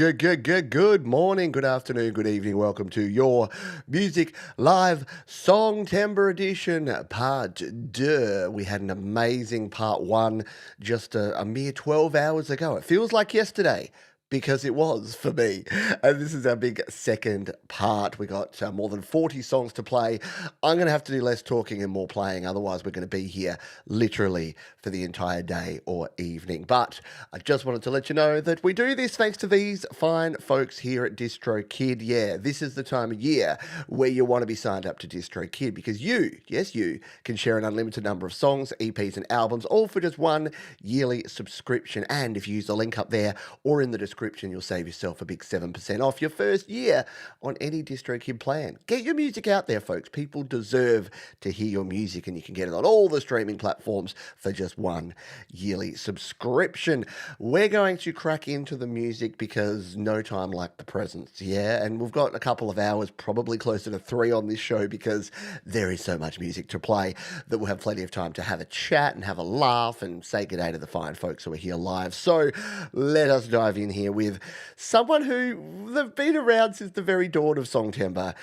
Good morning, good afternoon, good evening. Welcome to your Music Live Song Timber Edition, Part 2. We had an amazing Part 1 just a mere 12 hours ago. It feels like yesterday, because it was for me. And this is our big second part. We got more than 40 songs to play. I'm going to have to do less talking and more playing. Otherwise, we're going to be here literally for the entire day or evening. But I just wanted to let you know that we do this thanks to these fine folks here at DistroKid. Yeah, this is the time of year where you want to be signed up to DistroKid because you, yes, you, can share an unlimited number of songs, EPs, and albums, all for just one yearly subscription. And if you use the link up there or in the description, you'll save yourself a big 7% off your first year on any DistroKid plan. Get your music out there, folks. People deserve to hear your music, and you can get it on all the streaming platforms for just one yearly subscription. We're going to crack into the music because no time like the present, yeah? And we've got a couple of hours, probably closer to 3 on this show because there is so much music to play that we'll have plenty of time to have a chat and have a laugh and say good day to the fine folks who are here live. So let us dive in here with someone who they've been around since the very dawn of Songtember.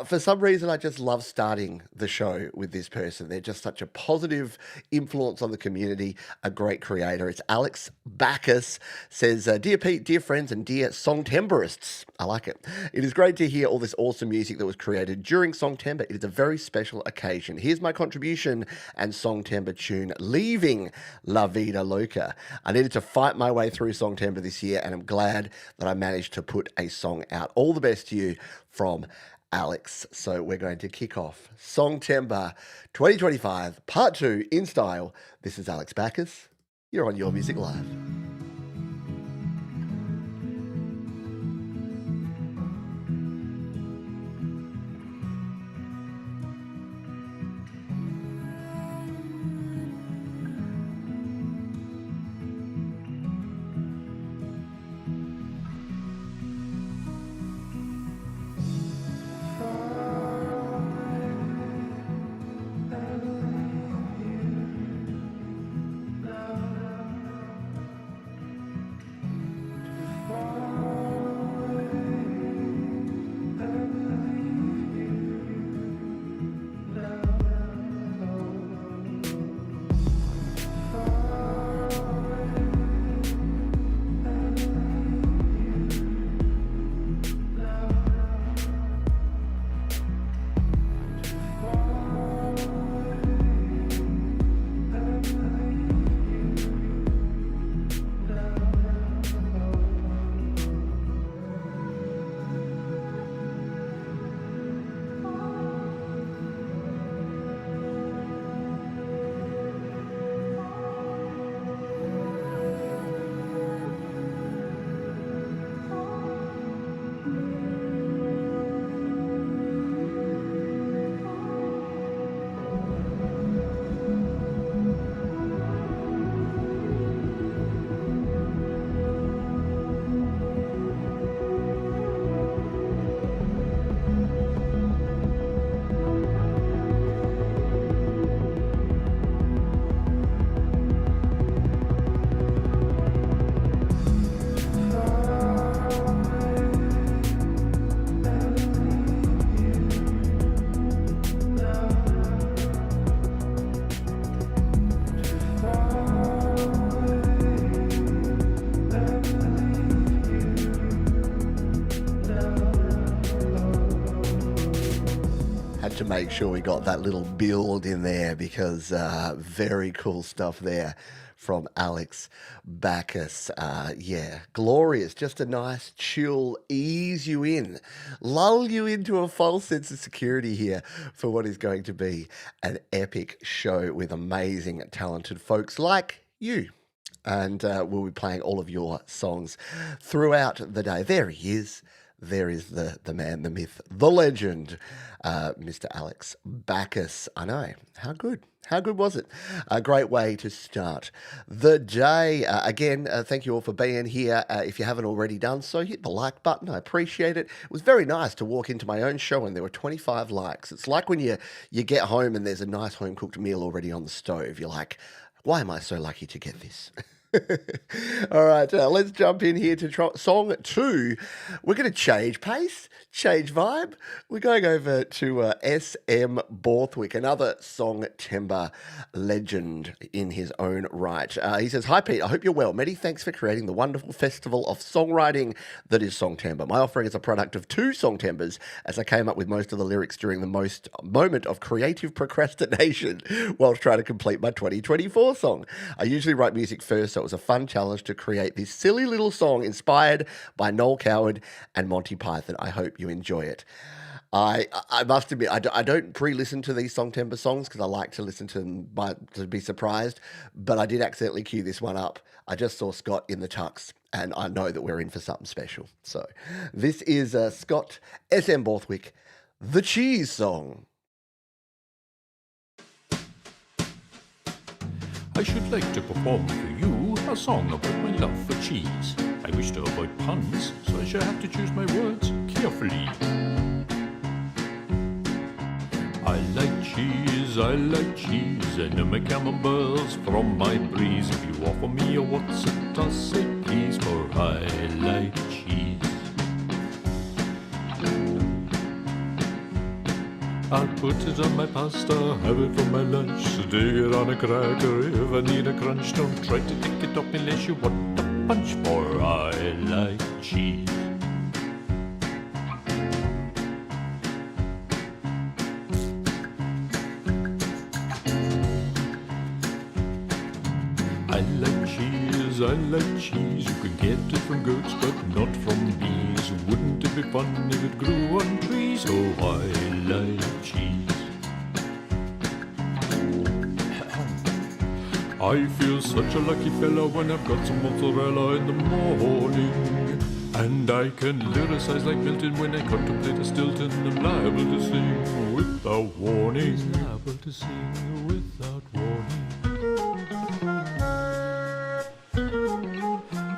For some reason, I just love starting the show with this person. They're just such a positive influence on the community, a great creator. It's Alex Backus. Says, Dear Pete, dear friends, and dear Songtemberists. I like it. It is great to hear all this awesome music that was created during Songtember. It is a very special occasion. Here's my contribution and Songtember tune, Leaving La Vida Loca. I needed to fight my way through Songtember this year, and I'm glad that I managed to put a song out. All the best to you from Alex. So we're going to kick off Songtember 2025, Part 2 in style. This is Alex Backus. You're on Your Music Live. Had to make sure we got that little build in there because very cool stuff there from Alex Backus. Yeah, glorious. Just a nice, chill, ease you in, lull you into a false sense of security here for what is going to be an epic show with amazing, talented folks like you. And we'll be playing all of your songs throughout the day. There he is. There is the man, the myth, the legend, Mr. Alex Backus. I know. How good? How good was it? A great way to start the day. Again, thank you all for being here. If you haven't already done so, hit the like button. I appreciate it. It was very nice to walk into my own show and there were 25 likes. It's like when you get home and there's a nice home-cooked meal already on the stove. You're like, why am I so lucky to get this? All right, let's jump in here to song two. We're going to change pace, change vibe. We're going over to S.M. Borthwick, another song timber legend in his own right. He says, "Hi Pete, I hope you're well. Many thanks for creating the wonderful festival of songwriting that is Songtember. My offering is a product of two Songtembers, as I came up with most of the lyrics during the moment of creative procrastination whilst trying to complete my 2024 song. I usually write music first, so it was a fun challenge to create this silly little song inspired by Noel Coward and Monty Python. I hope you enjoy it." I must admit, I don't pre-listen to these Songtember songs because I like to listen to them to be surprised, but I did accidentally cue this one up. I just saw Scott in the tux, and I know that we're in for something special. So this is Scott S.M. Borthwick, The Cheese Song. I should like to perform for you a song about my love for cheese. I wish to avoid puns, so I shall have to choose my words carefully. I like cheese, I know my camemberts from my breeze. If you offer me a what's it, I'll say please, for I like cheese. I'll put it on my pasta, have it for my lunch, dig it on a cracker if I need a crunch. Don't try to pick it up unless you want a punch, for I like cheese. I like cheese, you can get it from goats but not from bees. Wouldn't it be fun if it grew on trees? Oh, I like cheese. I feel such a lucky fellow when I've got some mozzarella in the morning. And I can lyricize like Milton when I contemplate a Stilton. I'm liable to sing without warning. He's liable to sing without warning.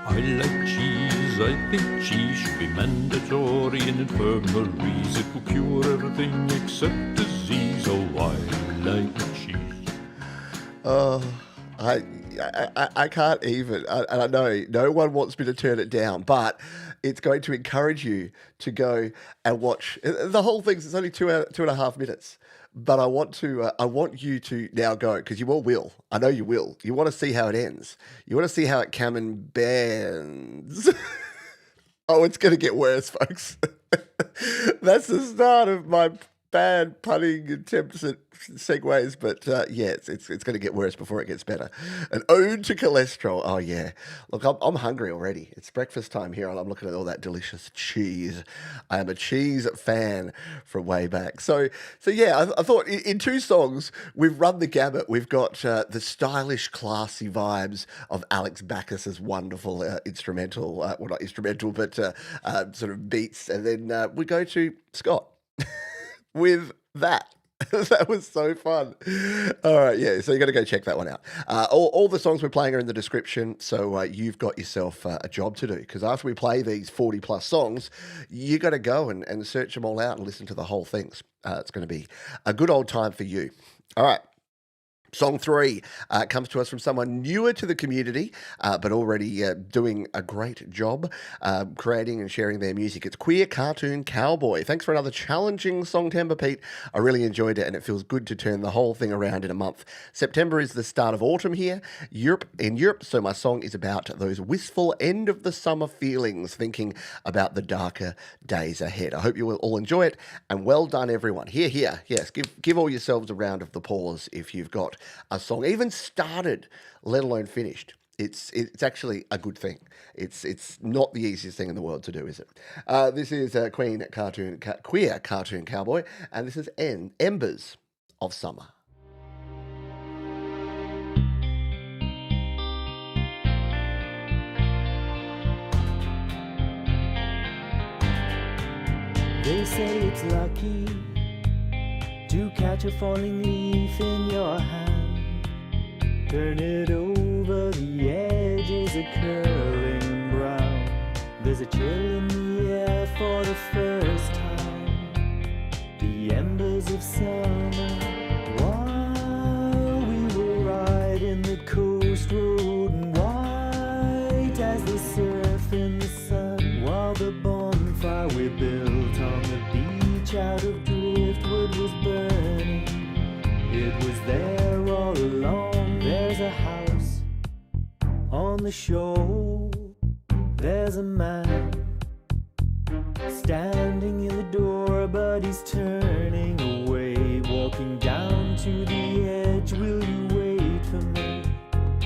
I like cheese, I think cheese should be mandatory in infirmaries. It will cure everything except disease. Oh, I like cheese. Oh, I can't even, and I know no one wants me to turn it down, but it's going to encourage you to go and watch the whole thing. It's only 2.5 minutes. But I want you to now go, because you all will. I know you will. You want to see how it ends. You want to see how it bends. Oh, it's going to get worse, folks. That's the start of my bad punning attempts at segues, but yeah, it's going to get worse before it gets better. An ode to cholesterol. Oh yeah, look, I'm hungry already. It's breakfast time here, and I'm looking at all that delicious cheese. I am a cheese fan from way back. So yeah, I thought in two songs we've run the gamut. We've got the stylish, classy vibes of Alex Backus's wonderful instrumental, well not instrumental, but sort of beats, and then we go to Scott with that. That was so fun. All right, yeah, so you got to go check that one out. All the songs we're playing are in the description, so you've got yourself a job to do, because after we play these 40-plus songs, you got to go and search them all out and listen to the whole things. It's going to be a good old time for you. All right. Song three comes to us from someone newer to the community, but already doing a great job creating and sharing their music. It's Queer Cartoon Cowboy. Thanks for another challenging Songtember, Pete. I really enjoyed it, and it feels good to turn the whole thing around in a month. September is the start of autumn here, in Europe, so my song is about those wistful end of the summer feelings, thinking about the darker days ahead. I hope you will all enjoy it, and well done, everyone. Here. Yes, give all yourselves a round of applause if you've got a song even started, let alone finished. It's actually a good thing. It's not the easiest thing in the world to do, is it? This is Queer Cartoon Cowboy, and this is Embers of Summer. They say it's lucky to catch a falling leaf in your hand. Turn it over, the edge is a curling brown. There's a chill in the air for the first time. The embers of summer, while we were riding the coast road, and while night as they surf in the sun, while the bonfire we built on the beach out of driftwood was burning. It was there all along. There's a house on the shore. There's a man standing in the door, but he's turning away, walking down to the edge. Will you wait for me?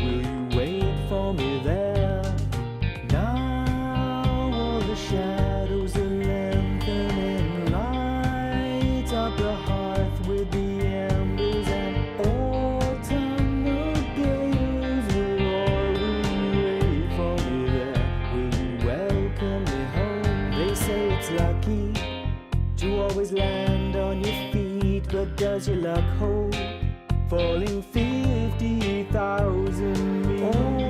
Will you wait for me there? Now all the shadows are lengthening, light up the hearth with the embers, and autumnal gales will roar. Will you wait for me there? Will you welcome me home? They say it's lucky to always land on your feet, but does your luck hold? Falling 50,000 meters.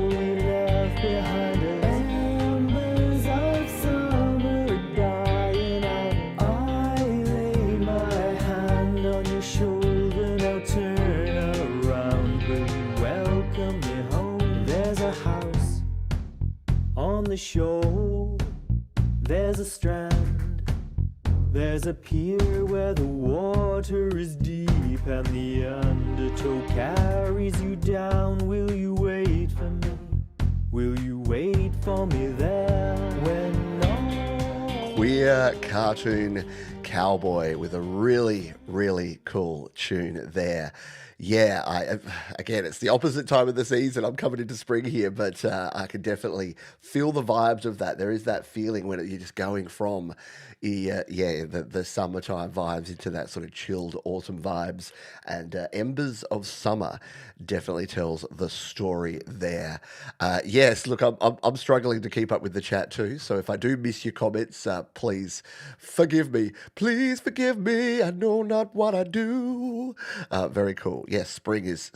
We left behind us embers of summer dying out. I lay my hand on your shoulder, now turn around. Will you welcome me home? There's a house on the shore. There's a strand. There's a pier where the water is deep and the undertow carries you down. Will you wait for me? Will you wait for me there? When all Queer cartoon cowboy with a really, really cool tune there. Yeah, again, it's the opposite time of the season. I'm coming into spring here, but I can definitely feel the vibes of that. There is that feeling when you're just going from the summertime vibes into that sort of chilled autumn vibes, and Embers of Summer definitely tells the story there. Yes, look, I'm struggling to keep up with the chat too, so if I do miss your comments, please forgive me. Please forgive me. I know not what I do. Very cool. Yes, spring is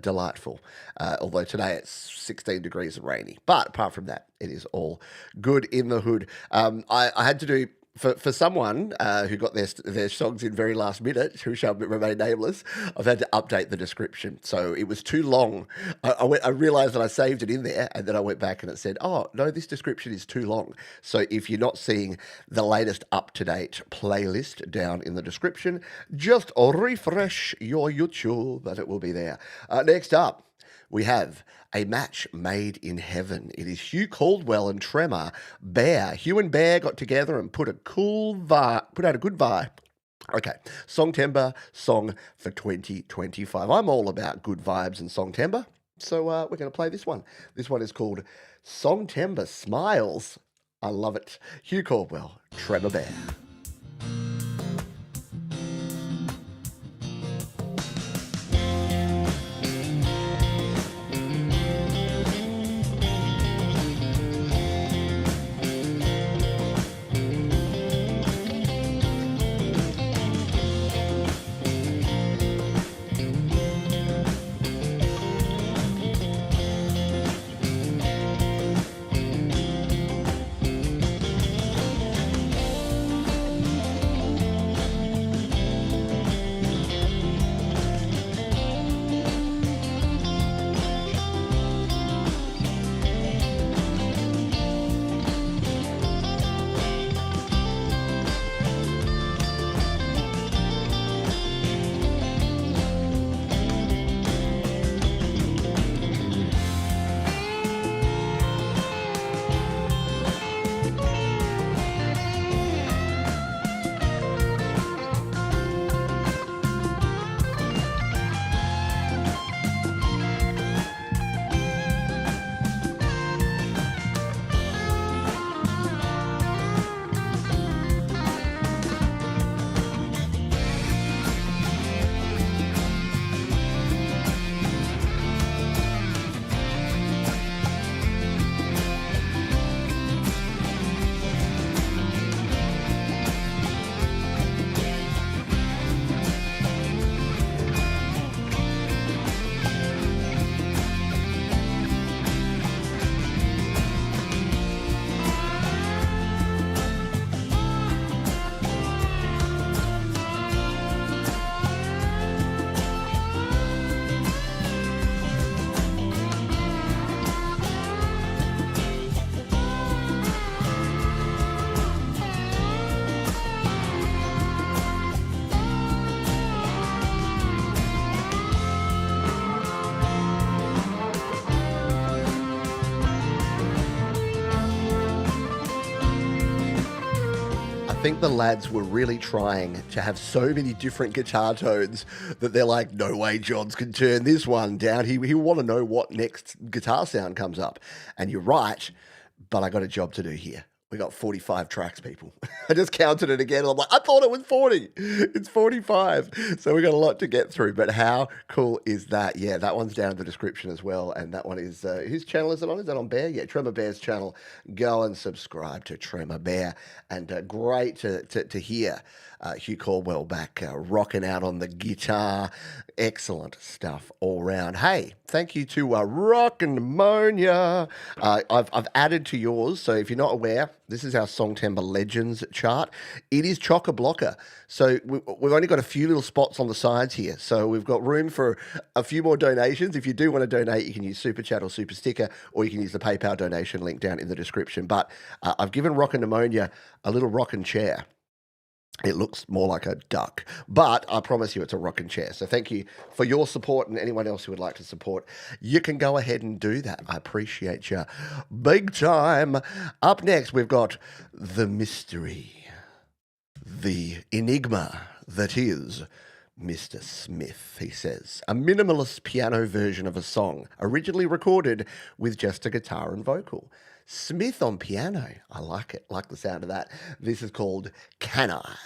delightful. Although today it's 16 degrees and rainy, but apart from that, it is all good in the hood. I had to do. For someone who got their songs in very last minute, who shall remain nameless, I've had to update the description. So it was too long. I realised that I saved it in there, and then I went back and it said, oh, no, this description is too long. So if you're not seeing the latest up-to-date playlist down in the description, just refresh your YouTube, and it will be there. Next up, we have A Match Made in Heaven. It is Hugh Caldwell and Tremor Bear. Hugh and Bear got together and put out a good vibe. Okay, Songtember song for 2025. I'm all about good vibes and Songtember, so we're going to play this one. This one is called Songtember Smiles. I love it. Hugh Caldwell, Tremor Bear. think the lads were really trying to have so many different guitar tones that they're like, no way Johns can turn this one down. He will want to know what next guitar sound comes up. And you're right, but I got a job to do here. We got 45 tracks, people. I just counted it again. And I'm like, I thought it was 40. It's 45. So we got a lot to get through. But how cool is that? Yeah, that one's down in the description as well. And that one is, whose channel is it on? Is that on Bear? Yeah, Tremor Bear's channel. Go and subscribe to Tremor Bear. And great to hear Hugh Caldwell back rocking out on the guitar. Excellent stuff all round. Hey, thank you to Rockin' Pneumonia. I've added to yours. So if you're not aware, this is our Songtember Legends chart. It is chock-a-blocker. So we've only got a few little spots on the sides here. So we've got room for a few more donations. If you do want to donate, you can use Super Chat or Super Sticker, or you can use the PayPal donation link down in the description. But I've given Rockin' Pneumonia a little rocking chair. It looks more like a duck, but I promise you it's a rocking chair. So thank you for your support, and anyone else who would like to support, you can go ahead and do that. I appreciate you big time. Up next, we've got the mystery, the enigma that is Mr. Smith. He says, a minimalist piano version of a song, originally recorded with just a guitar and vocal. Smith on piano. I like it. Like the sound of that. This is called Can I?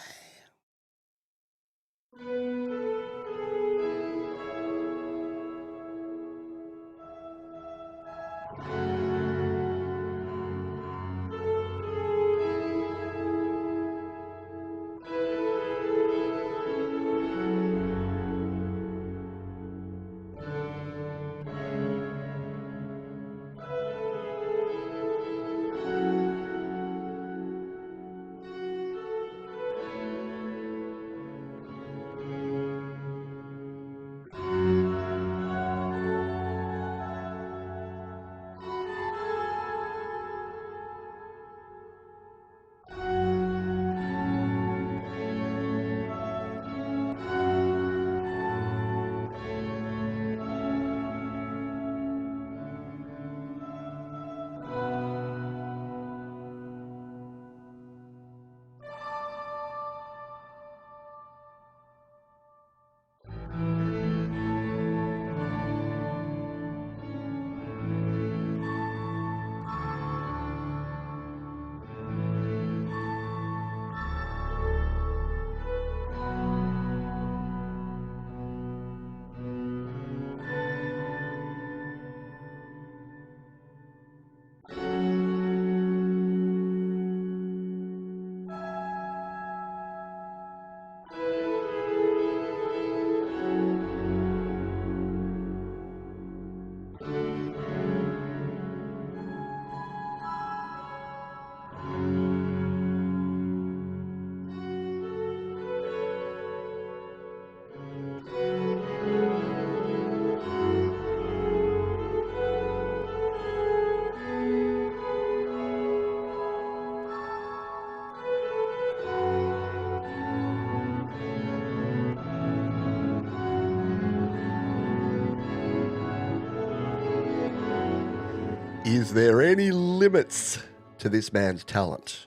Is there any limits to this man's talent?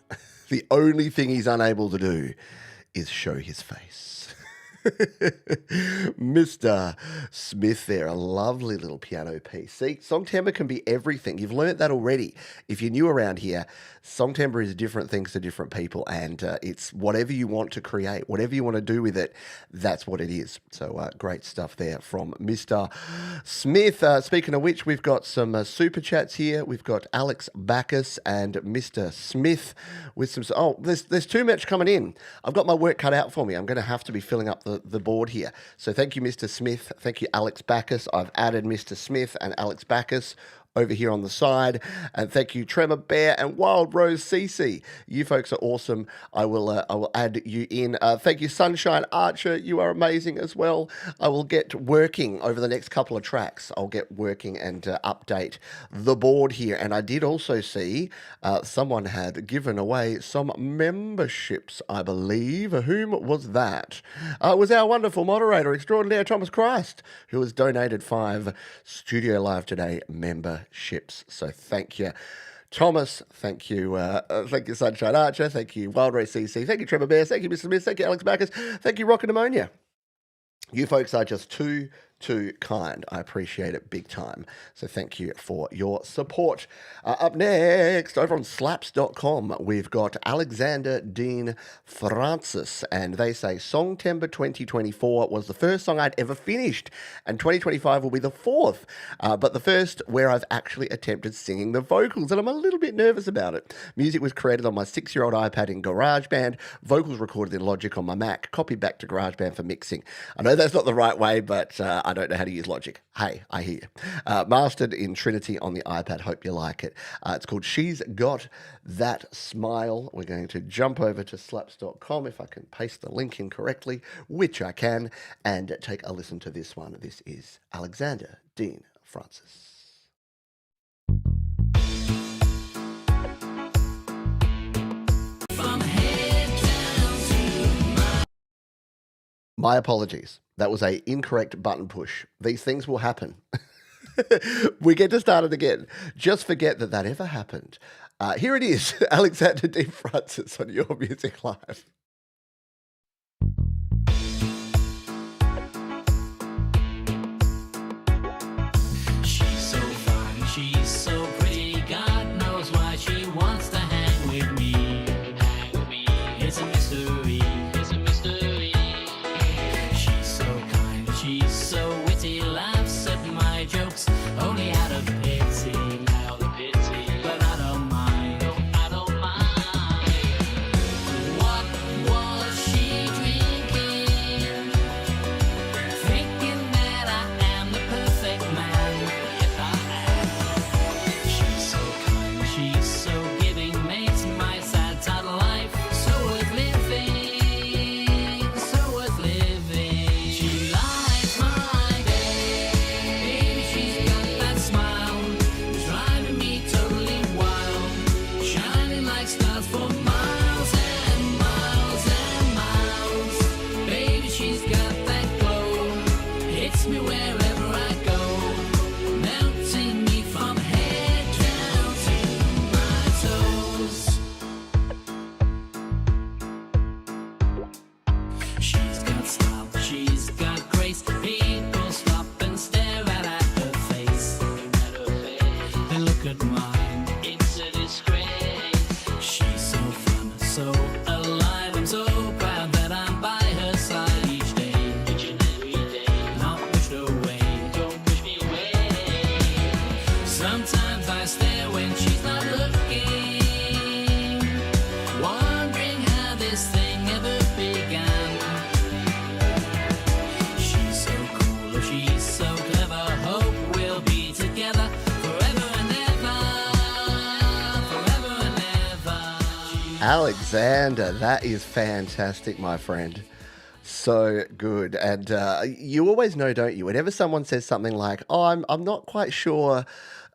The only thing he's unable to do is show his face. Mr. Smith there, a lovely little piano piece. See, Songtember can be everything. You've learnt that already. If you're new around here, Songtember is different things to different people, and it's whatever you want to create, whatever you want to do with it, that's what it is. So great stuff there from Mr. Smith. Speaking of which, we've got some super chats here. We've got Alex Bacchus and Mr. Smith with some... Oh, there's too much coming in. I've got my work cut out for me. I'm going to have to be filling up the board here. So thank you, Mr. Smith. Thank you, Alex Bacchus. I've added Mr. Smith and Alex Bacchus over here on the side. And thank you, Tremor Bear and Wild Rose CC. You folks are awesome. I will add you in. Thank you, Sunshine Archer. You are amazing as well. I will get working over the next couple of tracks. I'll get working and update the board here. And I did also see someone had given away some memberships, I believe. Whom was that? It was our wonderful moderator extraordinaire, Thomas Christ, who has donated 5 Studio Live Today memberships. So thank you Thomas, thank you. Thank you, Sunshine Archer. Thank you, Wild Race CC. Thank you, Trevor Bears. Thank you, Mr. Smith. Thank you, Alex Backus. Thank you, Rocket Ammonia. You folks are just too kind. I appreciate it big time. So thank you for your support. Up next, over on slaps.com, we've got Alexander Dean Francis, and they say Songtember 2024 was the first song I'd ever finished, and 2025 will be the fourth, but the first where I've actually attempted singing the vocals, and I'm a little bit nervous about it. Music was created on my 6-year-old iPad in GarageBand, vocals recorded in Logic on my Mac, copied back to GarageBand for mixing. I know that's not the right way, but I don't know how to use Logic. Hey, I hear you. Mastered in Trinity on the iPad. Hope you like it. It's called She's Got That Smile. We're going to jump over to slaps.com if I can paste the link in correctly, which I can, and take a listen to this one. This is Alexander Dean Francis. My apologies. That was a incorrect button push. These things will happen. We get to start it again. Just forget that that ever happened. Here it is, Alexander D. Francis on Your Music Live. She's so fine, she's so pretty. God knows why she wants to hang with me. It's a mystery. It's a mystery. She's so kind, she's so witty. Laughs at my jokes, only out of pity. Out of pity. But I don't mind. I don't mind. What was she drinking? Thinking that I am the perfect man. Yes, I am. She's so kind, she's so giving, makes my sad tired life so worth living, so worth living. She lights my day, baby, she's got that smile, driving me totally wild, shining like stars for miles and miles and miles. Baby, she's got that glow, hits me wherever I go, melting me from head down to my toes. She's got style, she's got grace. People stop and stare right at her face. They look at mine, it's a disgrace. She's so fun, so alive. I'm so proud that I'm by her side each day. Each and every day. Not pushed away, don't push me away. Sometimes I stare when she's not looking, wondering how this thing ever began. She's so cool, she's so clever. Hope we'll be together forever and ever, forever and ever. Alexander, that is fantastic, my friend. So good. And you always know, don't you? Whenever someone says something like, "Oh, I'm not quite sure.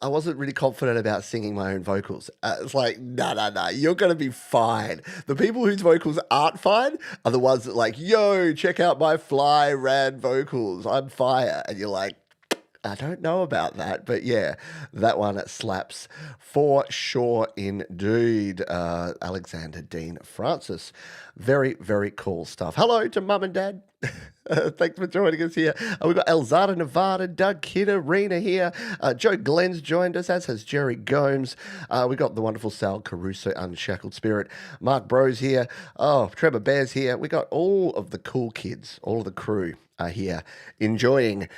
I wasn't really confident about singing my own vocals." It's like, no, you're going to be fine. The people whose vocals aren't fine are the ones that like, "Yo, check out my fly rad vocals. I'm fire." And you're like, I don't know about that, but yeah, that one slaps for sure indeed. Alexander Dean Francis. Very, very cool stuff. Hello to Mum and Dad. Thanks for joining us here. We've got Elzada Nevada, Doug Kidder, Rena here. Joe Glenn's joined us, as has Jerry Gomes. We got the wonderful Sal Caruso, Unshackled Spirit. Mark Bros here. Oh, Trevor Bears here. We got all of the cool kids, all of the crew are here enjoying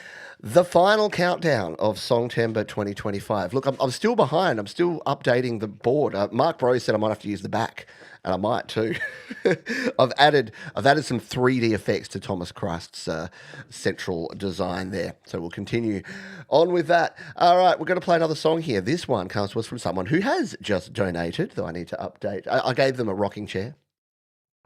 the final countdown of Songtember 2025. Look, I'm still behind. I'm still updating the board. Mark Bros said I might have to use the back, and I might too. I've added some 3D effects to Thomas Christ's central design there. So we'll continue on with that. All right, we're going to play another song here. This one comes to us from someone who has just donated, though I need to update. I gave them a rocking chair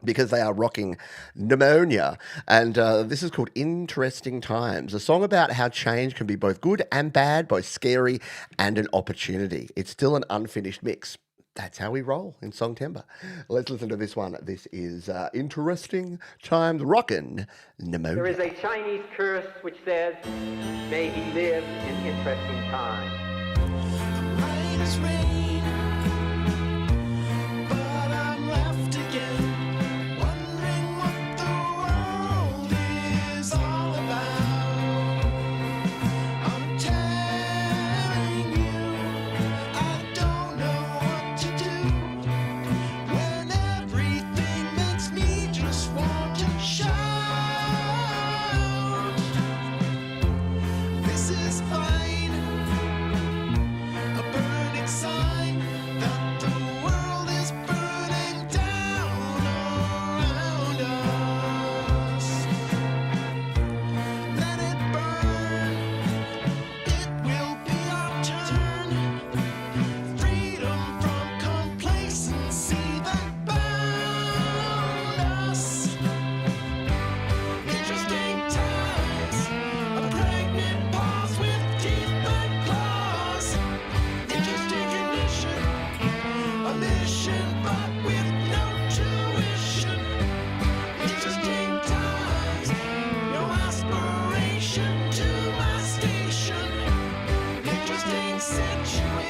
because they are rocking pneumonia. And this is called Interesting Times, a song about how change can be both good and bad, both scary and an opportunity. It's still an unfinished mix. That's how we roll in Songtember. Let's listen to this one. This is Interesting Times, rockin' pneumonia. There is a Chinese curse which says, "May he live in interesting times." Rain is rain,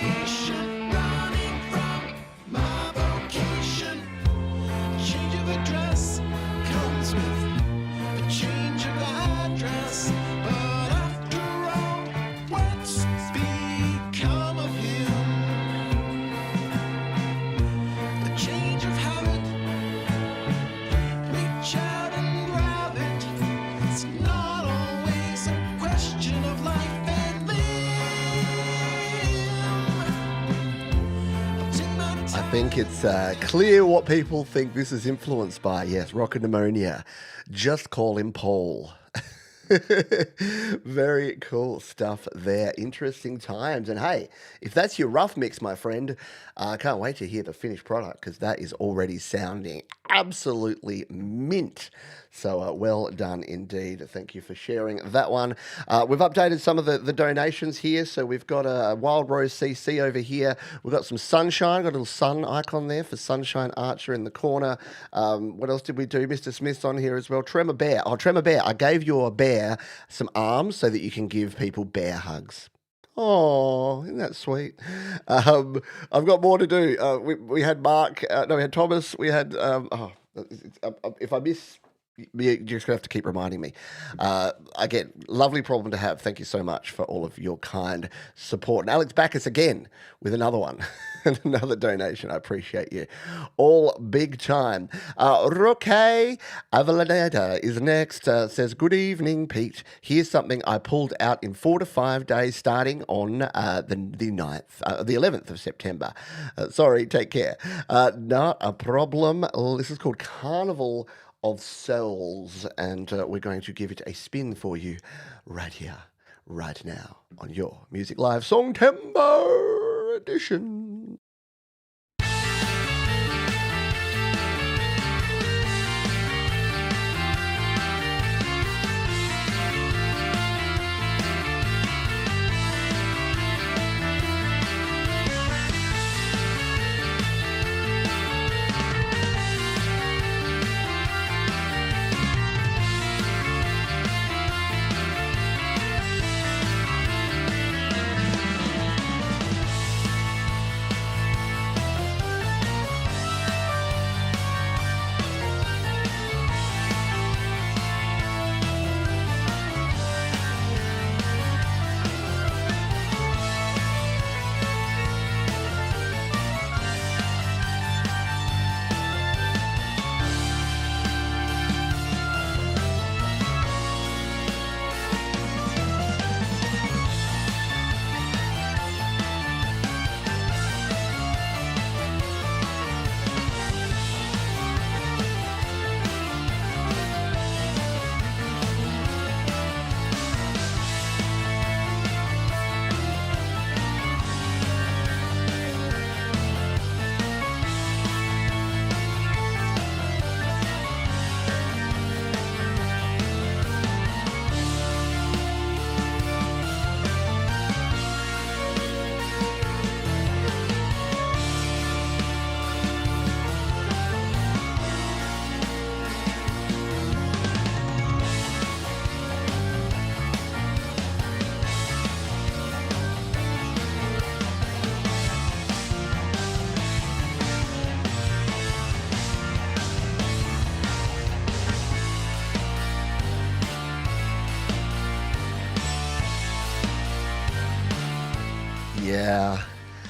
patient, running from my vocation. Change of address comes with a change of address. But after all, what's become of him? The change of habit, reach out and grab it. It's not always a question of life and limb. I'll take my I time. think it's clear what people think this is influenced by. Yes, Rocket Pneumonia. Just call him Paul. Very cool stuff there. Interesting times. And hey, if that's your rough mix, my friend, I can't wait to hear the finished product because that is already sounding absolutely mint. So well done indeed. Thank you for sharing that one. We've updated some of the donations here. So we've got a Wild Rose CC over here. We've got some sunshine. Got a little sun icon there for Sunshine Archer in the corner. What else did we do? Mr. Smith's on here as well. Tremor Bear. Oh, Tremor Bear. I gave your bear some arms so that you can give people bear hugs. Oh, isn't that sweet? I've got more to do. We had Mark. No, we had Thomas. We had. If I miss, you're just gonna have to keep reminding me. Again, lovely problem to have. Thank you so much for all of your kind support. And Alex Backus again with another one, another donation. I appreciate you all big time. Roque Avalaneda is next. Says, good evening, Pete. Here's something I pulled out in 4 to 5 days starting on the 9th, the 11th of September. Sorry, take care. Not a problem. This is called Carnival of Souls, and we're going to give it a spin for you right here, right now, on your Music Live Songtember edition. Yeah.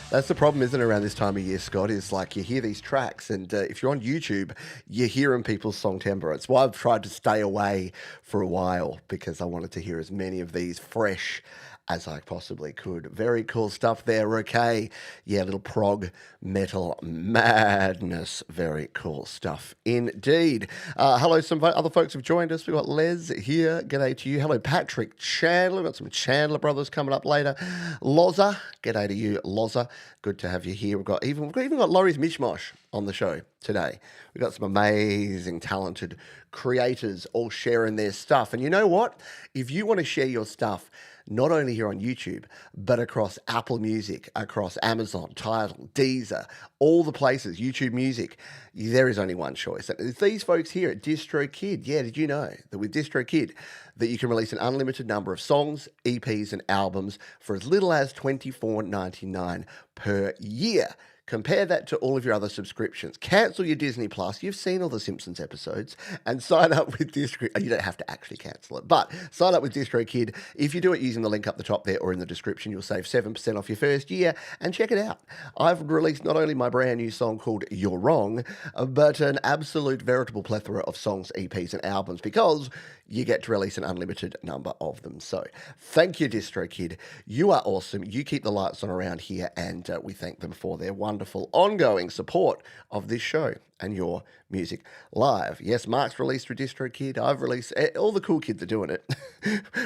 That's the problem, isn't it, around this time of year, Scott? Is like you hear these tracks, and if you're on YouTube, you're hearing people's song timbre. It's why I've tried to stay away for a while because I wanted to hear as many of these fresh as I possibly could. Very cool stuff there, okay? Yeah, little prog metal madness. Very cool stuff indeed. Hello, some other folks have joined us. We've got Les here. G'day to you. Hello, Patrick Chandler. We've got some Chandler brothers coming up later. Loza. G'day to you, Loza. Good to have you here. We've even got Laurie's Mishmosh on the show today. We've got some amazing, talented creators all sharing their stuff. And you know what? If you want to share your stuff, not only here on YouTube, but across Apple Music, across Amazon, Tidal, Deezer, all the places, YouTube Music. There is only one choice. And it's these folks here at DistroKid. Yeah, did you know that with DistroKid, that you can release an unlimited number of songs, EPs, and albums for as little as $24.99 per year? Compare that to all of your other subscriptions. Cancel your Disney Plus. You've seen all the Simpsons episodes and sign up with DistroKid. You don't have to actually cancel it, but sign up with DistroKid. If you do it using the link up the top there or in the description, you'll save 7% off your first year. And check it out. I've released not only my brand new song called You're Wrong, but an absolute veritable plethora of songs, EPs, and albums because you get to release an unlimited number of them. So thank you, DistroKid. You are awesome. You keep the lights on around here, and we thank them for their wonderful ongoing support of this show and your music live. Yes, Mark's released through DistroKid. I've released, all the cool kids are doing it.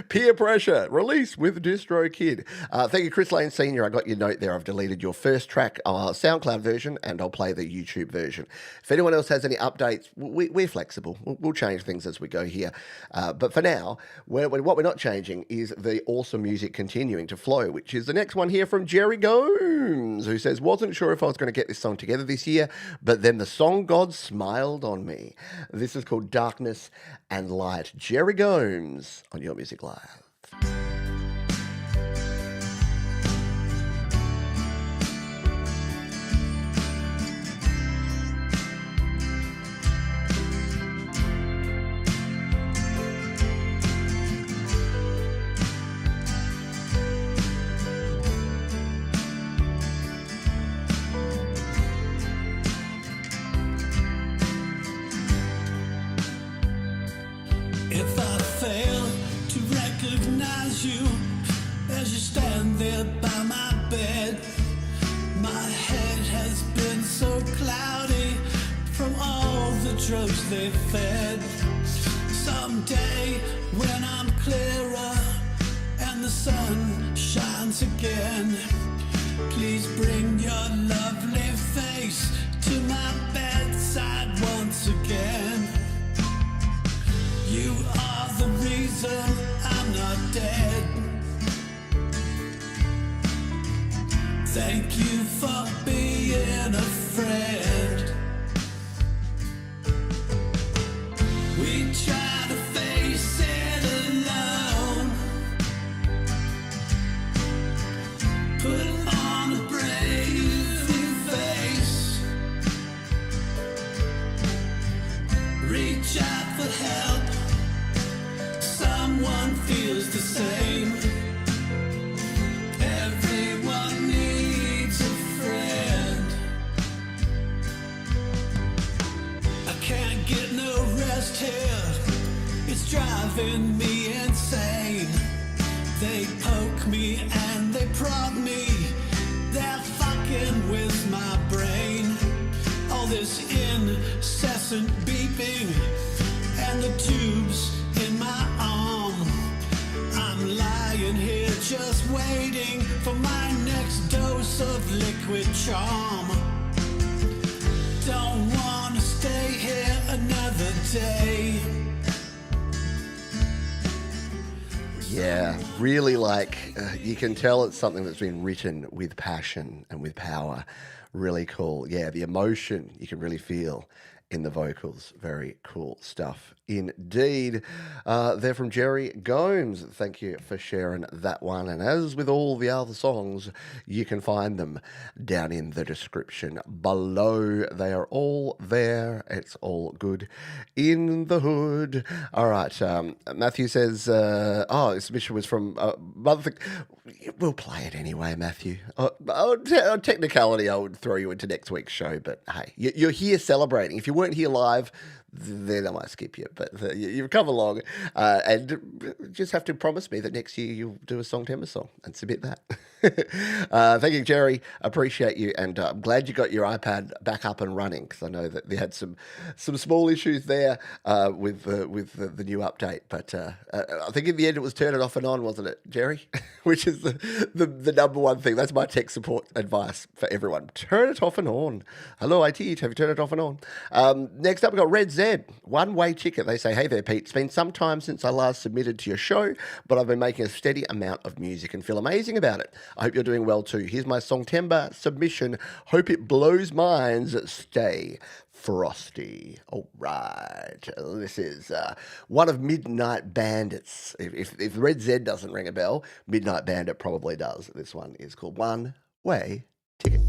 Peer pressure, release with DistroKid. Thank you, Chris Lane Sr. I got your note there. I've deleted your first track, SoundCloud version, and I'll play the YouTube version. If anyone else has any updates, we're flexible. We'll change things as we go here. But for now, what we're not changing is the awesome music continuing to flow, which is the next one here from Jerry Gomes, who says, wasn't sure if I was going to get this song together this year, but then the song God smiled on me. This is called Darkness and Light. Jerry Gomes on Your Music Live. If I fail to recognize you as you stand there by my bed, my head has been so cloudy from all the drugs they fed. Someday when I'm clearer and the sun shines again, please bring your lovely face to my bedside once again. You are the reason I'm not dead. Thank you for being a friend. We try to face it alone, put on a brave new face, reach out for help. Someone feels the same. Everyone needs a friend. I can't get no rest here. It's driving me insane. They poke me and they prod me. They're fucking with my brain. All this incessant beeping and the tubes in my arm. I'm lying here just waiting for my next dose of liquid charm. Don't wanna stay here another day. Yeah, really you can tell it's something that's been written with passion and with power. Really cool. Yeah, the emotion you can really feel in the vocals. Very cool stuff indeed. They're from Jerry Gomes. Thank you for sharing that one. And as with all the other songs, you can find them down in the description below. They are all there. It's all good in the hood. All right. Matthew says, this submission was from Mother. We'll play it anyway, Matthew. Technicality, I would throw you into next week's show, but hey, you're here celebrating. If you weren't here live, then I might skip you, but you've come along, and just have to promise me that next year you'll do a Songtember song and submit that. Thank you, Jerry. Appreciate you, and I'm glad you got your iPad back up and running, because I know that they had some small issues there with the new update. But I think in the end it was turn it off and on, wasn't it, Jerry? Which is the number one thing. That's my tech support advice for everyone. Turn it off and on. Hello, IT. Have you turned it off and on? Next up, we've got Red Z Z, one-way ticket. They say, hey there, Pete. It's been some time since I last submitted to your show, but I've been making a steady amount of music and feel amazing about it. I hope you're doing well too. Here's my Songtember submission. Hope it blows minds. Stay frosty. All right. This is one of Midnight Bandits. If Red Z doesn't ring a bell, Midnight Bandit probably does. This one is called One Way Ticket.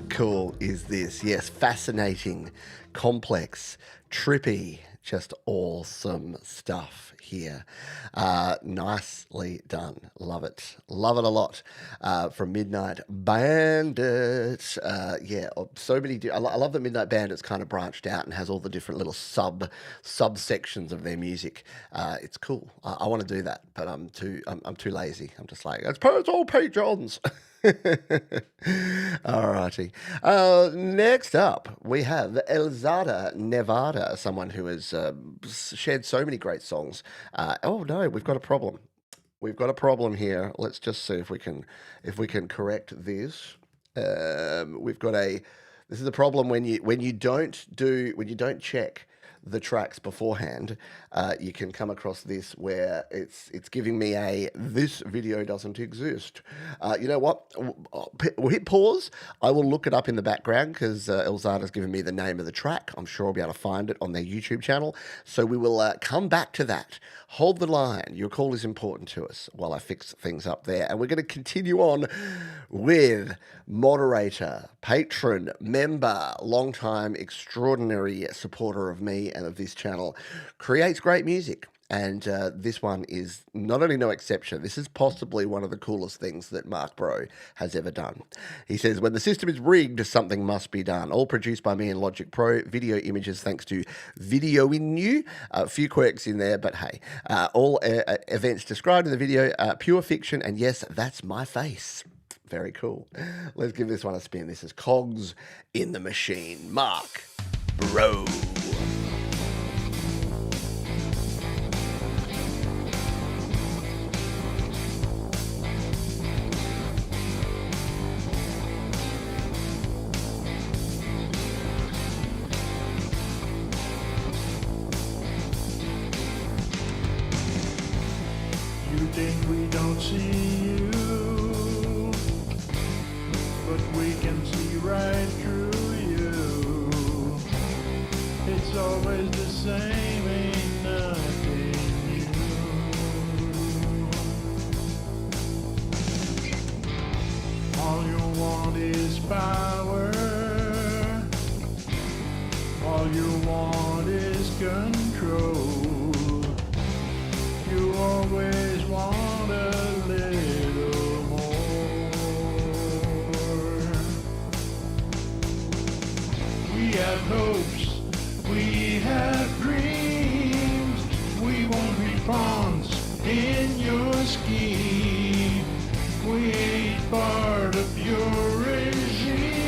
Cool is this? Yes, fascinating, complex, trippy, just awesome stuff here. Nicely done. Love it. Love it a lot. From Midnight Bandit. Yeah, so many. I love that Midnight Bandit's kind of branched out and has all the different little subsections of their music. It's cool. I want to do that, but I'm too lazy. I'm just like, it's all Pete Johns. Alrighty. Next up, we have Elzada Nevada, someone who has shared so many great songs. Oh no, we've got a problem. We've got a problem here. Let's just see if we can correct this. We've got a. This is a problem when you don't check the tracks beforehand. You can come across this where it's giving me this video doesn't exist. You know what? We'll hit pause. I will look it up in the background because Elzada's given me the name of the track. I'm sure I'll be able to find it on their YouTube channel. So we will come back to that. Hold the line. Your call is important to us while I fix things up there. And we're going to continue on with moderator, patron, member, longtime extraordinary supporter of me and of this channel, creates great music. And this one is not only no exception, this is possibly one of the coolest things that Mark Bro has ever done. He says, when the system is rigged, something must be done. All produced by me in Logic Pro. Video images thanks to Video in You. A few quirks in there, but hey. All events described in the video are pure fiction. And yes, that's my face. Very cool. Let's give this one a spin. This is Cogs in the Machine. Mark Bro. You think we don't see you, but we can see right through you. It's always the same, ain't nothing new. All you want is power. All you want is control. You always want a little more. We have hopes, we have dreams. We want be pawns in your scheme. We ain't part of your regime.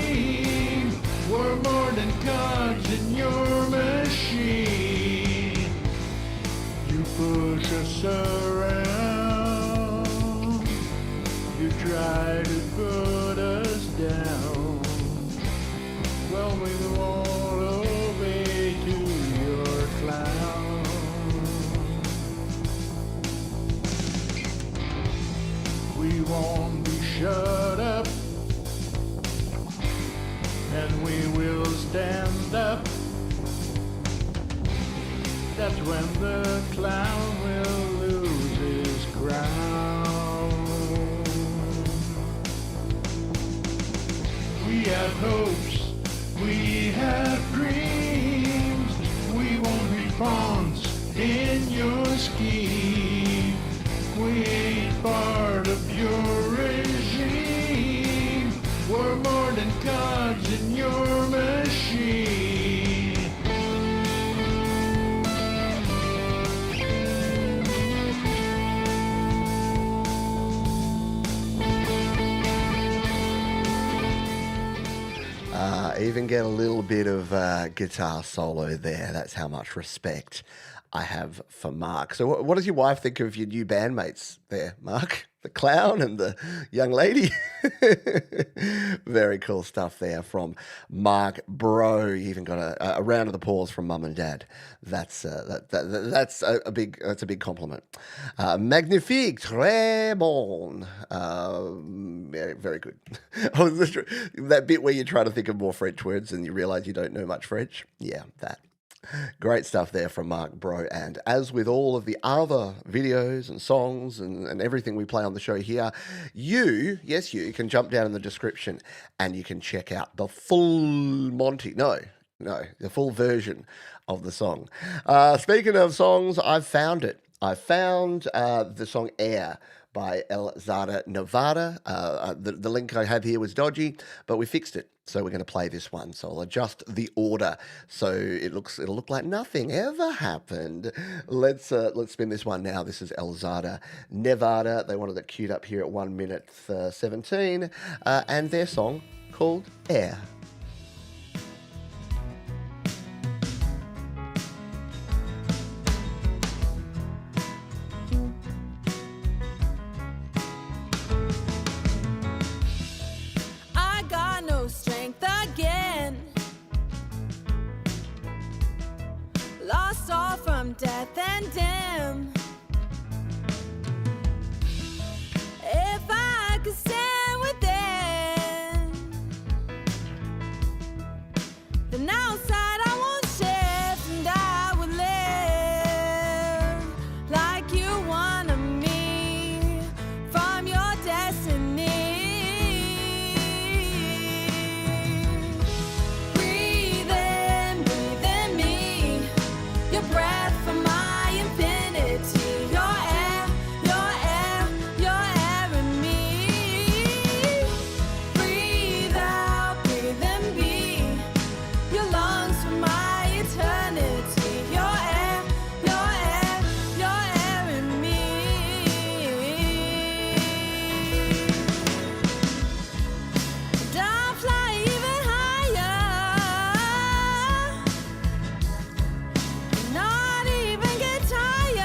won't be shut up, and we will stand up. That's when the clown will lose his crown. We have hopes, we have dreams, we won't be pawns in your scheme. We ain't part of your regime, we're more than cogs in your machine. Even get a little bit of guitar solo there. That's how much respect I have for Mark. So, what does your wife think of your new bandmates there, Mark? The clown and the young lady. Very cool stuff there from Mark Bro. You even got a round of applause from Mum and Dad. That's a big compliment. Magnifique, très bon. Very good. That bit where you try to think of more French words and you realize you don't know much French. Yeah, that. Great stuff there from Mark Bro. And as with all of the other videos and songs and everything we play on the show here, you can jump down in the description and you can check out the full the full version of the song. Speaking of songs, I've found it. I found the song Air by Elzada Nevada. The link I have here was dodgy, but we fixed it. So we're going to play this one. So I'll adjust the order so it'll look like nothing ever happened. Let's spin this one now. This is Elzada Nevada. They wanted it queued up here at 1 minute 17, and their song called Air. Lost all from death and dim. If I could stand within, then outside I won't shift and I would live like you wanted me from your destiny. Breathe in me, your breath from my infinity, your air in me. Breathe out, breathe and be, your lungs from my eternity, your air in me. And I'll fly even higher, not even get tired.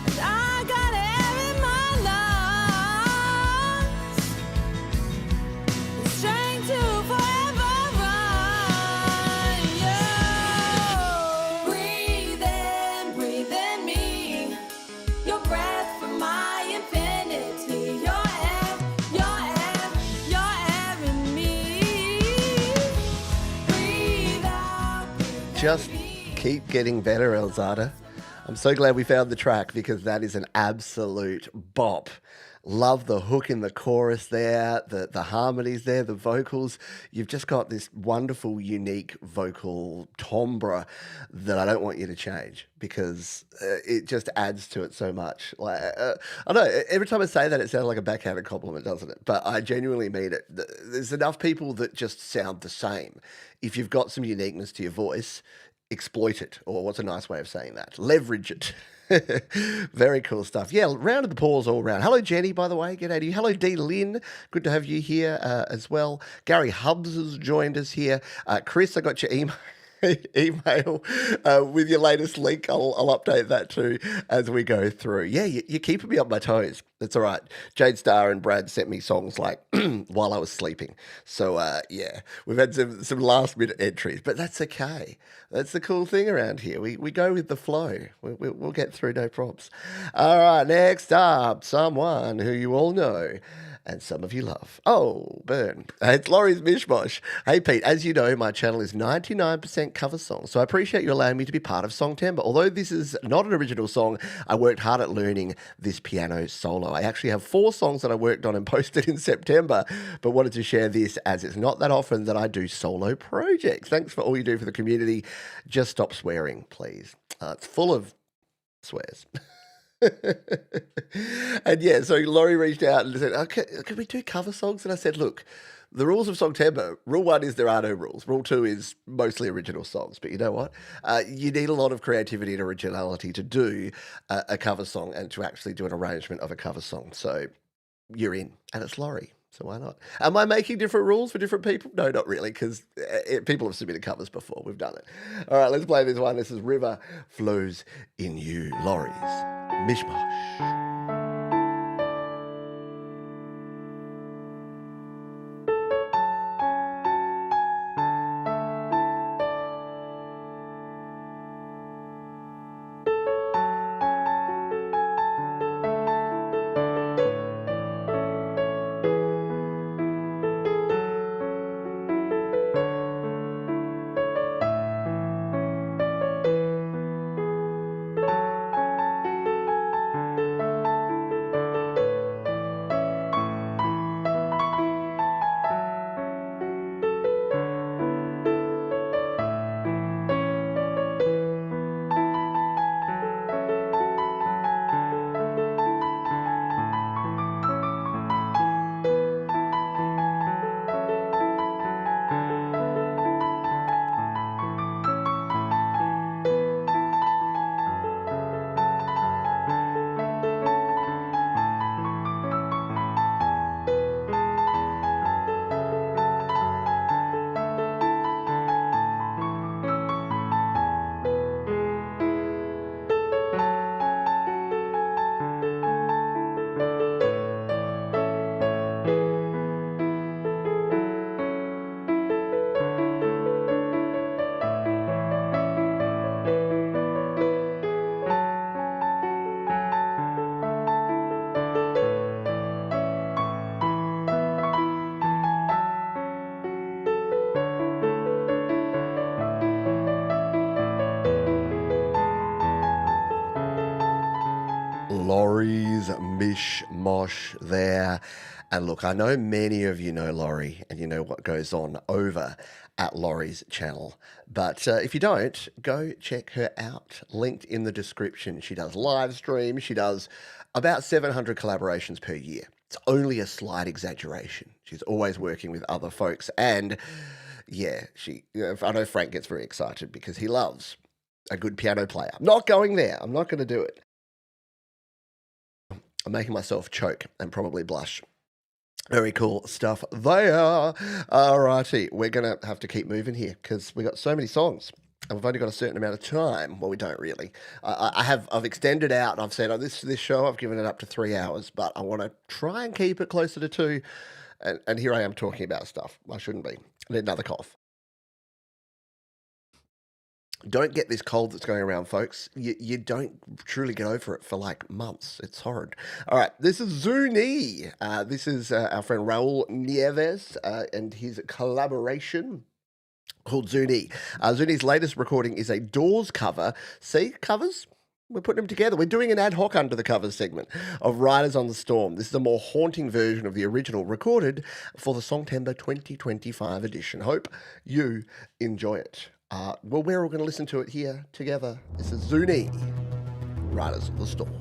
And I got air in my lungs, the strength to forever run. You breathe in me, your breath from my infinity, your air in me. Breathe out, breathe Just keep getting better, Elzada. I'm so glad we found the track because that is an absolute bop. Love the hook in the chorus there, the harmonies there, the vocals. You've just got this wonderful, unique vocal timbre that I don't want you to change because it just adds to it so much. Like I know every time I say that, it sounds like a backhanded compliment, doesn't it? But I genuinely mean it. There's enough people that just sound the same. If you've got some uniqueness to your voice, exploit it, or what's a nice way of saying that? Leverage it. Very cool stuff. Yeah, round of applause all round. Hello, Jenny, by the way. G'day to you. Hello, D. Lynn. Good to have you here as well. Gary Hubbs has joined us here. Chris, I got your email. email with your latest link. I'll update that too as we go through. Yeah, you're keeping me on my toes. That's all right. Jade Starr and Brad sent me songs like while I was sleeping. So yeah, we've had some last minute entries, but that's okay. That's the cool thing around here. We go with the flow. We'll get through, no props. All right, next up, someone who you all know and some of you love. Oh, burn. It's Laurie's Mishmosh. Hey, Pete, as you know, my channel is 99% cover songs, so I appreciate you allowing me to be part of Songtember. Although this is not an original song, I worked hard at learning this piano solo. I actually have 4 songs that I worked on and posted in September, but wanted to share this as it's not that often that I do solo projects. Thanks for all you do for the community. Just stop swearing, please. It's full of swears. And yeah, so Laurie reached out and said, okay, can we do cover songs? And I said, look, the rules of Songtember, rule 1 is there are no rules. Rule 2 is mostly original songs. But you know what? You need a lot of creativity and originality to do a cover song and to actually do an arrangement of a cover song. So you're in, and it's Laurie. So why not? Am I making different rules for different people? No, not really, because people have submitted covers before. We've done it. All right, let's play this one. This is River Flows in You, Laurie's Mishmosh. Laurie's Mishmosh there. And look, I know many of you know Laurie and you know what goes on over at Laurie's channel. But if you don't, go check her out. Linked in the description. She does live streams. She does about 700 collaborations per year. It's only a slight exaggeration. She's always working with other folks. And yeah, I know Frank gets very excited because he loves a good piano player. I'm not going there. I'm not going to do it. I'm making myself choke and probably blush. Very cool stuff there. All righty, we're going to have to keep moving here because we got so many songs and we've only got a certain amount of time. Well, we don't really. I've extended out. I've said, this show, I've given it up to 3 hours, but I want to try and keep it closer to 2. And here I am talking about stuff. I shouldn't be. I need another cough. Don't get this cold that's going around, folks. You don't truly get over it for like months. It's horrid. All right, this is Zuni. This is our friend Raul Nieves and his collaboration called Zuni. Zuni's latest recording is a Doors cover. See, covers? We're putting them together. We're doing an ad hoc under the covers segment of Riders on the Storm. This is a more haunting version of the original recorded for the Songtember 2025 edition. Hope you enjoy it. Well, we're all going to listen to it here together. This is Zuni, Riders of the Storm.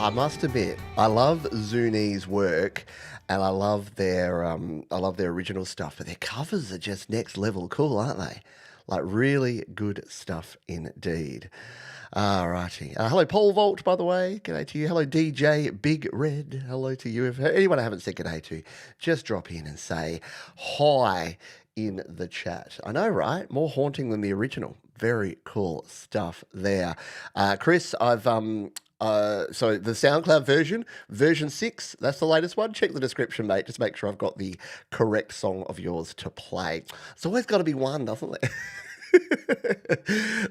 I must admit, I love Zuni's work, and I love their original stuff, but their covers are just next level cool, aren't they? Like really good stuff indeed. Righty. Hello, Paul Vault, by the way. G'day to you. Hello, DJ Big Red. Hello to you. If anyone I haven't said g'day to, just drop in and say hi in the chat. I know, right? More haunting than the original. Very cool stuff there. Chris, I've so the SoundCloud version 6, that's the latest one. Check the description, mate. Just make sure I've got the correct song of yours to play. It's always got to be one, doesn't it?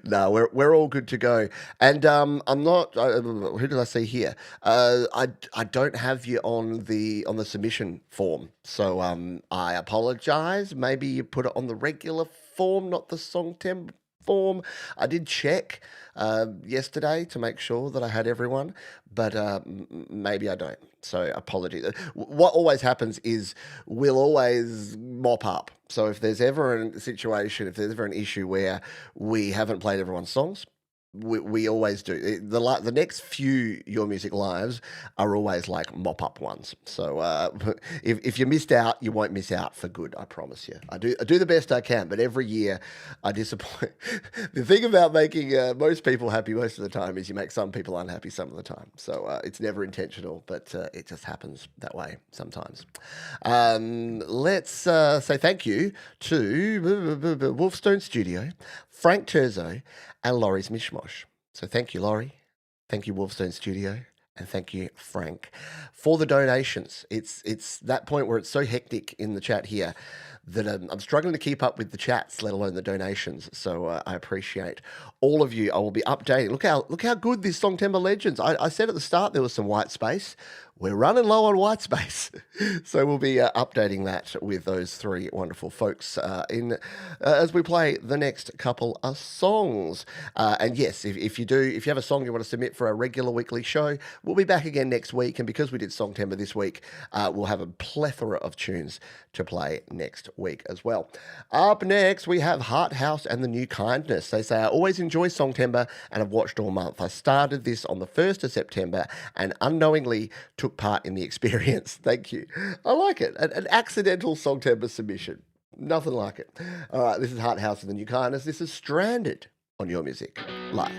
No, we're all good to go. And I'm not. Who did I see here? I don't have you on the submission form, so I apologise. Maybe you put it on the regular form, not the song temp form. I did check yesterday to make sure that I had everyone, but maybe I don't. So apologies. What always happens is we'll always mop up. So if there's ever a situation, if there's ever an issue where we haven't played everyone's songs, we always do. The next few Your Music Lives are always like mop up ones. So if you missed out, you won't miss out for good. I promise you. I do the best I can, but every year I disappoint. The thing about making most people happy most of the time is you make some people unhappy some of the time. So it's never intentional, but it just happens that way sometimes. Let's say thank you to Wolfstone Studio, Frank Terzo, and Laurie's Mishmosh. So thank you, Laurie. Thank you, Wolfstone Studio. And thank you, Frank, for the donations. It's that point where it's so hectic in the chat here that I'm struggling to keep up with the chats, let alone the donations. So I appreciate all of you. I will be updating. Look how good this Songtember Legends. I said at the start there was some white space. We're running low on white space, so we'll be updating that with those three wonderful folks as we play the next couple of songs. And yes, if you have a song you want to submit for a regular weekly show, we'll be back again next week. And because we did Songtember this week, we'll have a plethora of tunes to play next week as well. Up next, we have Heart House and the New Kindness. They say, I always enjoy Songtember and have watched all month. I started this on the 1st of September and unknowingly took part in the experience. Thank you. I like it. An accidental Songtember submission. Nothing like it. All right, this is Heart House and the New Kindness. This is Stranded on Your Music Live.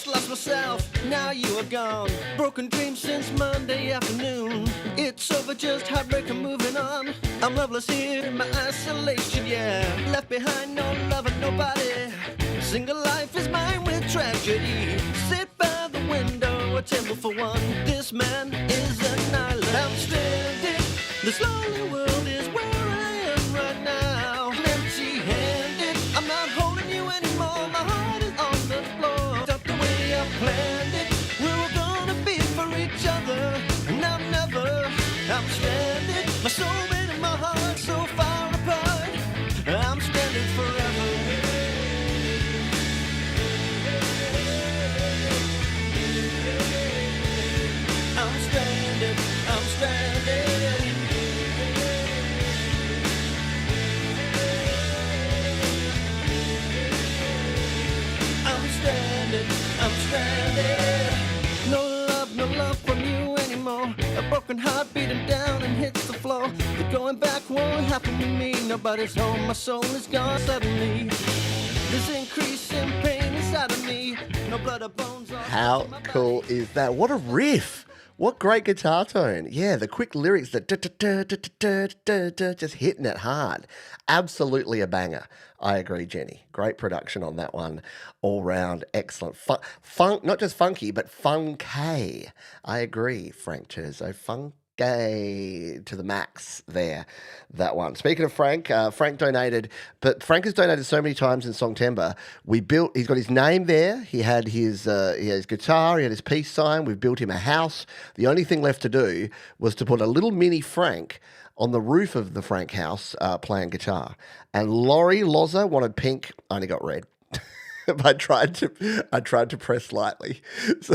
Lost myself, now you are gone. Broken dreams since Monday afternoon. It's over, just heartbreak, I'm moving on. I'm loveless here in my isolation, yeah. Left behind, no love and nobody. Single life is mine with tragedy. Sit by the window, a table for one. This man is an island. I'm stranded, this lonely world is where I am right now. Empty-handed, I'm not holding you anymore. My heart is on the floor. Planned it, we were gonna be for each other. Now never, I'm stranded. My soulmate and my heart so far apart. I'm stranded forever. I'm stranded, I'm stranded. I'm stranded, I'm stranded. No love from you anymore. A broken heart beating down and hits the floor. The going back won't happen to me. Nobody's home, my soul is gone suddenly. This increase in pain inside of me. No blood or bones. How cool is that? What a riff! What great guitar tone. Yeah, the quick lyrics that just hitting it hard. Absolutely a banger. I agree, Jenny. Great production on that one. All round, excellent. Funk, not just funky, but funky. I agree, Frank Terzo. Funky to the max there, that one. Speaking of Frank, Frank donated, but Frank has donated so many times in Songtember. He's got his name there. He had his guitar, he had his peace sign. We've built him a house. The only thing left to do was to put a little mini Frank on the roof of the Frank house playing guitar. And Laurie Loza wanted pink, only got red. I tried to press lightly. So,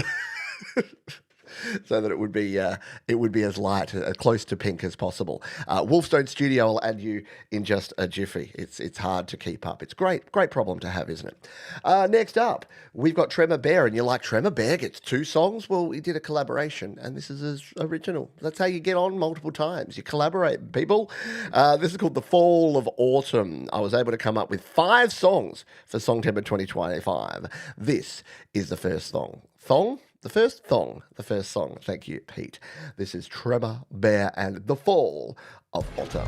so that it would be as light, close to pink as possible. Wolfstone Studio will add you in just a jiffy. It's hard to keep up. It's great problem to have, isn't it? Next up, we've got Tremor Bear, and you're like, Tremor Bear gets 2 songs? Well, we did a collaboration, and this is his original. That's how you get on multiple times. You collaborate, people. This is called The Fall of Autumn. I was able to come up with 5 songs for Songtember 2025. This is the first song. The first song. Thank you, Pete. This is Tremor Bear and The Fall of Autumn.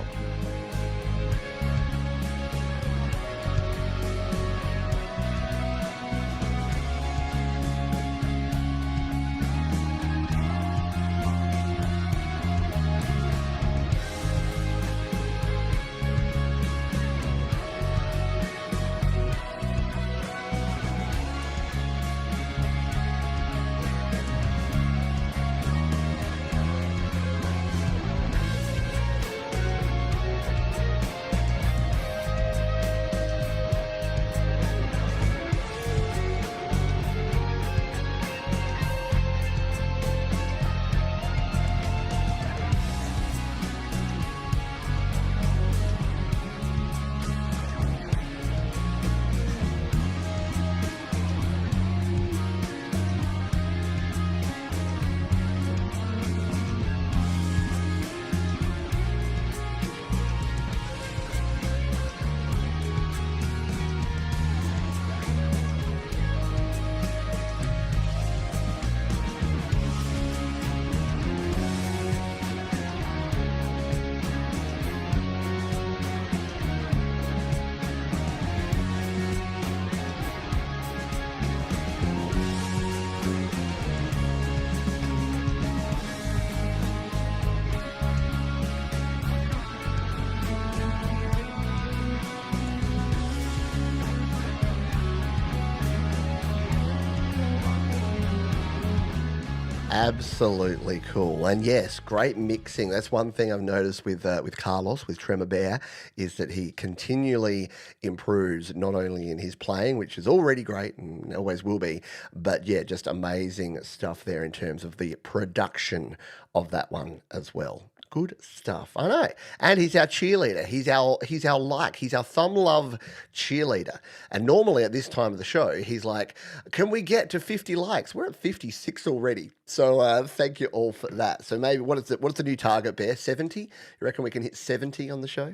Absolutely cool. And yes, great mixing. That's one thing I've noticed with Carlos, with Tremor Bear, is that he continually improves, not only in his playing, which is already great and always will be, but yeah, just amazing stuff there in terms of the production of that one as well. Good stuff. I know. And he's our cheerleader. He's our thumb love cheerleader. And normally at this time of the show, he's like, can we get to 50 likes? We're at 56 already. So thank you all for that. So maybe what's the new target, Bear? 70? You reckon we can hit 70 on the show?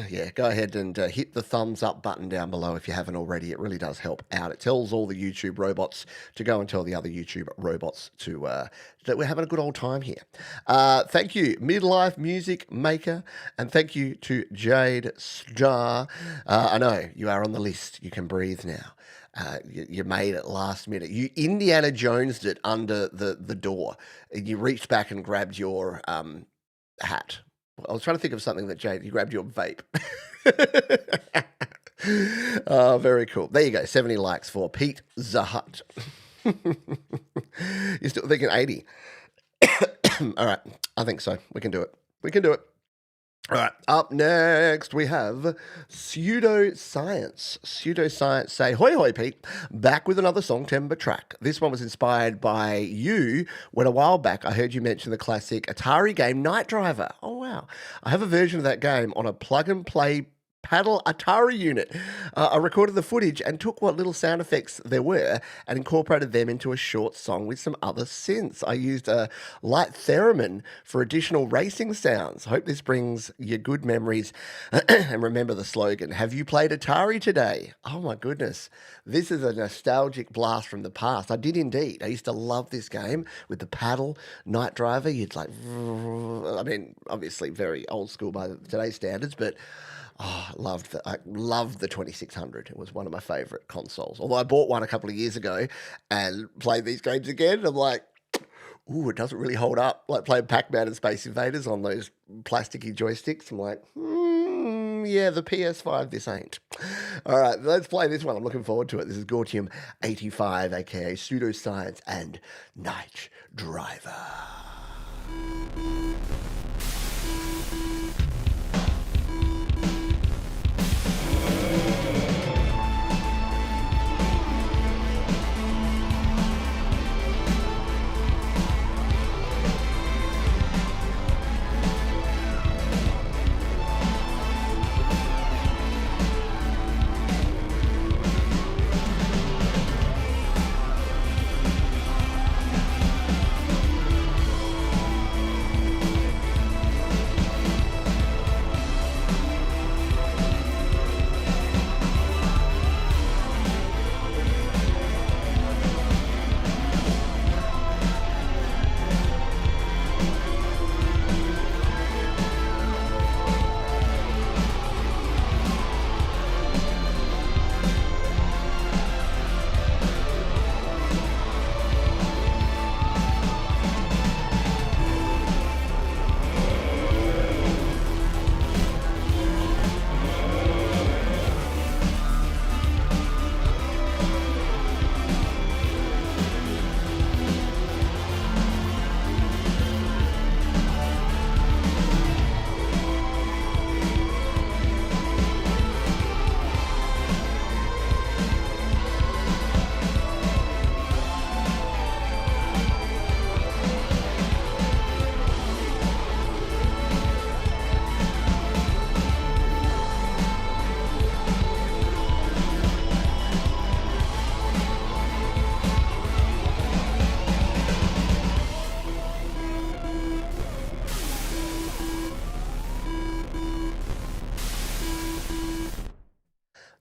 Yeah, go ahead and hit the thumbs up button down below if you haven't already. It really does help out. It tells all the YouTube robots to go and tell the other YouTube robots to that we're having a good old time here. Thank you, Midlife Music Maker, and thank you to Jade Star. I know you are on the list. You can breathe now. You made it last minute. You Indiana Jonesed it under the door. You reached back and grabbed your hat. I was trying to think of something that you grabbed your vape. Oh, very cool. There you go. 70 likes for Pete Zahut. You're still thinking 80. All right. I think so. We can do it. All right, up next we have Pseudoscience. Pseudoscience say, hoi hoi Pete, back with another Songtember track. This one was inspired by you when a while back I heard you mention the classic Atari game Night Driver. Oh wow. I have a version of that game on a plug and play paddle Atari unit. I recorded the footage and took what little sound effects there were and incorporated them into a short song with some other synths. I used a light theremin for additional racing sounds. Hope this brings you good memories. And remember the slogan, have you played Atari today? Oh my goodness. This is a nostalgic blast from the past. I did indeed. I used to love this game with the paddle Night Driver. You'd like, I mean, obviously very old school by today's standards, but oh, I loved the 2600. It was one of my favourite consoles. Although I bought one a couple of years ago and played these games again, and I'm like, ooh, it doesn't really hold up. Like playing Pac-Man and Space Invaders on those plasticky joysticks. I'm like, yeah, the PS5, this ain't. All right, let's play this one. I'm looking forward to it. This is Gortium 85, aka Pseudoscience and Night Driver.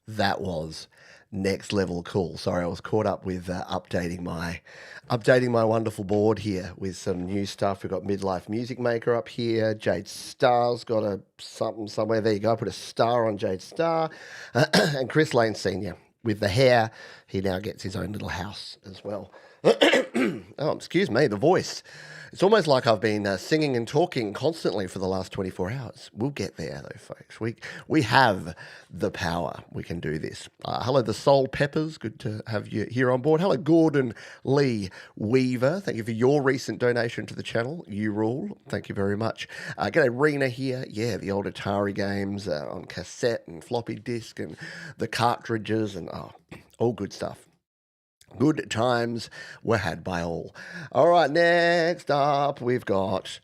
That was next level cool. Sorry, I was caught up with updating my wonderful board here with some new stuff. We've got Midlife Music Maker up here. Jade Star's got a something somewhere. There you go. I put a star on Jade Star. And Chris Lane Sr. with the hair, he now gets his own little house as well. Oh, excuse me, the voice. It's almost like I've been singing and talking constantly for the last 24 hours. We'll get there, though, folks. We have the power. We can do this. Hello, the Soul Peppers. Good to have you here on board. Hello, Gordon Lee Weaver. Thank you for your recent donation to the channel. You rule. Thank you very much. G'day, Rena here. Yeah, the old Atari games on cassette and floppy disk and the cartridges and all good stuff. Good times were had by all. All right, next up, we've got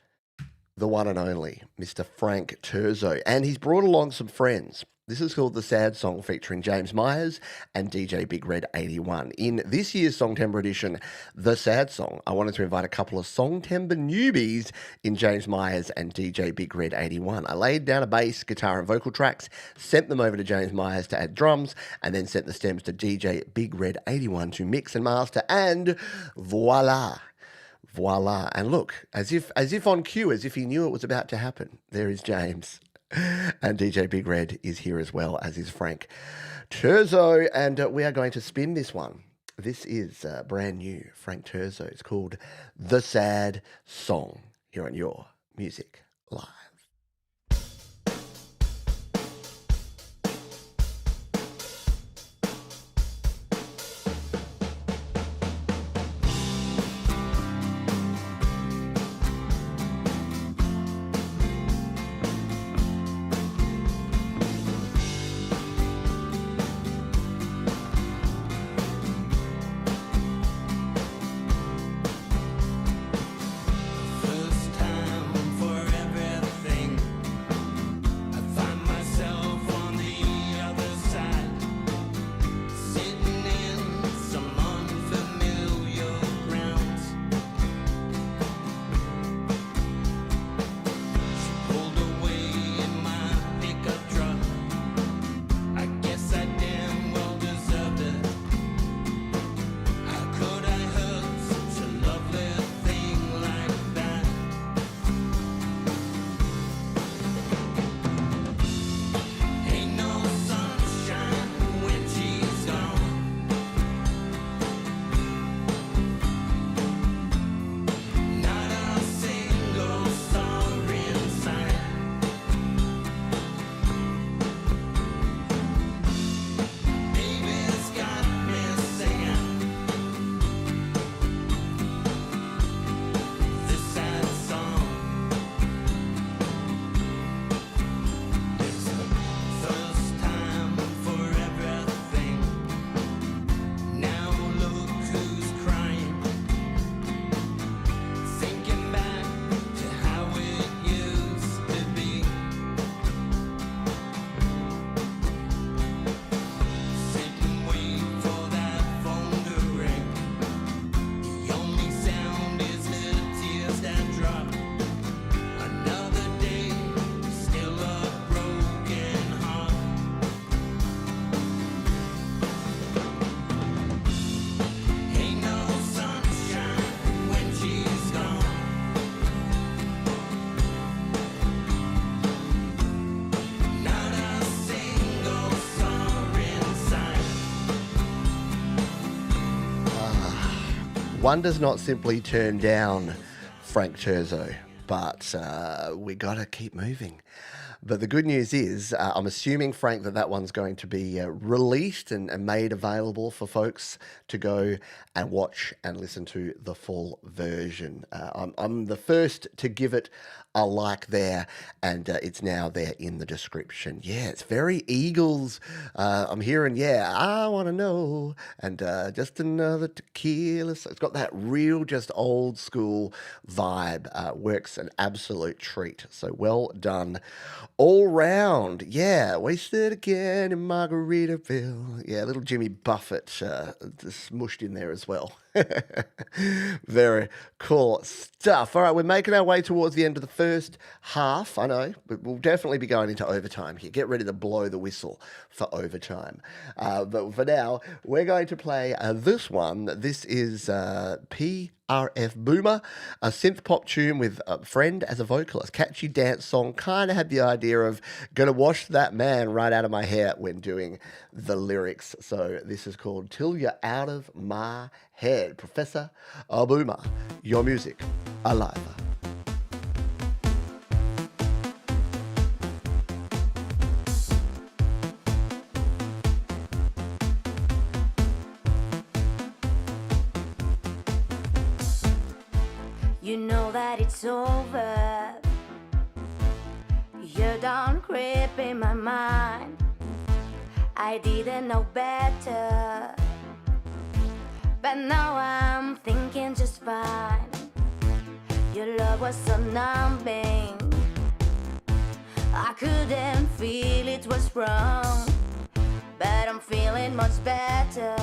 the one and only Mr. Frank Turzo, and he's brought along some friends. This is called The Sad Song, featuring James Myers and DJ Big Red 81. In this year's Songtember edition, The Sad Song, I wanted to invite a couple of Songtember newbies in James Myers and DJ Big Red 81. I laid down a bass, guitar, and vocal tracks, sent them over to James Myers to add drums, and then sent the stems to DJ Big Red 81 to mix and master, and voila. Voila. And look, as if on cue, as if he knew it was about to happen, there is James. And DJ Big Red is here as well, as is Frank Turzo, and we are going to spin this one. This is brand new, Frank Turzo. It's called The Sad Song, here on Your Music Live. First time for everything. I find myself on the other side, sitting in some unfamiliar grounds. She pulled away in my pickup truck. I guess I damn well deserved it. How could I hurt such a lovely thing like that? Ain't no sunshine when she's gone. Not a single star in sight. Baby's got me singing this sad song. It's the first time for everything. Now look who's crying, thinking back to how it used to be. Sit and wait for that phone to ring. The only sound is little tears that drop. Another day, still a broken heart. Ain't no sunshine when she's gone. Not a single star in sight. One does not simply turn down Frank Turzo, but we got to keep moving. But the good news is, I'm assuming, Frank, that one's going to be released and made available for folks to go and watch and listen to the full version. I'm the first to give it a like there, and it's now there in the description. Yeah, it's very Eagles. I'm hearing, yeah, I want to know, and just another tequila. So it's got that real, just old school vibe. Works an absolute treat. So well done all round. Yeah, wasted again in Margaritaville. Yeah, little Jimmy Buffett just smushed in there as well. Very cool stuff. All right, we're making our way towards the end of the first half. I know, but we'll definitely be going into overtime here. Get ready to blow the whistle for overtime. But for now, we're going to play this one. This is PRF Boomer, a synth pop tune with a friend as a vocalist. Catchy dance song. Kind of had the idea of gonna wash that man right out of my hair when doing the lyrics. So this is called Till You're Out of My Head. Professor Boomer, your music alive. You know that it's over. You're done creeping my mind. I didn't know better, but now I'm thinking just fine. Your love was so numbing, I couldn't feel it was wrong, but I'm feeling much better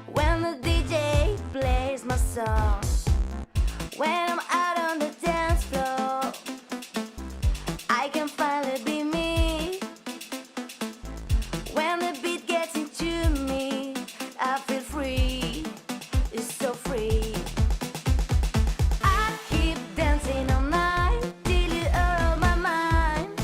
when the DJ plays my song. When I'm out on the dance floor, I can finally be me. When the beat gets into me, I feel free. It's so free. I keep dancing all night till you're out of my mind.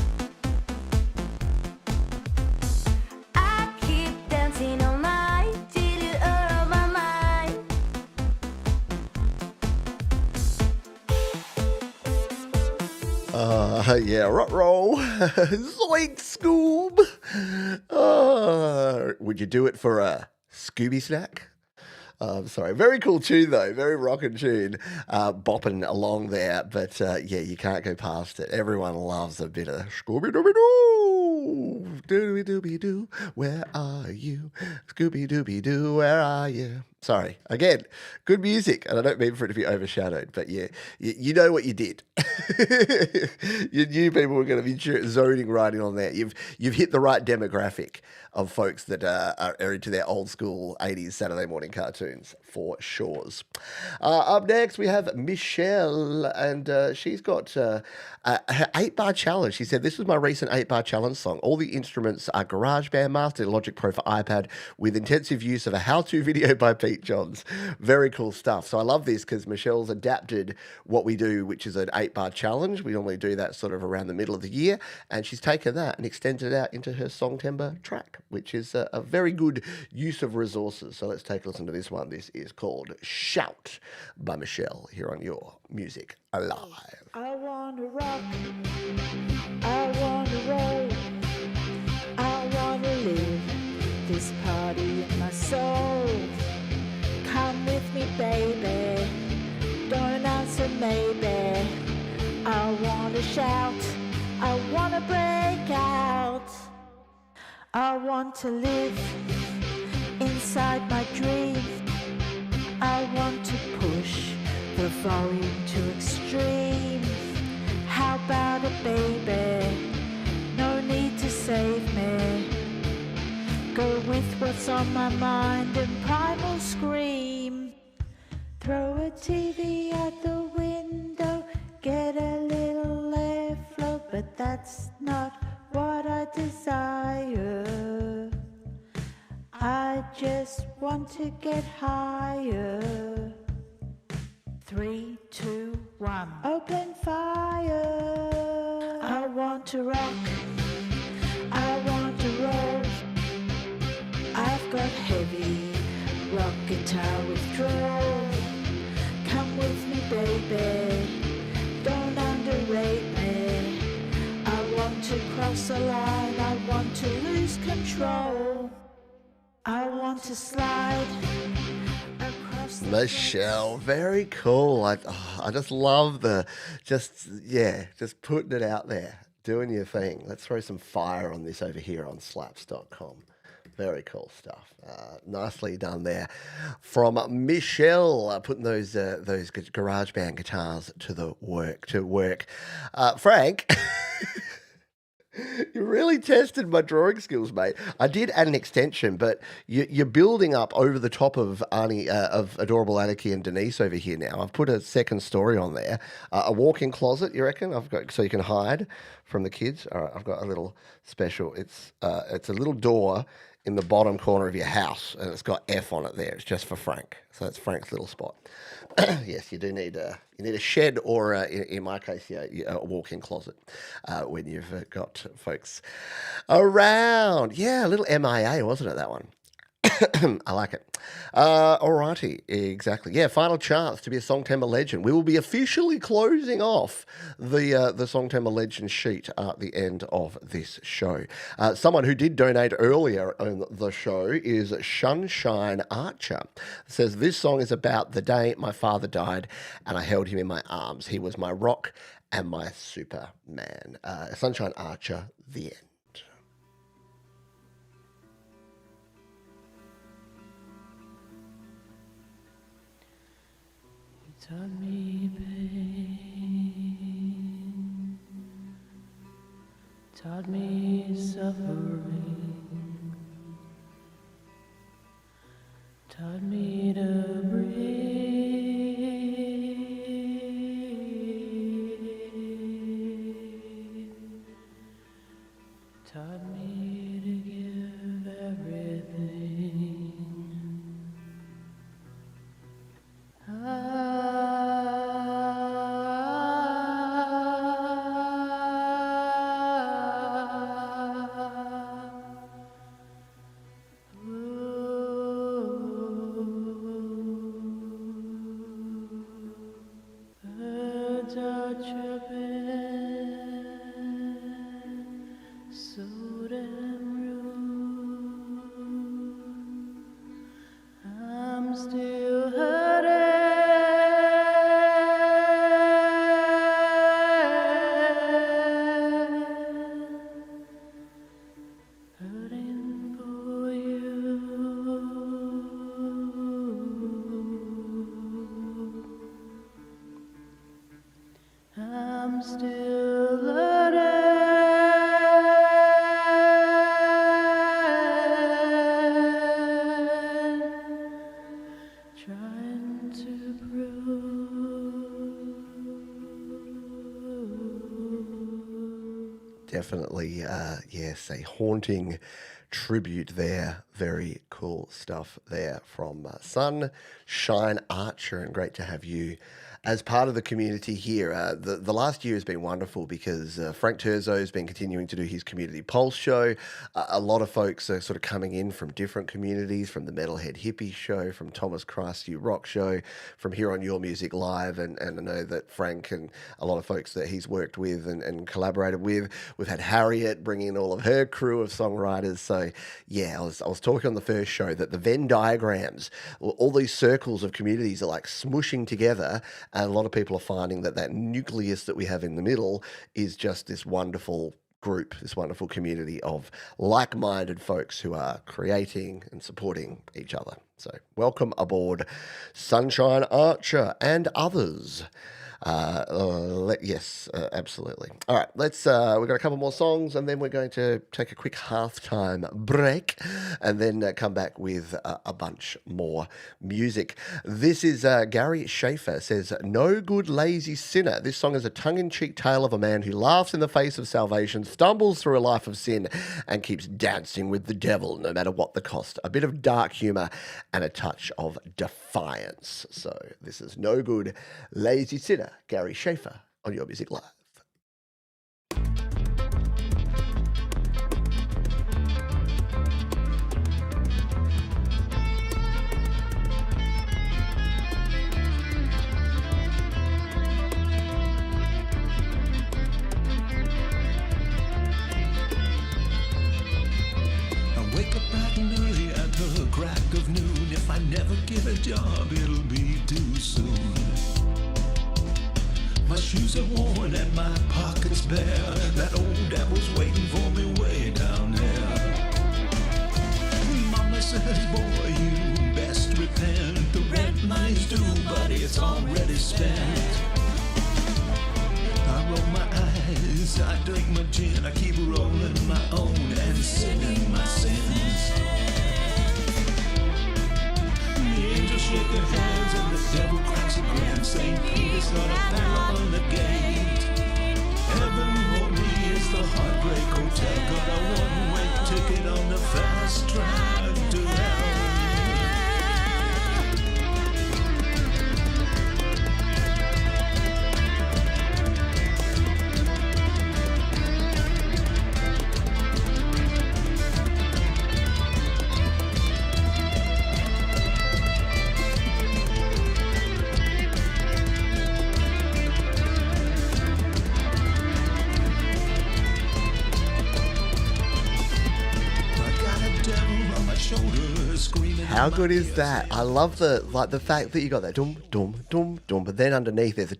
I keep dancing all night till you're out of my mind. Yeah, roll. Zoink, Scoob. Would you do it for a Scooby snack? Sorry, very cool tune though, very rockin' tune, bopping along there. But yeah, you can't go past it. Everyone loves a bit of Scooby Dooby Doo, Dooby Dooby Doo. Where are you, Scooby Dooby Doo? Where are you? Sorry, again, good music, and I don't mean for it to be overshadowed, but yeah, you know what you did. You knew people were going to be zoning right in on that. You've hit the right demographic of folks that are into their old school 80s Saturday morning cartoons, for sures. Up next, we have Michelle, and she's got her 8-bar challenge. She said, this was my recent 8-bar challenge song. All the instruments are GarageBand mastered in Logic Pro for iPad with intensive use of a how-to video by Pete Johns. Very cool stuff. So I love this because Michelle's adapted what we do, which is an 8-bar challenge. We normally do that sort of around the middle of the year, and she's taken that and extended it out into her Songtember track, which is a very good use of resources. So let's take a listen to this one. This is called Shout by Michelle here on Your Music Alive. I wanna rock, I wanna roll, I wanna live this party in my soul. Come with me, baby, don't answer maybe. I wanna shout, I wanna break out. I want to live inside my dream. I want to push the volume to extreme. How about it, baby? No need to save me. Go with what's on my mind and primal scream. Throw a TV at the window, get a little airflow, but that's not what I desire. I just want to get higher. 3, 2, 1. Open fire. I want to rock, I want to roll. I've got heavy rock guitar withdrawal. Come with me, baby, don't underrate me. I want to cross a line, I want to lose control. I want to slide across the Michelle, very cool. I just love just putting it out there, doing your thing. Let's throw some fire on this over here on slaps.com. Very cool stuff. Nicely done there from Michelle, putting those GarageBand guitars to work. Frank, You really tested my drawing skills, mate. I did add an extension, but you're building up over the top of Arnie, of adorable Anarchy and Denise over here now. I've put a second story on there. A walk-in closet, you reckon? I've got so you can hide from the kids. All right, I've got a little special. It's a little door in the bottom corner of your house, and it's got F on it there. It's just for Frank. So that's Frank's little spot. Yes, you do need a shed or, in my case, a walk-in closet when you've got folks around. Yeah, a little MIA, wasn't it, that one? I like it. Alrighty, exactly. Yeah, final chance to be a Songtember legend. We will be officially closing off the Songtember legend sheet at the end of this show. Someone who did donate earlier on the show is Sunshine Archer. It says, this song is about the day my father died and I held him in my arms. He was my rock and my Superman. Sunshine Archer, the end. Taught me pain, taught me suffering, taught me to breathe, taught me to give everything. Birds are chirping so damn rude. I'm still hurting for you. I'm still trying to prove. Definitely, yes, a haunting tribute there. Very cool stuff there from Sunshine Archer, and great to have you as part of the community here. The last year has been wonderful because Frank Terzo has been continuing to do his Community Pulse show. A lot of folks are sort of coming in from different communities, from the Metalhead Hippie show, from Thomas Christ You Rock show, from here on Your Music Live, and I know that Frank and a lot of folks that he's worked with and collaborated with. We've had Harriet bring in all of her crew of songwriters. So yeah, I was talking on the first show that the Venn diagrams, all these circles of communities are like smushing together. And a lot of people are finding that nucleus that we have in the middle is just this wonderful group, this wonderful community of like-minded folks who are creating and supporting each other. So welcome aboard, Sunshine Archer and others. Yes, absolutely. All right, we've got a couple more songs and then we're going to take a quick halftime break and then come back with a bunch more music. This is Gary Schaefer says, no good lazy sinner. This song is a tongue-in-cheek tale of a man who laughs in the face of salvation, stumbles through a life of sin and keeps dancing with the devil no matter what the cost. A bit of dark humor and a touch of defiance. So this is No Good Lazy Sinner, Gary Schaefer on Your Music Live. I wake up bright and early at the crack of noon. If I never get a job, it'll be too soon. My shoes are worn and my pockets bare. That old devil's waiting for me way down there. Mama says, boy, you best repent. The rent money's due, buddy, it's already spent. I roll my eyes I drink my gin, I keep rolling my own and sinning my sins. The angels shake their hands and the devil cracks a grin. St. Peter's not a padlock on the gate. Heaven for me is the Heartbreak Hotel. Got a one-way ticket on the fast track to hell. How good is that? I love the fact that you got that dum dum dum dum, but then underneath there's a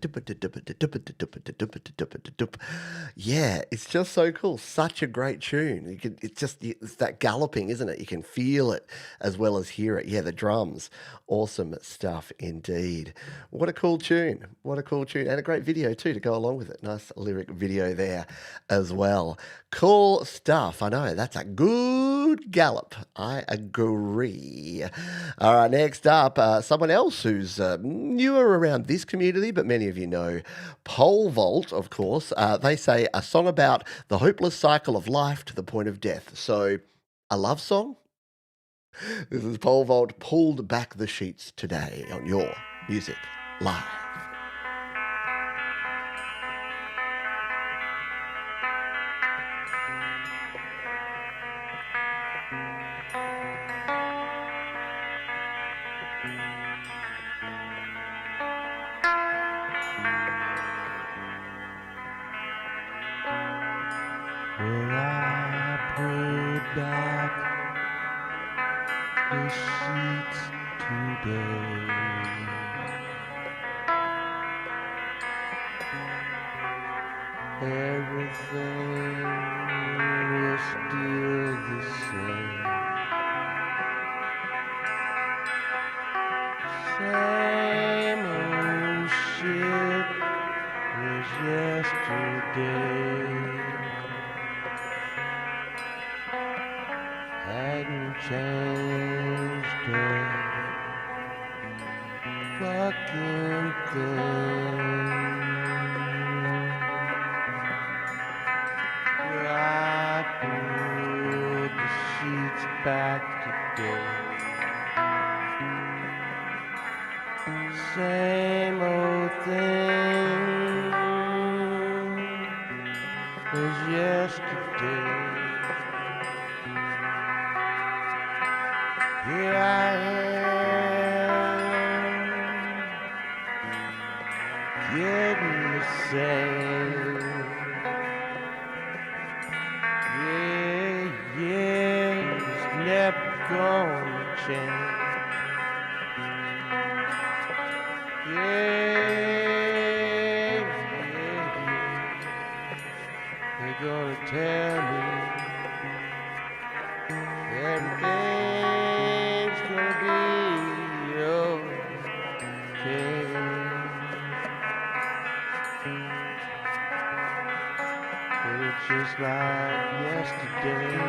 yeah, it's just so cool. Such a great tune. It's that galloping, isn't it? You can feel it as well as hear it. Yeah, the drums, awesome stuff indeed. What a cool tune! What a cool tune, and a great video too to go along with it. Nice lyric video there as well. Cool stuff. I know that's a good gallop. I agree. All right, next up, someone else who's newer around this community, but many of you know Pole Vault, of course. They say a song about the hopeless cycle of life to the point of death. So, a love song? This is Pole Vault pulled back the sheets today on your Music Live. Well, I pulled back the sheets today. Everything was still the same. Same old shit as yesterday. Hadn't changed a fucking thing. I pulled the sheets back today. Same old thing as yesterday. Here I am, getting the same. Yeah, it's never gonna change. Yeah, they're gonna tell me everything's gonna be okay. But it's just like yesterday.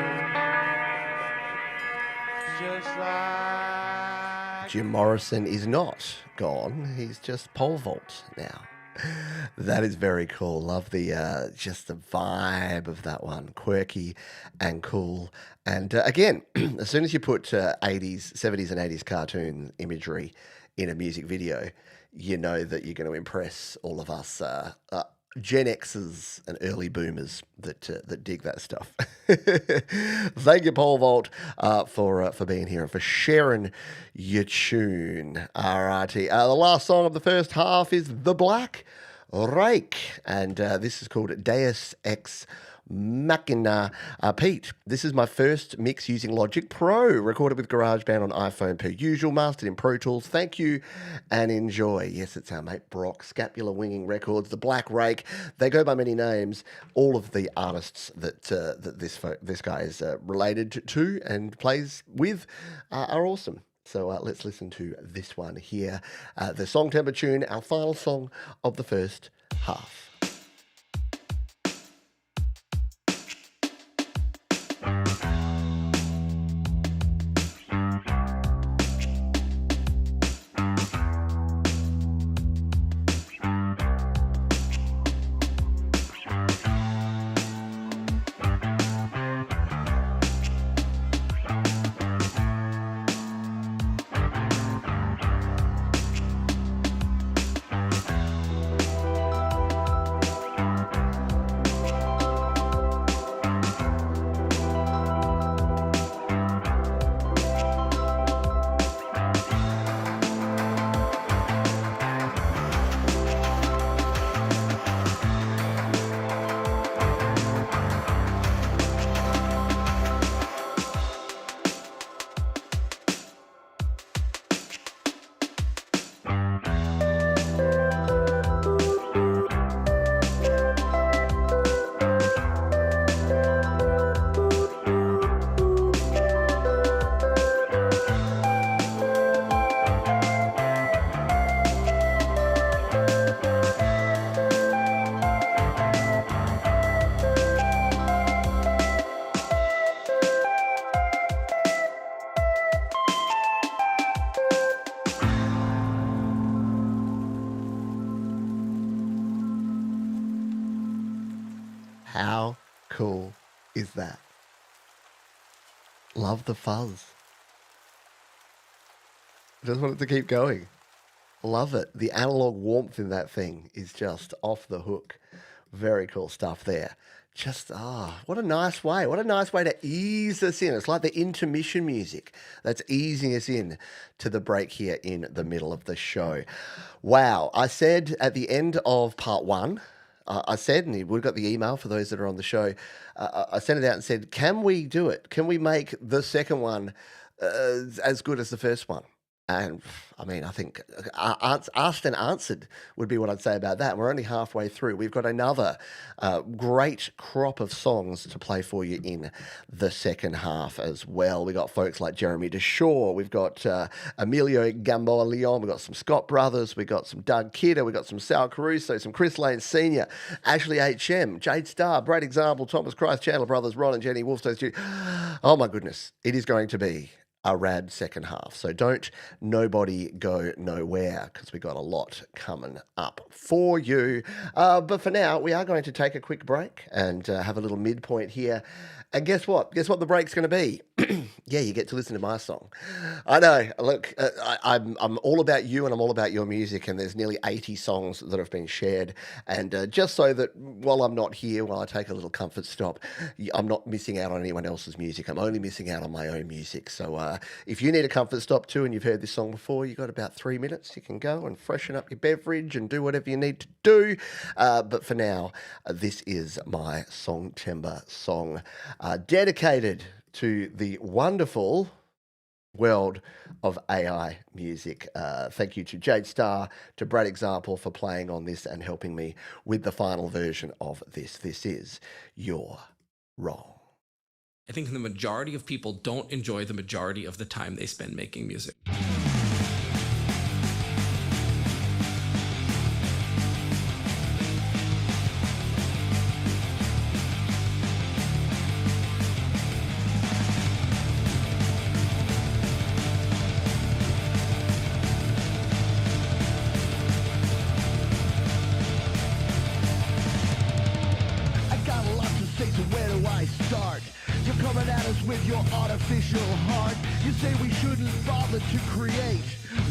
Just like Jim Morrison is not gone. He's just pole vault now. That is very cool. Love the just the vibe of that one. Quirky and cool. And again, as soon as you put 80s, 70s and 80s cartoon imagery in a music video, you know that you're going to impress all of us Gen Xers and early boomers that dig that stuff. Thank you, Pole Vault, for being here and for sharing your tune. Alrighty, the last song of the first half is The Black Rake, and this is called Deus Ex Machina. Pete, this is my first mix using Logic Pro, recorded with GarageBand on iPhone per usual, mastered in Pro Tools. Thank you and enjoy. Yes, it's our mate Brock, Scapular Winging Records, The Black Rake. They go by many names. All of the artists that this guy is related to and plays with are awesome. So let's listen to this one here. The Song Temper tune, our final song of the first half. How cool is that? Love the fuzz. Just want it to keep going. Love it. The analog warmth in that thing is just off the hook. Very cool stuff there. Just, what a nice way. What a nice way to ease us in. It's like the intermission music that's easing us in to the break here in the middle of the show. Wow. I said at the end of part one, I said, and we've got the email for those that are on the show, I sent it out and said, can we do it? Can we make the second one as good as the first one? And I mean, I think asked and answered would be what I'd say about that. We're only halfway through. We've got another great crop of songs to play for you in the second half as well. We got folks like Jeremy Deshaw. We've got Emilio Gamboa Leon. We've got some Scott Brothers. We've got some Doug Kidder. We've got some Sal Caruso, some Chris Lane Sr., Ashley H.M., Jade Starr, Brad Example, Thomas Christ, Chandler Brothers, Ron and Jenny Wolfstone Studio. Oh my goodness. It is going to be a rad second half. So don't nobody go nowhere because we got a lot coming up for you. But for now, we are going to take a quick break and have a little midpoint here. And guess what? Guess what the break's going to be? Yeah, you get to listen to my song. I know. Look, I'm all about you and I'm all about your music. And there's nearly 80 songs that have been shared. And just so that while I'm not here, while I take a little comfort stop, I'm not missing out on anyone else's music. I'm only missing out on my own music. So if you need a comfort stop too and you've heard this song before, you've got about 3 minutes. You can go and freshen up your beverage and do whatever you need to do. But for now, this is my Songtember song dedicated to the wonderful world of AI music. Thank you to Jade Starr, to Brad Example for playing on this and helping me with the final version of this. This is You're Wrong. I think the majority of people don't enjoy the majority of the time they spend making music. With your artificial heart, you say we shouldn't bother to create,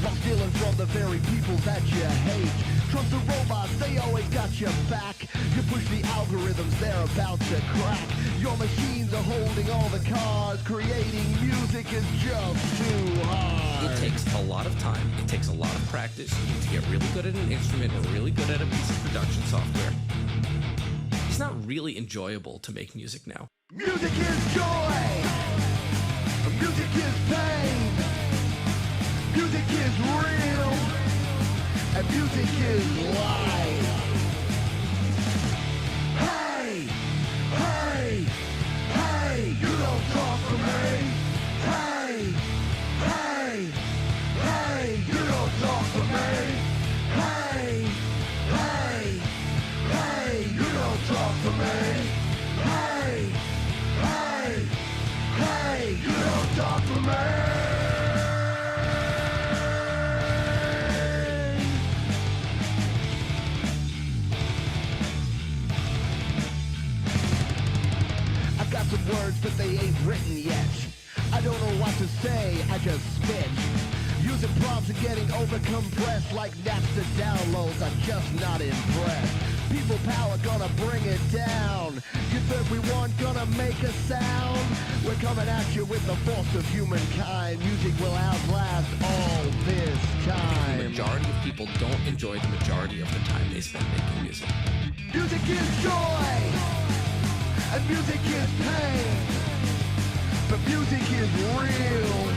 while stealing from the very people that you hate. Trust the robots, they always got your back. You push the algorithms, they're about to crack. Your machines are holding all the cards. Creating music is just too hard. It takes a lot of time. It takes a lot of practice. You need to get really good at an instrument or really good at a piece of production software. It's not really enjoyable to make music now. Music is joy. Music is pain. Music is real. And music is life. Hey, hey, hey, you don't talk to me. Hey, hey, hey, you don't talk to me. Hey, hey, hey, you don't talk to me. Hey, hey, hey, you don't talk to me. I've got some words, but they ain't written yet. I don't know what to say, I just spit. Using prompts and getting overcompressed like Napster downloads, I'm just not impressed. People power gonna bring it down. You think we weren't gonna make a sound? We're coming at you with the force of humankind. Music will outlast all this time. The majority of people don't enjoy the majority of the time they spend making music. Music is joy, and music is pain. But music is real,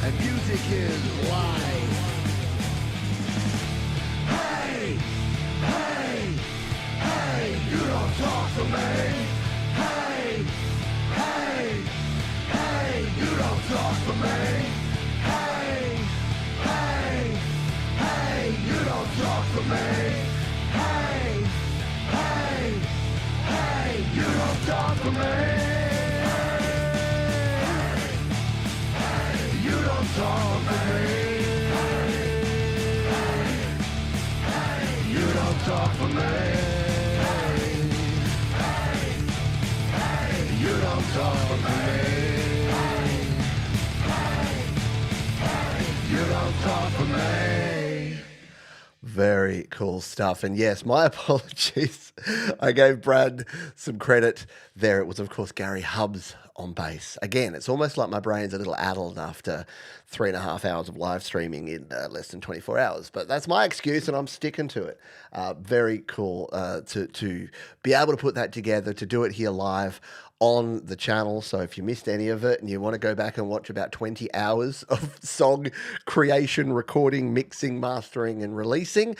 and music is life. Hey, hey, hey, you don't talk to me. Hey, hey, hey, you don't talk to me. Hey, hey, hey, you don't talk to me. Hey, hey, hey, you don't talk to me. You don't talk to me. You don't talk to me. top of me. You're on top of me. Very cool stuff. And yes, my apologies. I gave Brad some credit there. It was, of course, Gary Hubbs on bass. Again, it's almost like my brain's a little addled after 3.5 hours of live streaming in less than 24 hours. But that's my excuse, and I'm sticking to it. Very cool to be able to put that together, to do it here live on the channel. So if you missed any of it and you want to go back and watch about 20 hours of song creation, recording, mixing, mastering, and releasing,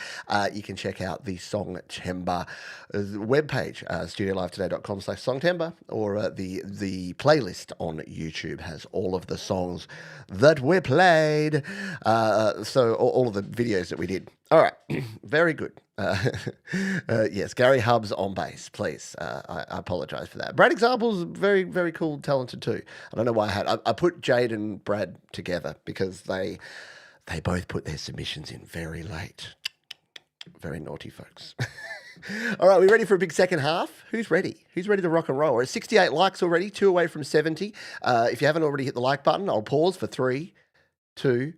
you can check out the Songtember webpage, studiolivetoday.com/Songtember, or the playlist on YouTube has all of the songs that were played. So all of the videos that we did. All right, very good. Yes, Gary Hubbs on bass, please. I apologize for that. Brad Example's very, very cool, talented too. I don't know why I put Jade and Brad together because they both put their submissions in very late. Very naughty folks. All right, we ready for a big second half? Who's ready? Who's ready to rock and roll? We're at 68 likes already, 2 away from 70. If you haven't already hit the like button, I'll pause for 3, 2,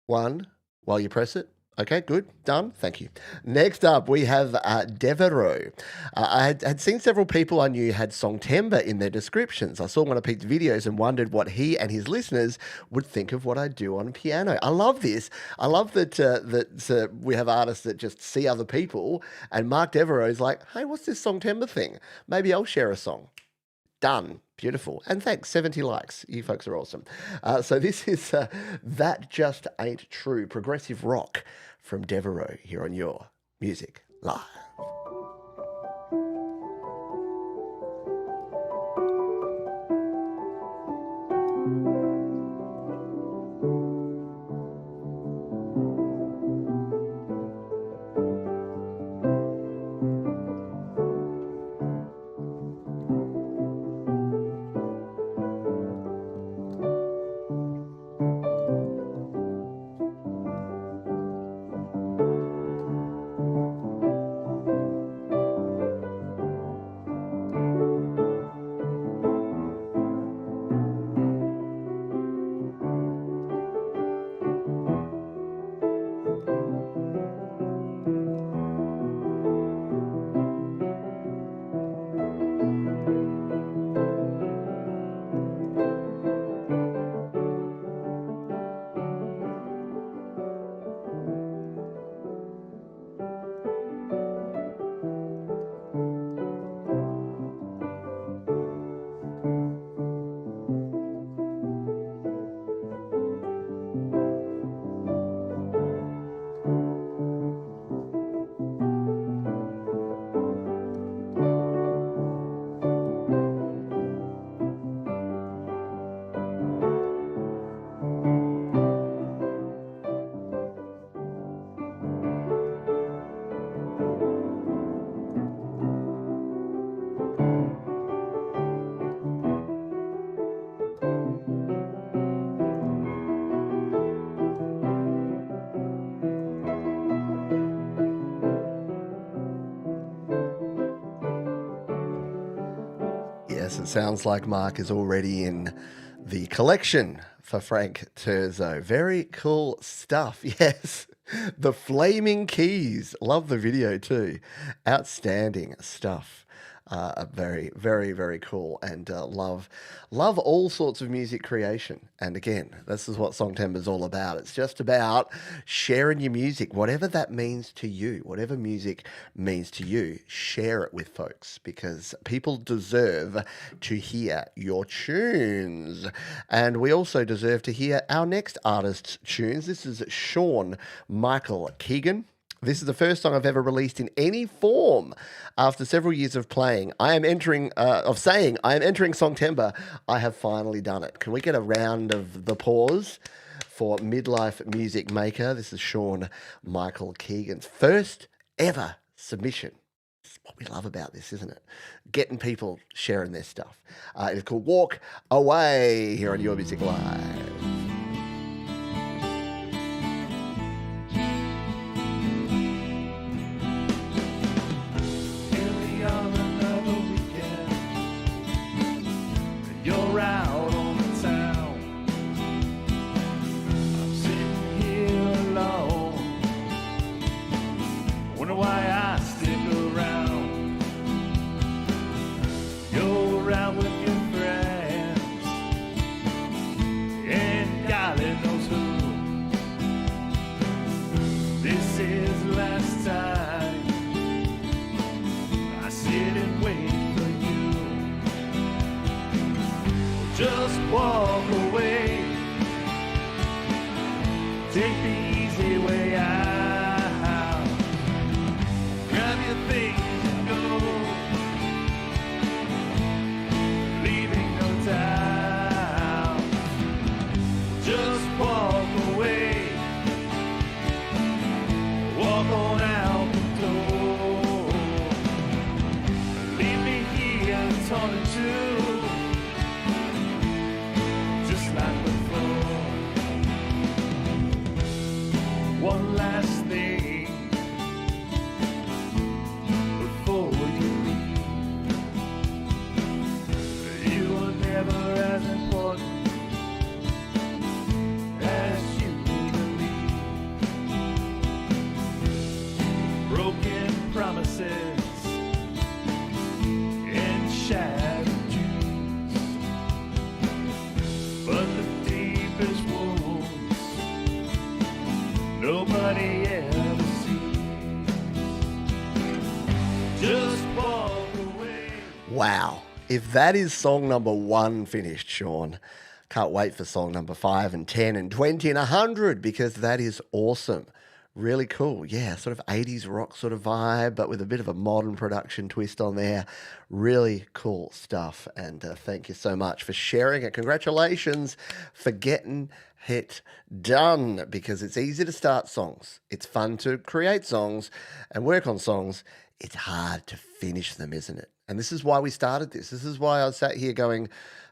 1 while you press it. Okay, good. Done. Thank you. Next up, we have Devereaux. I had seen several people I knew had Songtember in their descriptions. I saw one of Pete's videos and wondered what he and his listeners would think of what I do on piano. I love this. I love that we have artists that just see other people, and Mark Devereaux is like, hey, what's this Songtember thing? Maybe I'll share a song. Done. Beautiful. And thanks, 70 likes. You folks are awesome. So this is That Just Ain't True, progressive rock from Devereaux here on Your Music Live. Yes, it sounds like Mark is already in the collection for Frank Terzo. Very cool stuff. Yes, the Flaming Keys. Love the video too. Outstanding stuff. Very, very, very cool, and love all sorts of music creation. And again, this is what Songtember is all about. It's just about sharing your music, whatever that means to you, whatever music means to you, share it with folks, because people deserve to hear your tunes. And we also deserve to hear our next artist's tunes. This is Sean Michael Keegan. This is the first song I've ever released in any form. After several years of saying I am entering Songtember, I have finally done it. Can we get a round of the applause for Midlife Music Maker? This is Sean Michael Keegan's first ever submission. This is what we love about this, isn't it? Getting people sharing their stuff. It is called Walk Away here on Your Music Live. Just walk away. Take the easy way out. Grab your things and go. Leaving no doubt. Just walk away. Walk on out the door. Leave me here torn in two. Just like before. One last thing before you leave. You were never as important as you believe. Broken promises and shattered dreams, but the deepest wounds nobody ever sees. Just walk away. Wow. If that is song number 1 finished, Sean, can't wait for song number 5 and 10 and 20 and 100 because that is awesome. Really cool. Yeah, sort of 80s rock sort of vibe, but with a bit of a modern production twist on there. Really cool stuff. And thank you so much for sharing it. Congratulations for getting it done because it's easy to start songs. It's fun to create songs and work on songs. It's hard to finish them, isn't it? And this is why we started this. This is why I sat here going,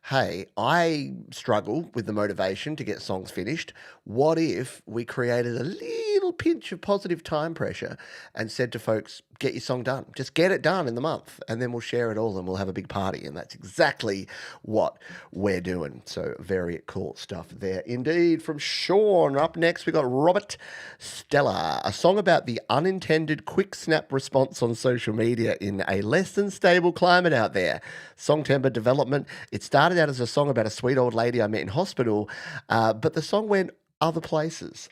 hey, I struggle with the motivation to get songs finished. What if we created a little pinch of positive time pressure and said to folks, get your song done. Just get it done in the month and then we'll share it all and we'll have a big party. And that's exactly what we're doing. So very cool stuff there indeed from Sean. Up next, we got Robert Stella, a song about the unintended quick snap response on social media in a less than stable climate out there. Song timbre development. It started out as a song about a sweet old lady I met in hospital, but the song went other places.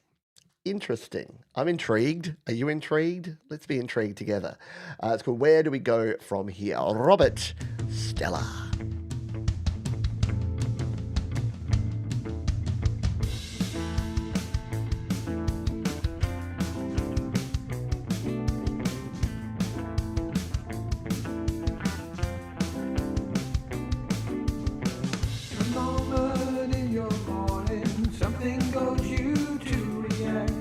Interesting. I'm intrigued. Are you intrigued? Let's be intrigued together. It's called Where Do We Go From Here? Robert Stella. A moment in your morning, something goes you to react.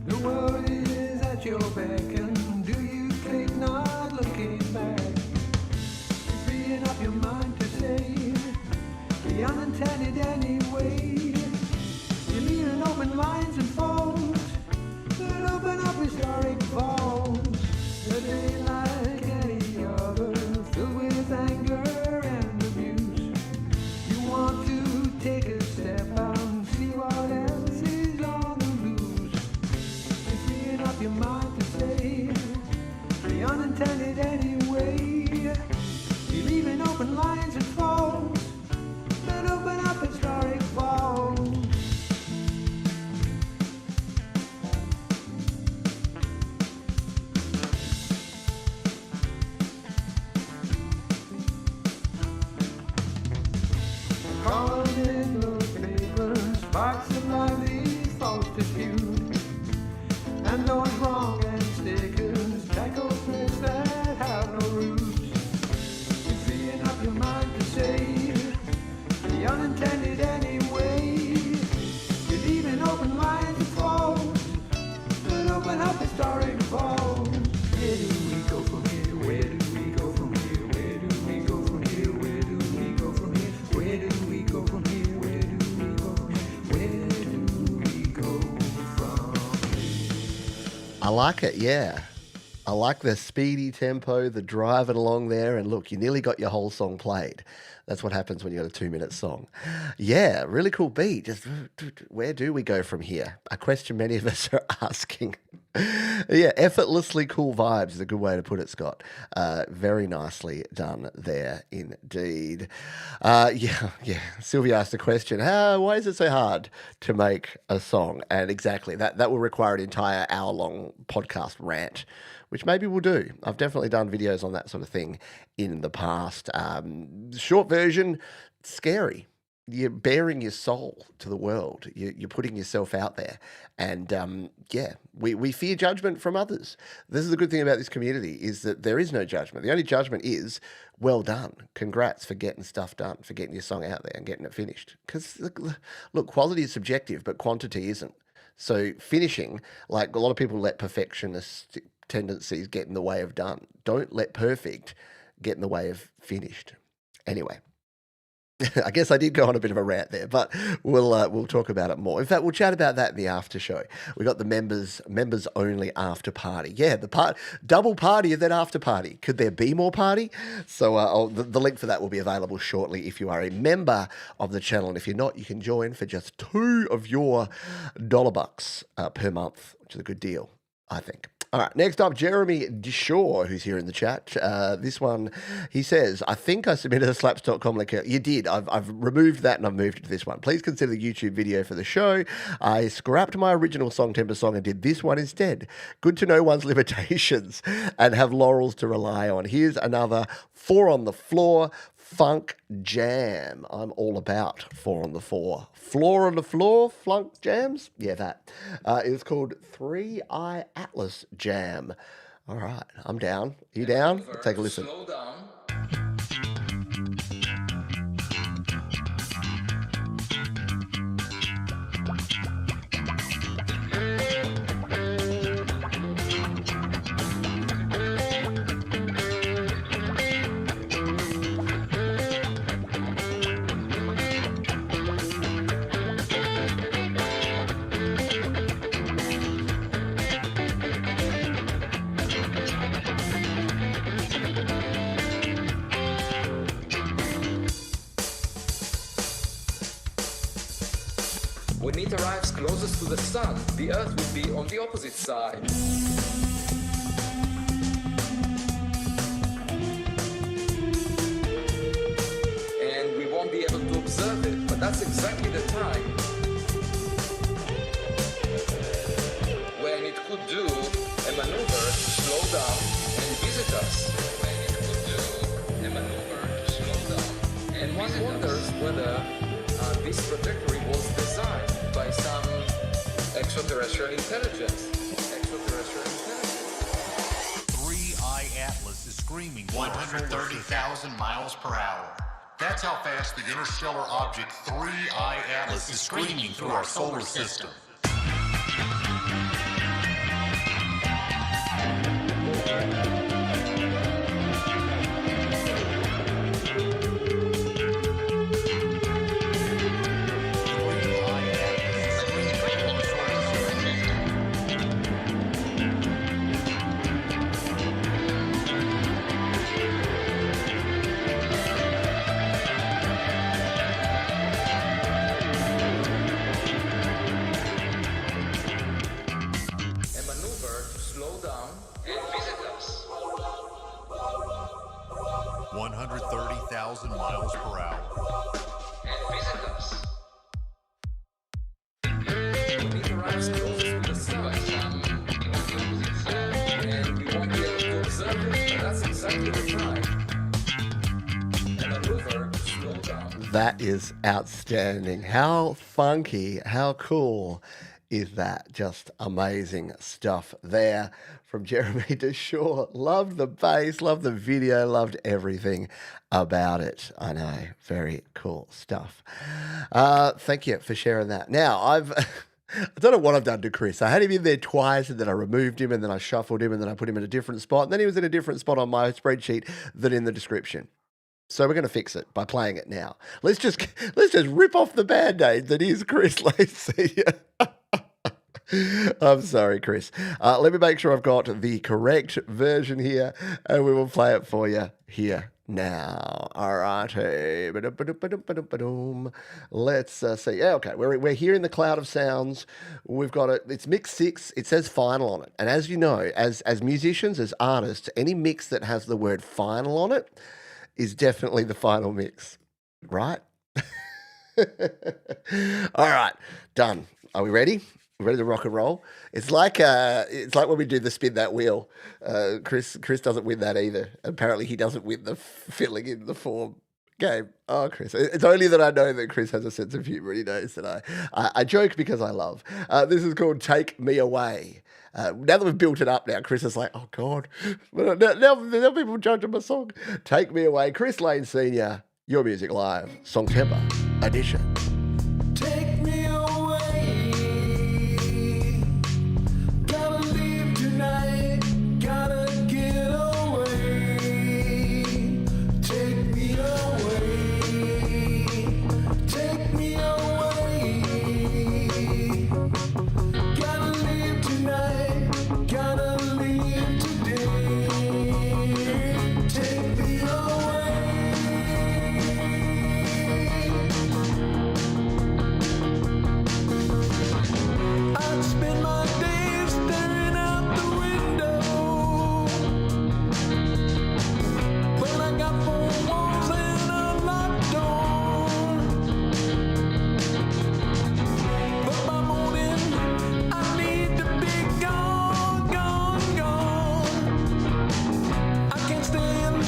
The world is at your beck, and do you click not looking back? You're freeing up your mind to say the unintended anyway. You're leaving open lines and folds that open up historic vaults. A day like any other, filled with anger and abuse. You want to take a step out and see what else is on the loose. You're freeing up your mind to say the unintended anyway. You're leaving open lines and folds that open up historic vaults. Columns in the paper, sparks of lively false dispute, and those wrong and stickers tackle threads that have no roots. You're freeing up your mind to say the unintended anyway. You're leaving open lines and folds that open up historic vaults. Where do we go from here? Where do we go from here? Where do we go from here? Where do we go from here? Where do we go from here? Where do we go from here? Where do we go from here? I like it, yeah. I like the speedy tempo, the driving along there, and look, you nearly got your whole song played. That's what happens when you got a 2-minute song. Yeah, really cool beat. Just where do we go from here? A question many of us are asking. Yeah, effortlessly cool vibes is a good way to put it, Scott. Very nicely done there indeed. Yeah. Sylvia asked a question. Why is it so hard to make a song? And exactly, that will require an entire hour-long podcast rant which maybe we'll do. I've definitely done videos on that sort of thing in the past. Short version, scary. You're bearing your soul to the world. You're putting yourself out there. And yeah, we fear judgment from others. This is the good thing about this community is that there is no judgment. The only judgment is, well done. Congrats for getting stuff done, for getting your song out there and getting it finished. Because, look, quality is subjective, but quantity isn't. So finishing, like a lot of people let perfectionist tendencies get in the way of done. Don't let perfect get in the way of finished. Anyway. I guess I did go on a bit of a rant there, but we'll talk about it more. In fact, we'll chat about that in the after show. We got the members only after party. Yeah, the double party and then after party. Could there be more party? So the link for that will be available shortly if you are a member of the channel, and if you're not, you can join for just $2 of your $1 per month, which is a good deal, I think. All right, next up, Jeremy Deshaw, who's here in the chat. This one, he says, I think I submitted a slaps.com link. You did. I've removed that and I've moved it to this one. Please consider the YouTube video for the show. I scrapped my original Song Temper song and did this one instead. Good to know one's limitations and have laurels to rely on. Here's another 4 on the floor funk jam. I'm all about 4 on the 4. Floor on the floor, flunk jams? Yeah, that. It's called 3 Eye Atlas Jam. All right, I'm down. You down? Take a listen. Slow down. When it arrives closest to the sun, the Earth will be on the opposite side. And we won't be able to observe it, but that's exactly the time when it could do a maneuver to slow down and visit us. When it could do a maneuver to slow down and one wonders whether this trajectory was designed by some extraterrestrial intelligence. 3-Eye Atlas is screaming 130,000 miles per hour. That's how fast the interstellar object 3-Eye Atlas is screaming through our solar system. A maneuver to slow down and visit us. 130,000 miles per hour. And visit us. When it arrives closest to the sun, and we won't be able to observe it, but that's exactly the time. A maneuver to slow down. That is outstanding. How funky, how cool is that? Just amazing stuff there from Jeremy Deshaw. Loved the bass, loved the video, loved everything about it. I know, very cool stuff. Thank you for sharing that. Now, I don't know what I've done to Chris. I had him in there twice, and then I removed him, and then I shuffled him, and then I put him in a different spot, and then he was in a different spot on my spreadsheet than in the description. So we're going to fix it by playing it now. Let's just rip off the Band-Aid that is Chris Lacey. I'm sorry, Chris. Let me make sure I've got the correct version here, and we will play it for you here now. All right. Let's see. Yeah, okay. We're here in the cloud of sounds. We've got it. It's mix 6. It says final on it. And as you know, as musicians, as artists, any mix that has the word final on it is definitely the final mix, right? All right, done. Are we ready? Ready to rock and roll? It's like when we do the spin that wheel. Chris doesn't win that either. Apparently, he doesn't win the filling in the form game. Oh, Chris! It's only that I know that Chris has a sense of humor. He knows that I joke because I love. This is called "Take Me Away." Now that we've built it up, now Chris is like, "Oh God!" Now people judging my song. "Take Me Away," Chris Lane Senior. Your Music Live, Songtember edition. Take me away. Gotta leave tonight. Gotta get away. Take me away. Take me away. Gotta leave tonight. Gotta leave today. Take me away. I'd spend my days staring out the window, but I got four walls and a locked door. But by morning, I need to be gone, gone, gone. I can't stay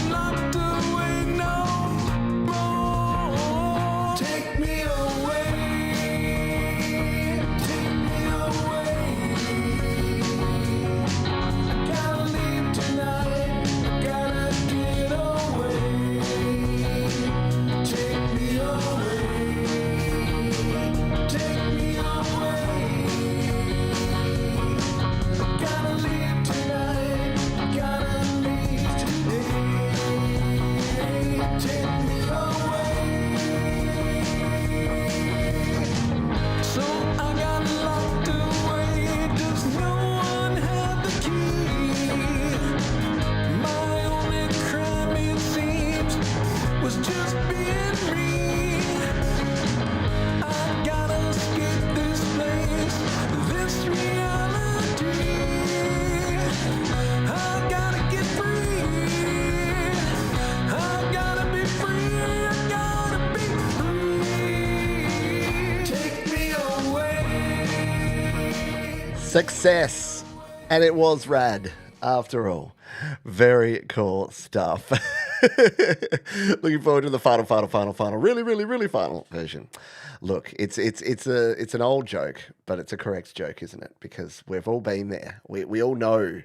locked away no more. Take me away. Take me away. Gotta leave tonight. Gotta get away. Take me away. Take me away. Gotta leave tonight. Gotta leave today. Take me away. So I got locked away. Does no one have the key? My only crime, it seems, was just being me. I gotta escape this place, this reality. I gotta get free. I gotta be free. I gotta be free. Take me away. Success. And it was rad after all. Very cool stuff. Looking forward to the final, really final version. Look, it's an old joke, but it's a correct joke, isn't it? Because we've all been there. We all know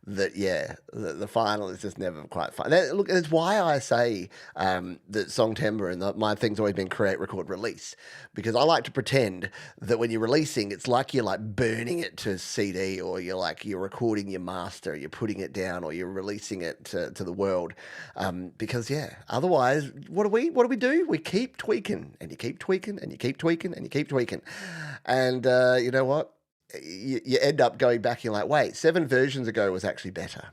that, yeah, the final is just never quite fun. Look, it's why I say that Songtember and my thing's always been create, record, release. Because I like to pretend that when you're releasing, it's like you're like burning it to CD, or you're recording your master, you're putting it down, or you're releasing it to the world. Because yeah, otherwise, what do we do? We keep tweaking, and you keep tweaking, and you keep tweaking, and you keep tweaking. And you know what? You end up going back and you're like, wait, 7 versions ago was actually better.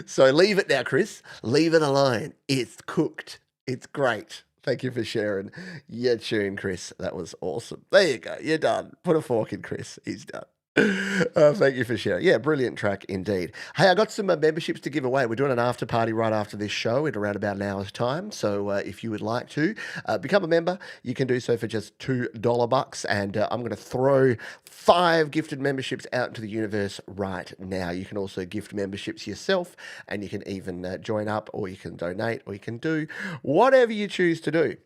So leave it now, Chris. Leave it alone. It's cooked. It's great. Thank you for sharing your tune, Chris. That was awesome. There you go. You're done. Put a fork in Chris. He's done. Thank you for sharing. Yeah, brilliant track indeed. Hey, I got some memberships to give away. We're doing an after party right after this show in around about an hour's time. So if you would like to become a member, you can do so for just $2 and I'm going to throw 5 gifted memberships out into the universe right now. You can also gift memberships yourself, and you can even join up, or you can donate, or you can do whatever you choose to do.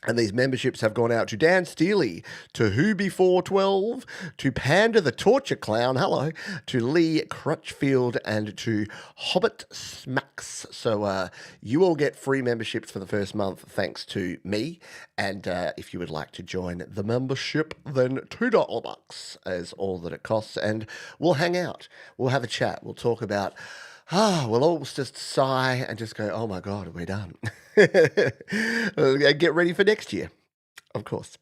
And these memberships have gone out to Dan Steely, to Who412, to Panda the Torture Clown, hello, to Lee Crutchfield, and to Hobbit Smacks. So you all get free memberships for the first month thanks to me. And if you would like to join the membership, then $2 is all that it costs. And we'll hang out. We'll have a chat. We'll talk about... we'll all just sigh and just go, oh my God, we're done. Get ready for next year, of course.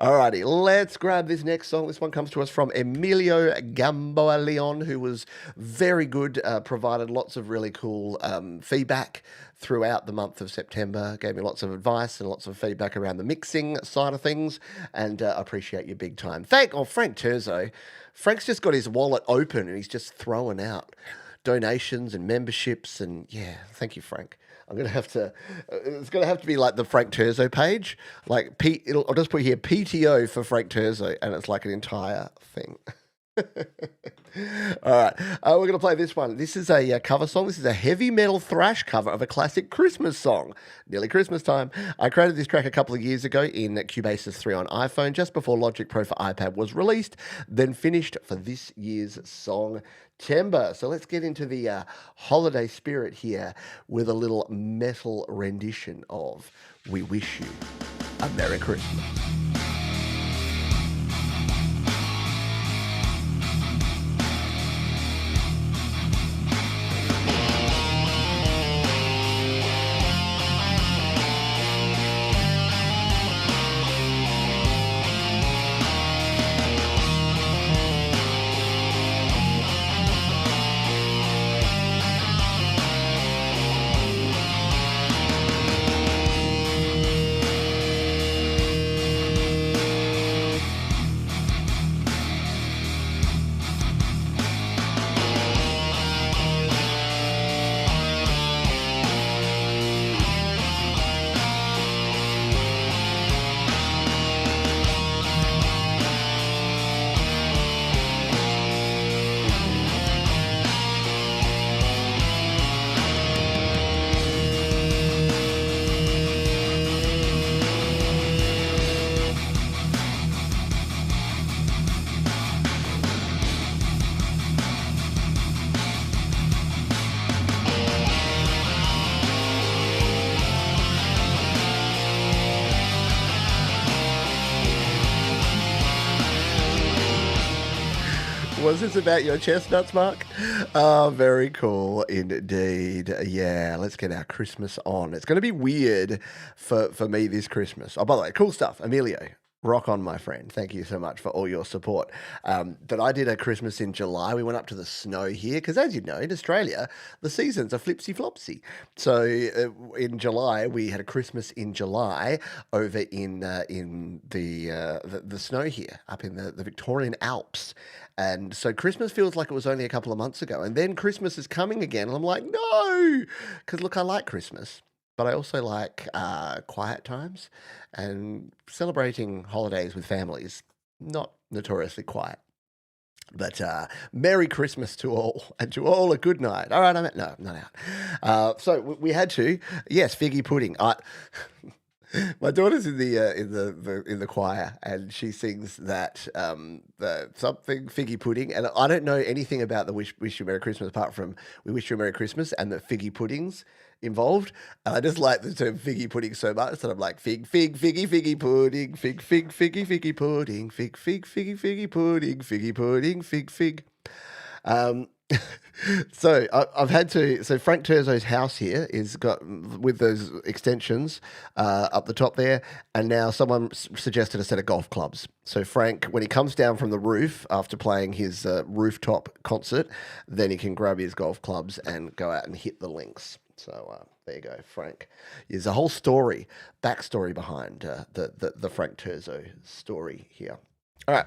Alrighty, let's grab this next song. This one comes to us from Emilio Gamboa Leon, who was very good, provided lots of really cool feedback throughout the month of September, gave me lots of advice and lots of feedback around the mixing side of things, and I appreciate you big time. Frank Terzo. Frank's just got his wallet open and he's just throwing out donations and memberships, and yeah, thank you, Frank. I'm gonna have to. It's gonna have to be like the Frank Terzo page. Like I'll just put here PTO for Frank Terzo, and it's like an entire thing. All right, we're going to play this one. This is a cover song. This is a heavy metal thrash cover of a classic Christmas song. Nearly Christmas time. I created this track a couple of years ago in Cubasis 3 on iPhone, just before Logic Pro for iPad was released, then finished for this year's song, Timber. So let's get into the holiday spirit here with a little metal rendition of We Wish You a Merry Christmas. Was this about your chestnuts, Mark? Oh, very cool indeed. Yeah, let's get our Christmas on. It's going to be weird for me this Christmas. Oh, by the way, cool stuff. Emilio, rock on, my friend. Thank you so much for all your support. But I did a Christmas in July. We went up to the snow here because, as you know, in Australia, the seasons are flipsy-flopsy. So in July, we had a Christmas in July over in the snow here, up in the Victorian Alps. And so Christmas feels like it was only a couple of months ago. And then Christmas is coming again. And I'm like, no, because look, I like Christmas, but I also like quiet times and celebrating holidays with families, not notoriously quiet. But Merry Christmas to all, and to all a good night. All right, no, not out. So we had to, yes, figgy pudding. My daughter's in the choir, and she sings that something figgy pudding, and I don't know anything about the Wish You a Merry Christmas apart from We Wish You a Merry Christmas and the figgy puddings involved. And I just like the term figgy pudding so much that I'm like figgy pudding, figgy pudding, figgy pudding, figgy pudding, fig. So I've had to. So Frank Terzo's house here is got with those extensions up the top there, and now someone suggested a set of golf clubs. So Frank, when he comes down from the roof after playing his rooftop concert, then he can grab his golf clubs and go out and hit the links. So there you go, Frank. There's a whole backstory behind the Frank Terzo story here. All right.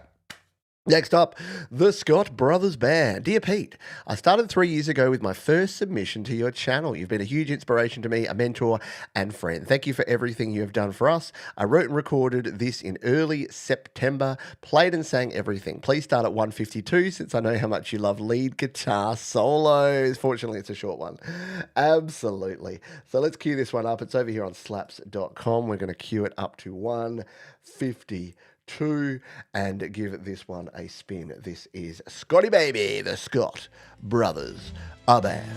Next up, the Scott Brothers Band. Dear Pete, I started 3 years ago with my first submission to your channel. You've been a huge inspiration to me, a mentor and friend. Thank you for everything you have done for us. I wrote and recorded this in early September, played and sang everything. Please start at 152 since I know how much you love lead guitar solos. Fortunately, it's a short one. Absolutely. So let's cue this one up. It's over here on slaps.com. We're going to cue it up to 152 and give this one a spin. This is Scotty Baby, the Scott Brothers, a band.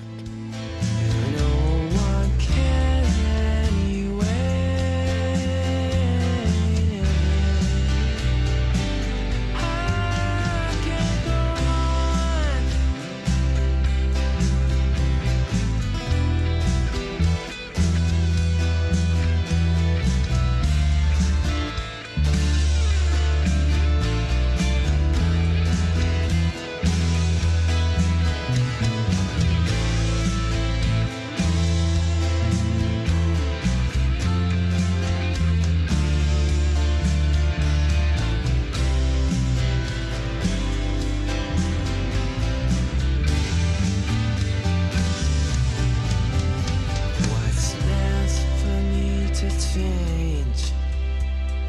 to change.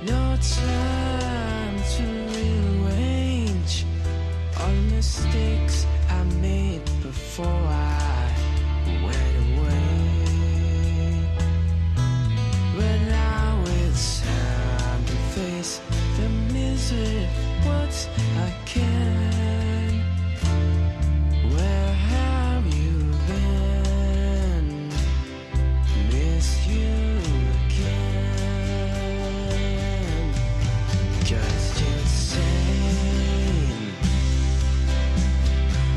No time to rearrange all mistakes I made before I went away. But now it's time to face the misery once again. Where have you been? Miss you again. Just insane.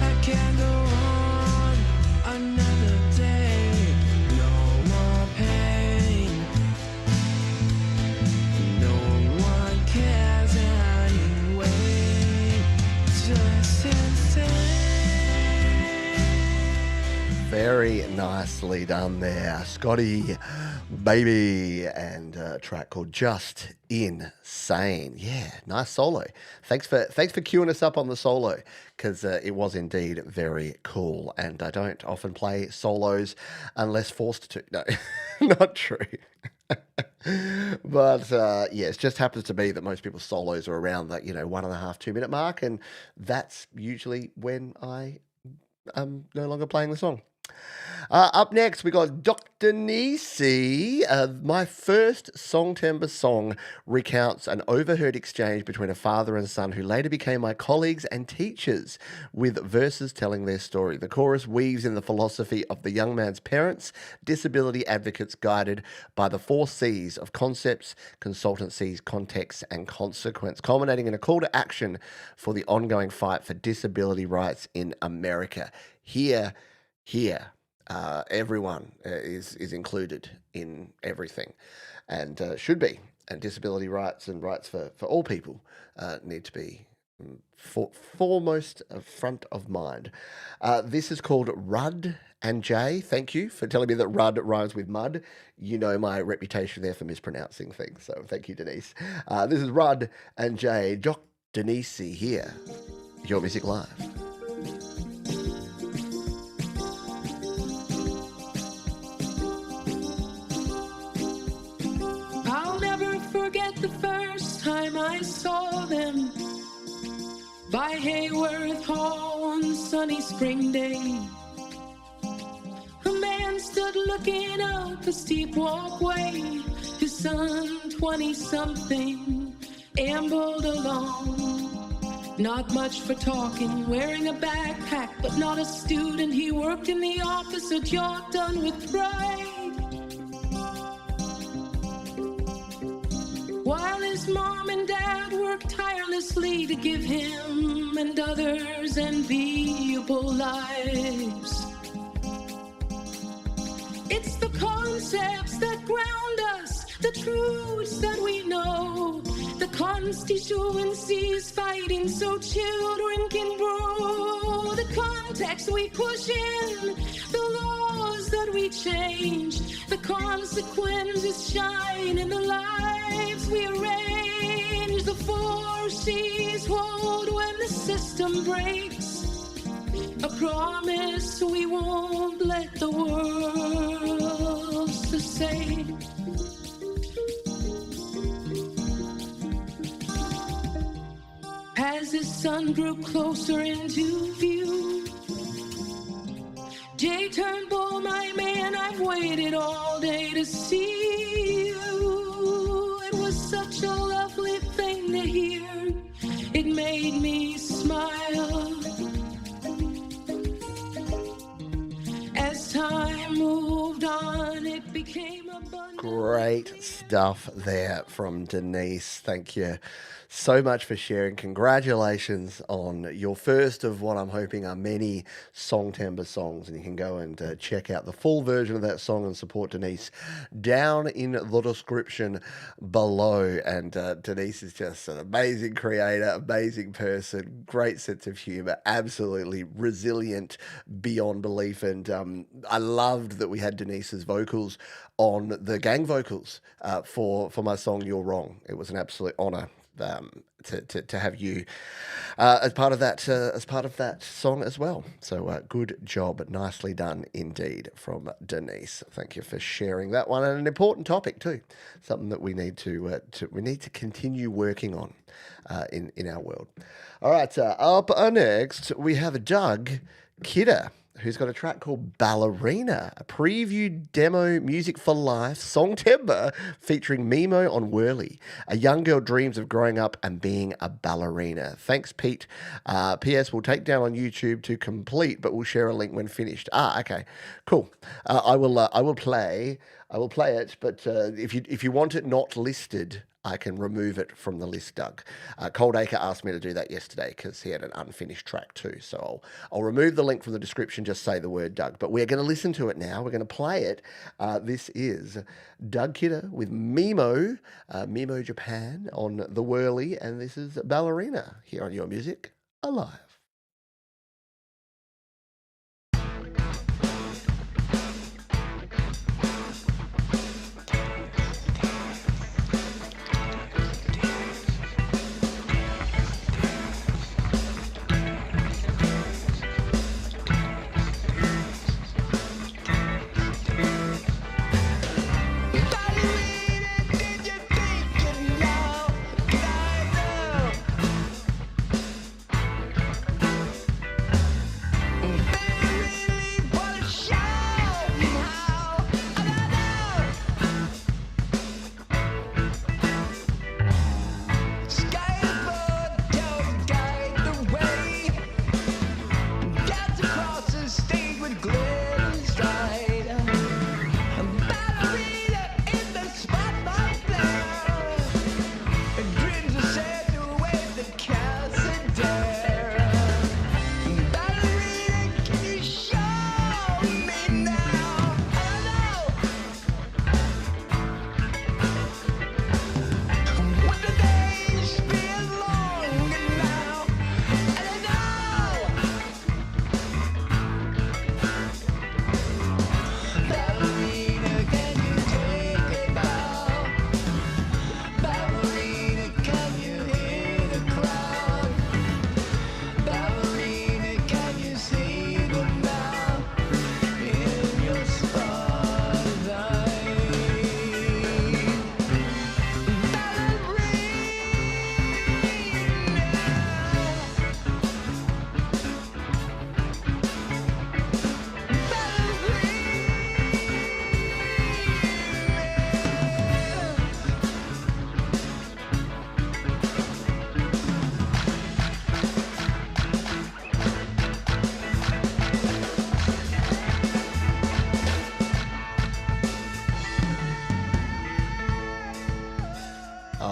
I can't go on another day. No more pain. No one cares anyway. Just insane. Very nicely done there, Scotty Baby, and a track called Just Insane. Yeah, nice solo. Thanks for queuing us up on the solo, because it was indeed very cool, and I don't often play solos unless forced to. No, not true. But yeah, it just happens to be that most people's solos are around that 1.5, 2 minute mark, and that's usually when I am no longer playing the song. Up next, we got Dr. Nisi. My first Songtember song recounts an overheard exchange between a father and son who later became my colleagues and teachers, with verses telling their story. The chorus weaves in the philosophy of the young man's parents, disability advocates guided by the 4 C's of concepts, consultancies, context, and consequence, culminating in a call to action for the ongoing fight for disability rights in America. Here, everyone is included in everything, and should be. And disability rights and rights for all people need to be foremost front of mind. This is called Rudd and Jay. Thank you for telling me that Rudd rhymes with mud. You know my reputation there for mispronouncing things, so thank you, Denise. This is Rudd and Jay. Dr. Nisi here. Your Music Live. I'll never forget the first time I saw them by Hayworth Hall one sunny spring day. A man stood looking up a steep walkway. His son, 20-something, ambled along. Not much for talking, wearing a backpack, but not a student. He worked in the office, a job done with pride. While his mom and dad worked tirelessly to give him and others enviable lives. It's the concepts that ground us, the truths that we know, the constituencies fighting so children can grow, the context we push in, the laws that we change, the consequences shine in the lives we arrange, the 4 C's hold when the system breaks, a promise we won't let the world sustain. As his son grew closer into view, Jay Turnbull, my man, I've waited all day to see you. It was such a lovely thing to hear. It made me smile. As time moved on, it became abundant. Great stuff there from Denise. Thank you so much for sharing. Congratulations on your first of what I'm hoping are many Songtember songs, and you can go and check out the full version of that song and support Denise down in the description below. And Denise is just an amazing creator, amazing person, great sense of humor, absolutely resilient beyond belief. And I loved that we had Denise's vocals on the gang vocals for my song You're Wrong. It was an absolute honor to have you as part of that song as well. So good job, nicely done indeed from Denise. Thank you for sharing that one, and an important topic too, something that we need to continue working on in our world. All right, up next we have Doug Kidder, who's got a track called Ballerina, a preview demo music for life song timbre featuring Mimo on Whirly. A young girl dreams of growing up and being a ballerina. Thanks, Pete. P.S. We'll take down on YouTube to complete, but we'll share a link when finished. Okay, cool. I will play it, but if you want it not listed, I can remove it from the list, Doug. Coldacre asked me to do that yesterday because he had an unfinished track too. So I'll remove the link from the description, just say the word Doug. But we're going to listen to it now. We're going to play it. This is Doug Kidder with Mimo, Mimo Japan on the Whirly, and this is Ballerina here on Your Music Alive.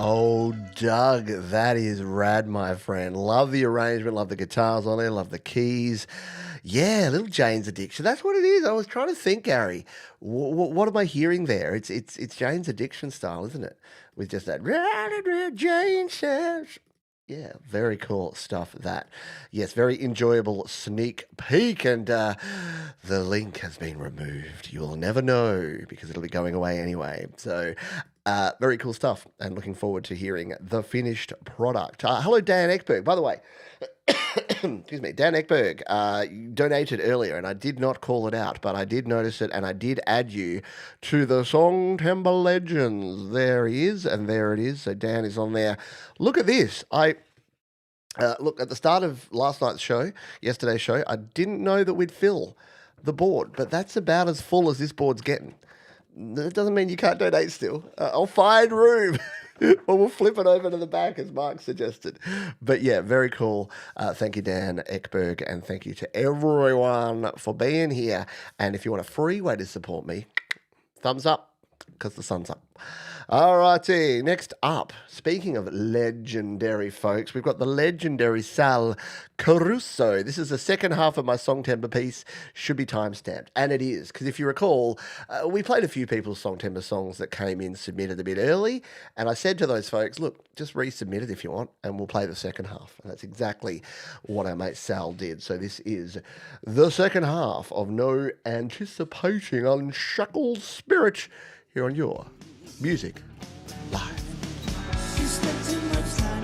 Oh, Doug, that is rad, my friend. Love the arrangement, love the guitars on there, love the keys. Yeah, little Jane's Addiction. That's what it is. I was trying to think, Gary. What am I hearing there? It's Jane's Addiction style, isn't it? With just that Jane says. Yeah, very cool stuff, that. Yes, very enjoyable sneak peek, and the link has been removed. You will never know because it'll be going away anyway. So, very cool stuff, and looking forward to hearing the finished product. Hello, Dan Ekberg. By the way, excuse me, Dan Ekberg, you donated earlier, and I did not call it out, but I did notice it, and I did add you to the Song Timbre Legends. There he is, and there it is. So Dan is on there. Look at this. Look, at the start of yesterday's show, I didn't know that we'd fill the board, but that's about as full as this board's getting. That doesn't mean you can't donate still. I'll find room. Or we'll flip it over to the back, as Mark suggested. But yeah, very cool. Thank you, Dan Ekberg, and thank you to everyone for being here. And if you want a free way to support me, thumbs up, because the sun's up. All righty, next up, speaking of legendary folks, we've got the legendary Sal Caruso. This is the second half of my Song Timbre piece, should be time-stamped. And it is, because if you recall, we played a few people's Song Timbre songs that came in submitted a bit early, and I said to those folks, look, just resubmit it if you want, and we'll play the second half. And that's exactly what our mate Sal did. So this is the second half of No Anticipating Unshackled Spirit here on Your Music Live. You spent too much time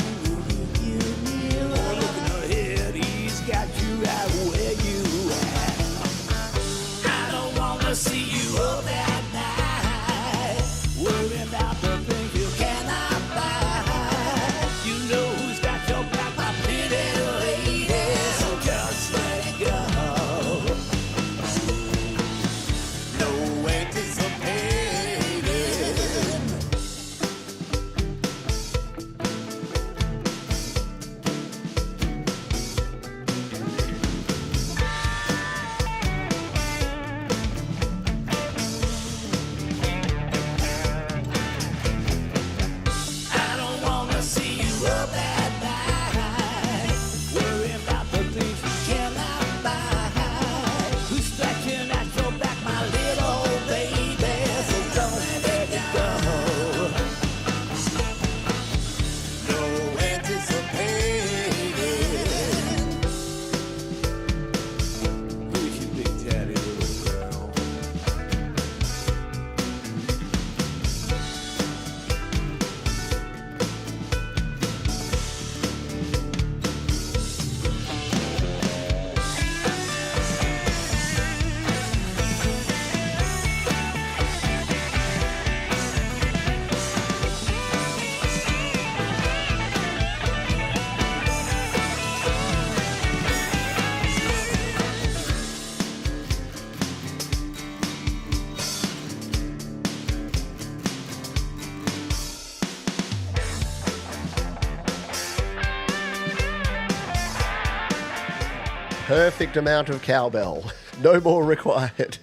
perfect amount of cowbell. No more required.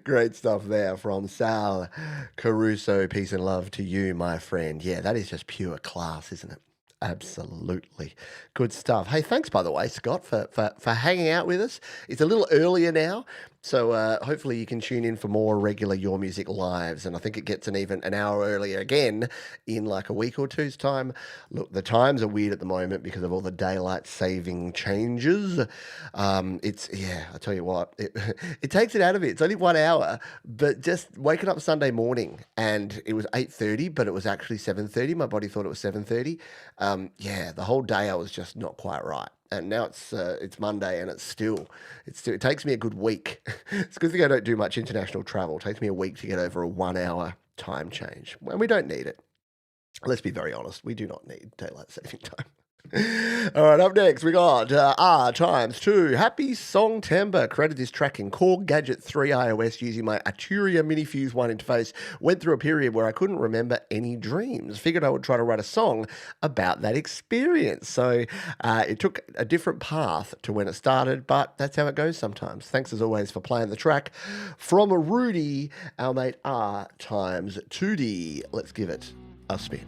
Great stuff there from Sal Caruso. Peace and love to you, my friend. Yeah, that is just pure class, isn't it? Absolutely. Good stuff. Hey, thanks, by the way, Scott, for hanging out with us. It's a little earlier now, so hopefully you can tune in for more regular Your Music Lives, and I think it gets an hour earlier again in like a week or two's time. Look, the times are weird at the moment because of all the daylight saving changes. I tell you what, it takes it out of it. It's only 1 hour, but just waking up Sunday morning and it was 8:30, but it was actually 7:30. My body thought it was 7:30. The whole day I was just not quite right. And now it's Monday and it takes me a good week. It's a good thing I don't do much international travel. It takes me a week to get over a 1 hour time change. And we don't need it. Let's be very honest. We do not need daylight saving time. All right, up next we got R times 2. Happy Songtember. Created this track in Core Gadget 3 iOS using my Arturia Minifuse 1 interface. Went through a period where I couldn't remember any dreams. Figured I would try to write a song about that experience. So it took a different path to when it started, but that's how it goes sometimes. Thanks as always for playing the track from Rudy, our mate R times 2D. Let's give it a spin.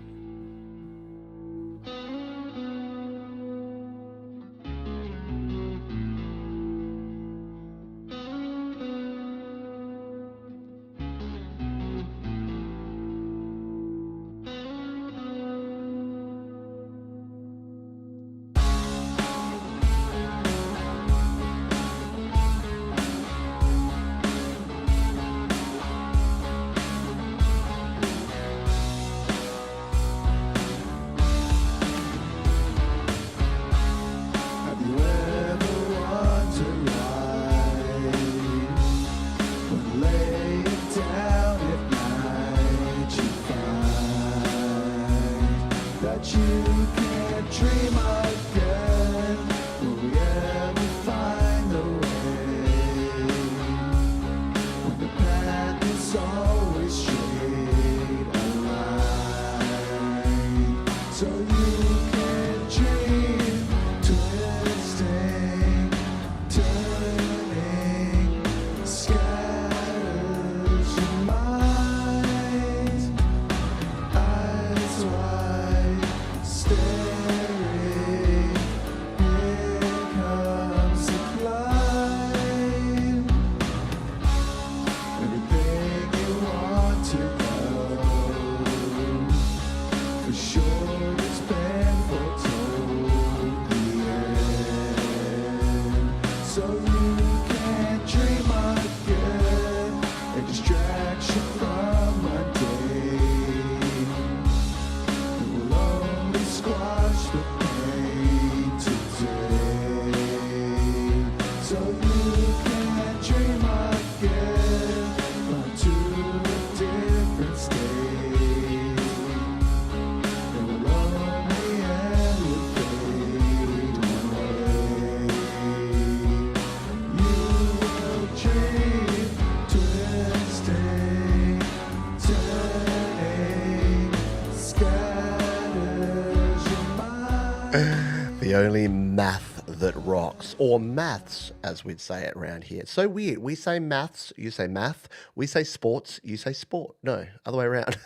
The only math that rocks, or maths as we'd say it around here. It's so weird. We say maths, you say math. We say sports, you say sport. No, other way around.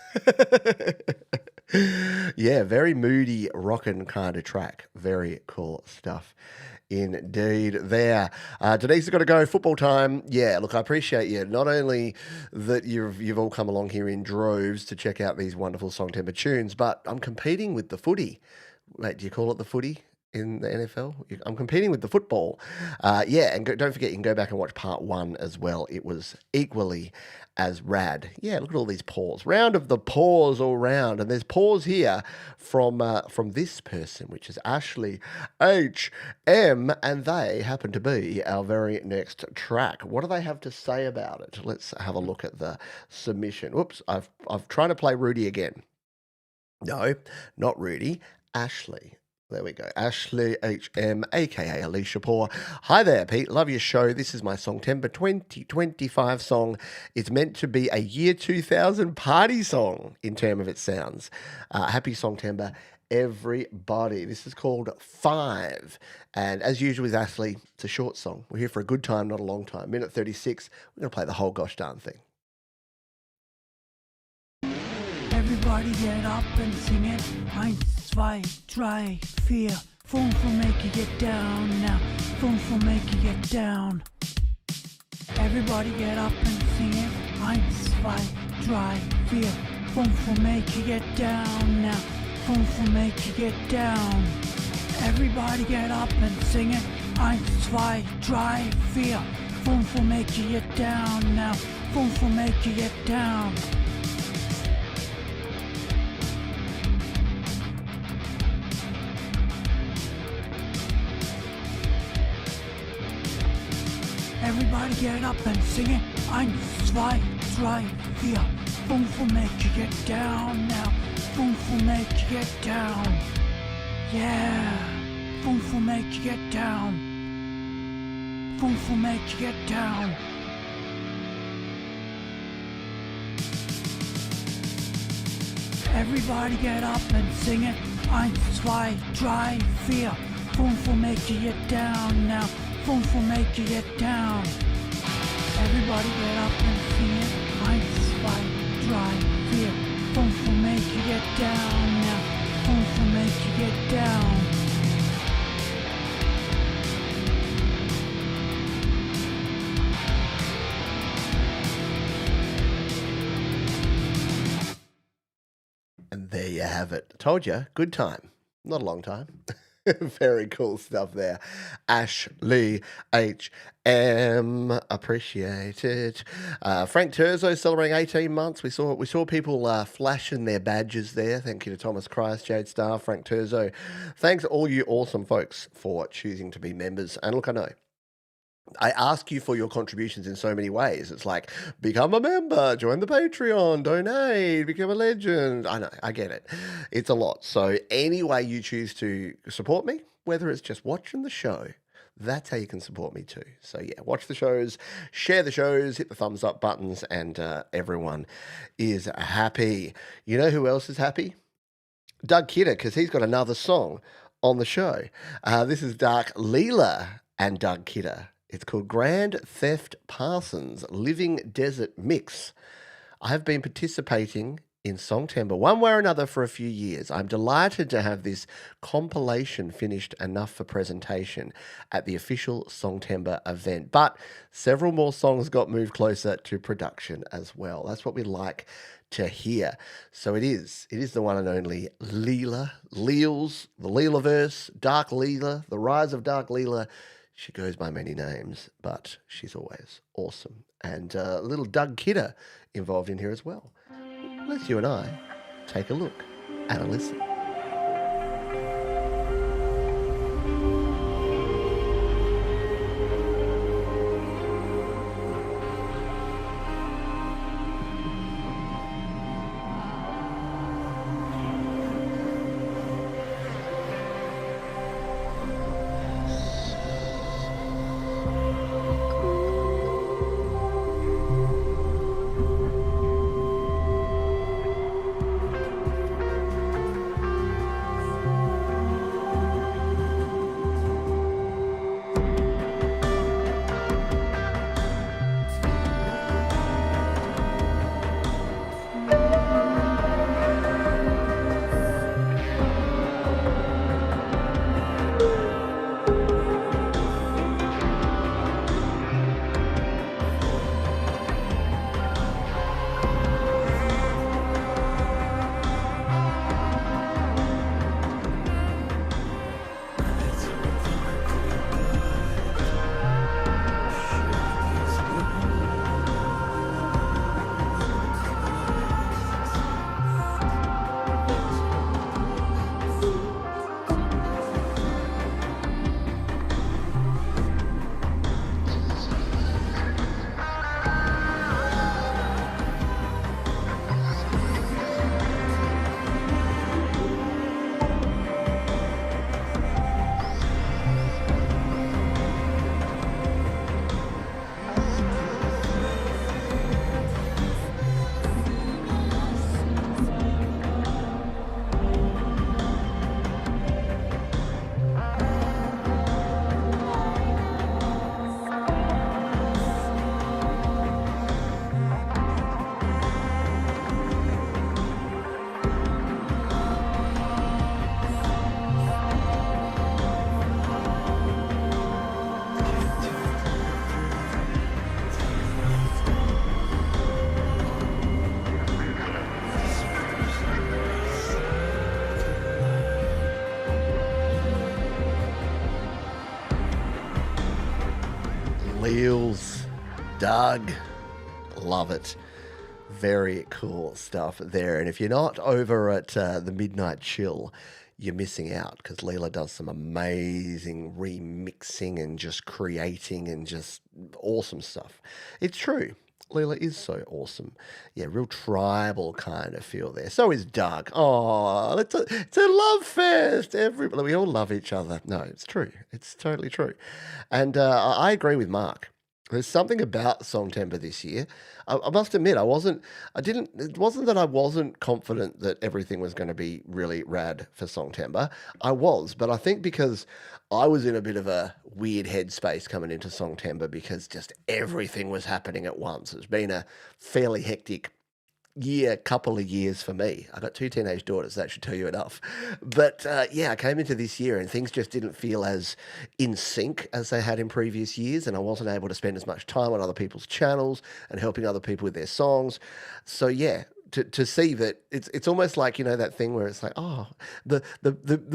Yeah, very moody, rockin' kind of track. Very cool stuff. Indeed there. Denise has got to go. Football time. Yeah, look, I appreciate you. Not only that you've all come along here in droves to check out these wonderful Songtember tunes, but I'm competing with the footy. Mate, do you call it the footy in the NFL? I'm competing with the football. And don't forget, you can go back and watch part 1 as well. It was equally as rad. Yeah, look at all these paws. Round of the paws all round. And there's paws here from this person, which is Ashley HM, and they happen to be our very next track. What do they have to say about it? Let's have a look at the submission. Whoops, I've trying to play Rudy again. No, not Rudy. Ashley. There we go. Ashley HM, aka Alicia Poor. Hi there, Pete. Love your show. This is my Songtember 2025 song. It's meant to be a year 2000 party song in terms of its sounds. Happy Songtember. everybody. This is called 5. And as usual with Ashley, it's a short song. We're here for a good time, not a long time. Minute 36. We're going to play the whole gosh darn thing. Everybody get up and sing it. 1, 2, 3, 4. 5 will make you get down now. 5 will make you get down. Everybody get up and sing it. 1, 2, 3, 4. 5 will make you get down now. 5 will make you get down. Everybody get up and sing it. 1, 2, 3, 4. 5 will make you get down now. 5 will make you get down. Everybody get up and sing it. 1, 2, 3, 4. 5 will make you get down now. 5 will make you get down. Yeah. 5 will make you get down. 5 will make you get down. Everybody get up and sing it. 1, 2, 3, 4. 5 will make you get down now. 5 will make you get down. Everybody get up and sing it. 1, 2, 3, 4. 5 will make you get down now. 5 will make you get down. And there you have it. Told you, good time. Not a long time. Very cool stuff there. Ashley HM, appreciate it. Frank Terzo celebrating 18 months. We saw people flashing their badges there. Thank you to Thomas Christ, Jade Star, Frank Terzo. Thanks all you awesome folks for choosing to be members. And look, I know I ask you for your contributions in so many ways. It's like, become a member, join the Patreon, donate, become a legend. I know, I get it. It's a lot. So any way you choose to support me, whether it's just watching the show, that's how you can support me too. So yeah, watch the shows, share the shows, hit the thumbs up buttons, and everyone is happy. You know who else is happy? Doug Kidder, because he's got another song on the show. This is Dark Leela and Doug Kidder. It's called Grand Theft Parsons Living Desert Mix. I have been participating in Songtember one way or another for a few years. I'm delighted to have this compilation finished enough for presentation at the official Songtember event. But several more songs got moved closer to production as well. That's what we like to hear. So it is the one and only Leela, Leels, the Leelaverse, Dark Leela, the Rise of Dark Leela. She goes by many names, but she's always awesome. And little Doug Kidder involved in here as well. Let's you and I take a look and a listen. Leels, Doug, love it. Very cool stuff there. And if you're not over at the Midnight Chill, you're missing out because Leela does some amazing remixing and just creating and just awesome stuff. It's true. Leela is so awesome. Yeah, real tribal kind of feel there. So is Doug. Oh, it's a love fest. Everybody, we all love each other. No, it's true. It's totally true. And I agree with Mark. There's something about Songtember this year. I must admit, it wasn't that I wasn't confident that everything was going to be really rad for Songtember. I was, but I think because I was in a bit of a weird headspace coming into Songtember because just everything was happening at once. It's been a fairly hectic couple of years for me. I got 2 teenage daughters, that should tell you enough. But I came into this year and things just didn't feel as in sync as they had in previous years, and I wasn't able to spend as much time on other people's channels and helping other people with their songs. So to see that it's almost like, that thing where it's like, oh, the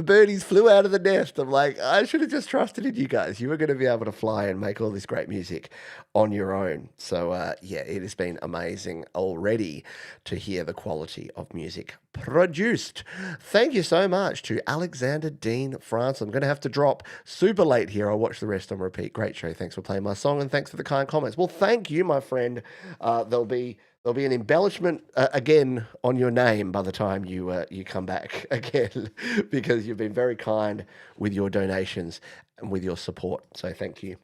birdies flew out of the nest. I'm like, I should have just trusted in you guys. You were going to be able to fly and make all this great music on your own. So it has been amazing already to hear the quality of music produced. Thank you so much to Alexander Dean France. I'm going to have to drop super late here. I'll watch the rest on repeat. Great show. Thanks for playing my song and thanks for the kind comments. Well, thank you, my friend. There'll be an embellishment again on your name by the time you come back again, because you've been very kind with your donations and with your support. So thank you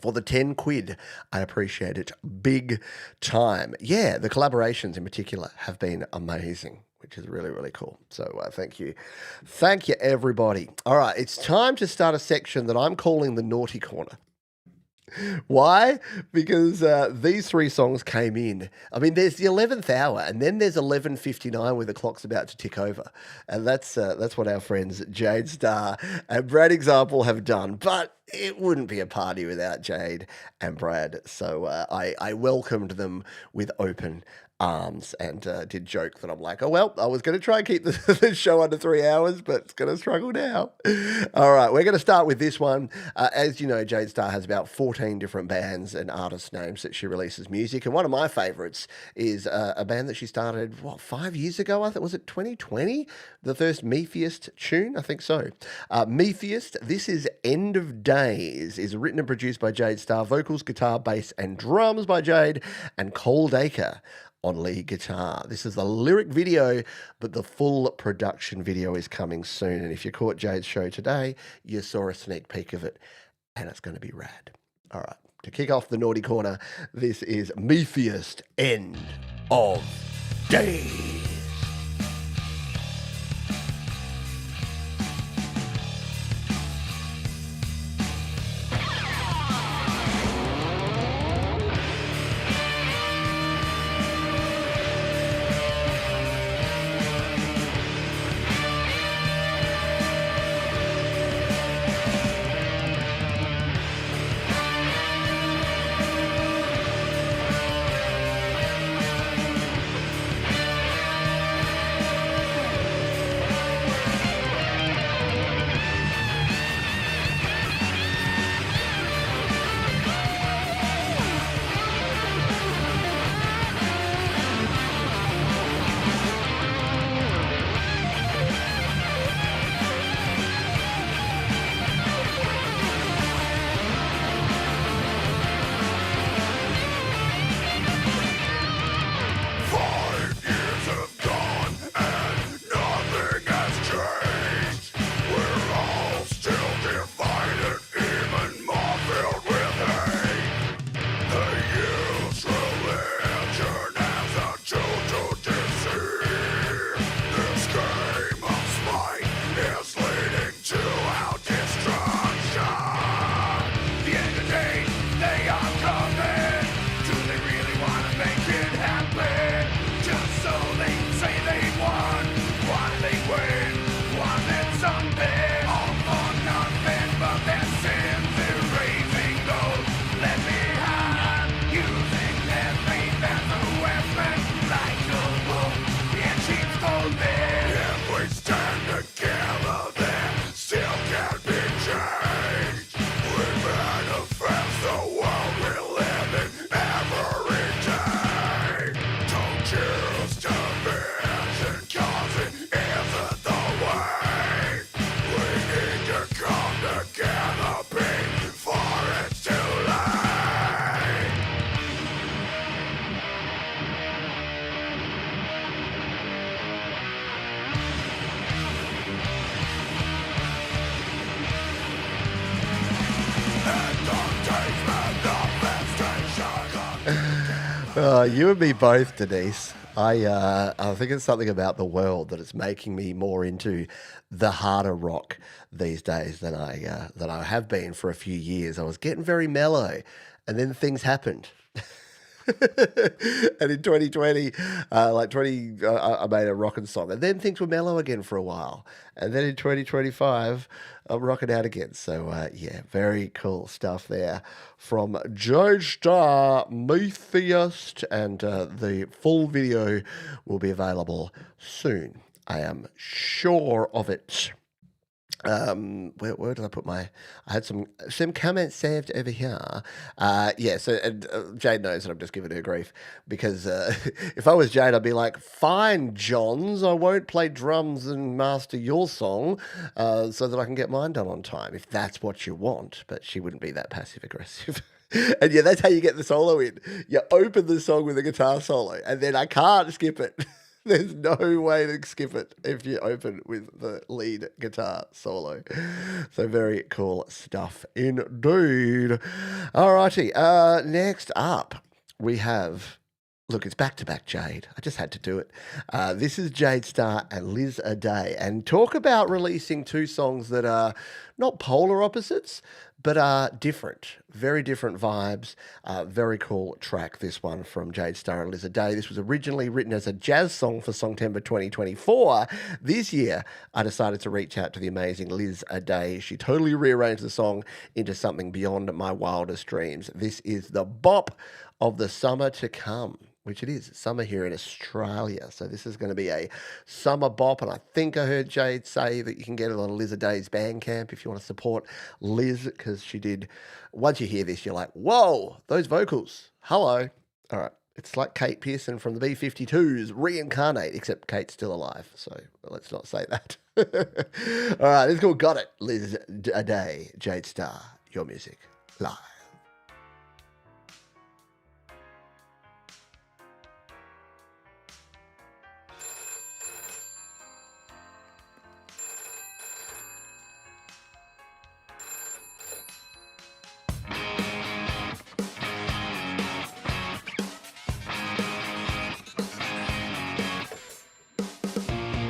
for the 10 quid. I appreciate it big time. Yeah, the collaborations in particular have been amazing, which is really, really cool. So thank you. Thank you, everybody. All right, it's time to start a section that I'm calling the Naughty Corner. Why? Because these 3 songs came in. I mean, there's the 11th hour, and then there's 11:59 where the clock's about to tick over, and that's what our friends Jade Star and Brad Example have done. But it wouldn't be a party without Jade and Brad, so I welcomed them with open arms and did joke that I'm like, oh, well, I was going to try and keep the show under 3 hours, but it's going to struggle now. All right, we're going to start with this one. As you know, Jade Star has about 14 different bands and artist names that she releases music, and one of my favorites is a band that she started, 5 years ago? I think, was it 2020? The first Metheist tune? I think so. Metheist, this is End of Days, is written and produced by Jade Star, vocals, guitar, bass, and drums by Jade, and Cole Dacre on lead guitar. This is the lyric video, but the full production video is coming soon. And if you caught Jade's show today, you saw a sneak peek of it, and it's going to be rad. All right, to kick off the Naughty Corner, this is Metheist, End of Days. You and me both, Denise. I think it's something about the world that it's making me more into the harder rock these days than I have been for a few years. I was getting very mellow, and then things happened. And in 2020, I made a rockin' song, and then things were mellow again for a while, and then in 2025, I'm rocking out again. So yeah, very cool stuff there from Joe Star, Metheist, and the full video will be available soon. I am sure of it. Where did I put my? I had some comments saved over here. Yeah. So and Jade knows that I'm just giving her grief because if I was Jade, I'd be like, "Fine, Johns, I won't play drums and master your song, so that I can get mine done on time, if that's what you want." But she wouldn't be that passive aggressive. And yeah, that's how you get the solo in. You open the song with a guitar solo, and then I can't skip it. There's no way to skip it if you open with the lead guitar solo. So very cool stuff indeed. Alrighty, next up we have, look, it's back to back Jade. I just had to do it. This is Jade Starr and Liz Adair. And talk about releasing two songs that are not polar opposites, but are different. Very different vibes. Very cool track, this one from Jade Starr and Liz Adair. This was originally written as a jazz song for Songtember 2024. This year, I decided to reach out to the amazing Liz Adair. She totally rearranged the song into something beyond my wildest dreams. This is the bop of the summer to come, which it is. It's summer here in Australia. So this is going to be a summer bop. And I think I heard Jade say that you can get it on Liz Adair's Bandcamp if you want to support Liz, because she did. Once you hear this, you're like, whoa, those vocals. Hello. All right. It's like Kate Pearson from the B-52s reincarnate, except Kate's still alive. So let's not say that. All right. Let's go. Got it. Liz Adair, Jade Starr, your music live.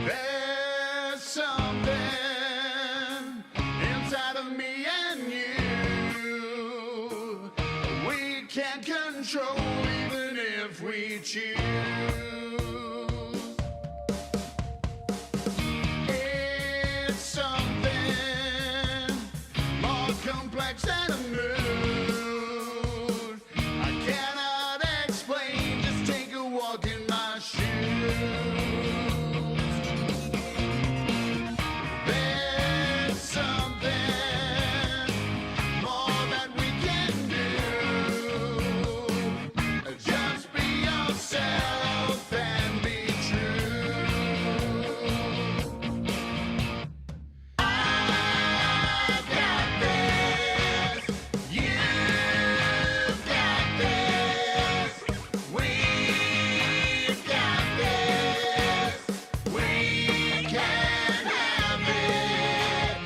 There's something inside of me and you we can't control even if we choose. It's something more complex than a mood. I cannot explain, just take a walk in my shoes. There's something more that we can do. Just be yourself and be true. I've got this. You've got this. We've got this. We can have it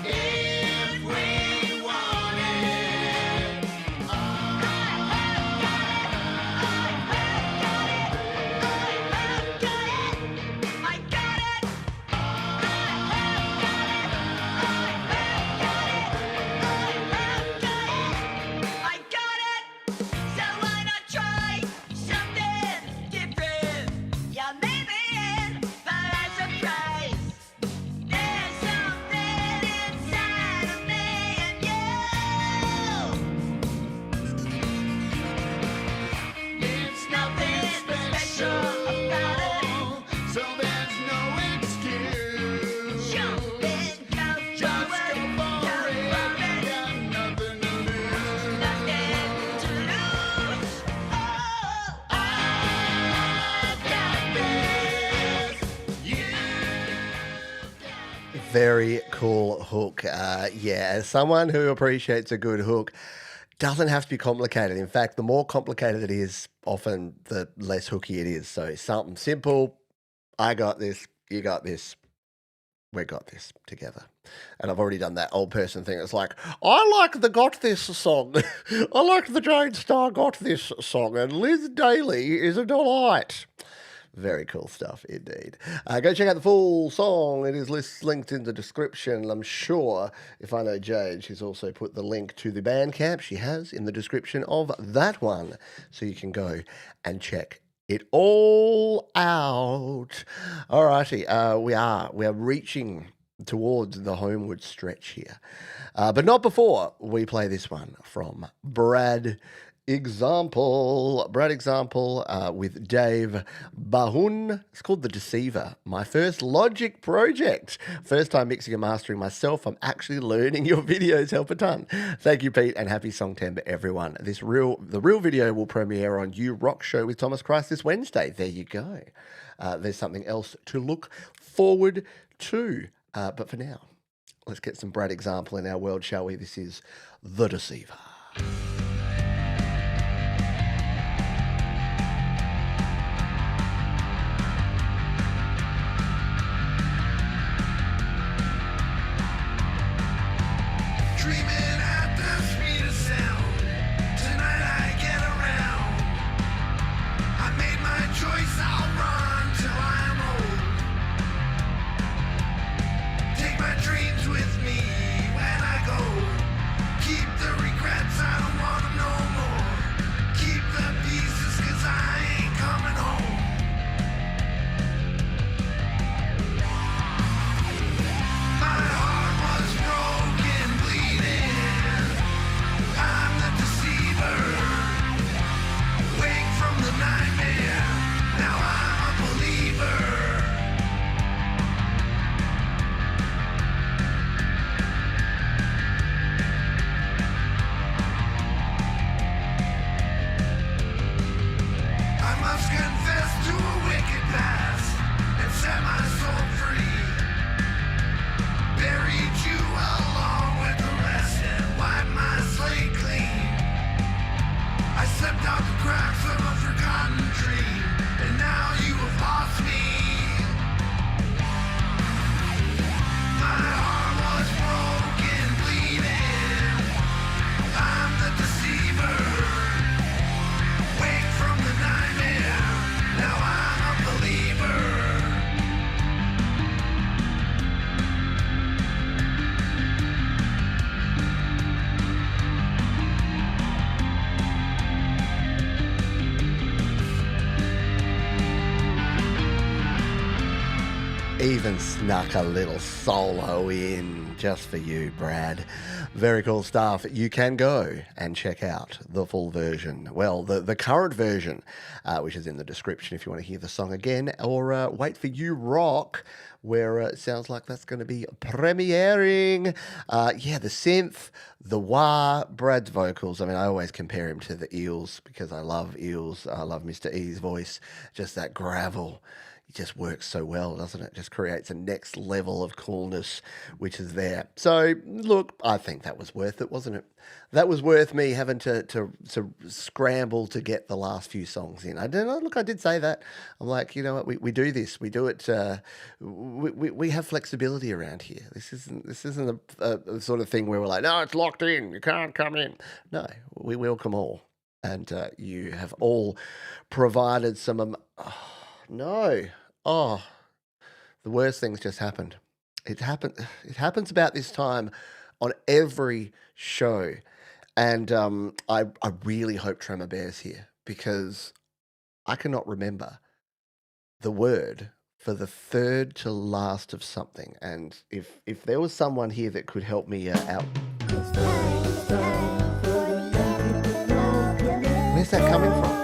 if we want it. I got it. I got it. So why not try something different? You may be in for a surprise. There's something inside of me and you. It's nothing special about it, so there's no excuse. Jump in, go just go for it. Got nothing to lose. Nothing to lose. Oh, I've got this. You've got Very cool hook. Yeah, as someone who appreciates a good hook, doesn't have to be complicated. In fact, the more complicated it is, often the less hooky it is. So something simple, I got this, you got this. we got this together. And I've already done that old person thing. It's like, I like the Got This song. I like the Jane Starr Got This song. And Liz Daly is a delight. Very cool stuff indeed. Go check out the full song. It is linked in the description. I'm sure if I know Jade, she's also put the link to the Bandcamp she has in the description of that one. So you can go and check it all out. Alrighty, we are reaching towards the homeward stretch here, but not before we play this one from Brad Example. With Dave Bahun. It's called The Deceiver. My first Logic project. First time mixing and mastering myself. I'm actually learning your videos. Help a ton. Thank you, Pete, and happy Songtember, everyone. The real video will premiere on You Rock Show with Thomas Christ this Wednesday. There you go. There's something else to look forward to. But for now, let's get some Brad Example in our world, shall we? This is The Deceiver. Dreaming at the speed of sound. Tonight I get around. I made my choice, I'll run till I'm old. Take my dreams with me when I go. Keep the regrets, I don't want them no more. Keep the pieces, cause I ain't coming home. My heart was broken, bleeding. I'm the deceiver. Wake from the nightmare. Now I'm a believer. I must confess to a wicked past and set my soul free. Buried you along with the rest and wiped my slate clean. I stepped out the cracks of a forgotten dream, and now you have lost me. My heart was broken, bleeding. I'm the deceiver. Wake from the nightmare. Now I'm a believer. Even snuck a little solo in just for you, Brad. Very cool stuff. You can go and check out the full version. Well, the current version, which is in the description if you want to hear the song again, or wait for You Rock, where it sounds like that's going to be premiering. Yeah, the synth, the wah, Brad's vocals. I mean, I always compare him to the Eels because I love Eels. I love Mr. E's voice. Just that gravel. It just works so well, doesn't it? Just creates a next level of coolness, which is there. So, look, I think that was worth it, wasn't it? That was worth me having to scramble to get the last few songs in. I did say that. I'm like, you know what? We do this. We do it. We have flexibility around here. This isn't a sort of thing where we're like, no, it's locked in. You can't come in. No, we welcome all, and you have all provided some. No. Oh, the worst things just happened. It happens about this time on every show. And I really hope Tremor Bear's here because I cannot remember the word for the third to last of something. And if there was someone here that could help me out. Where's that coming from?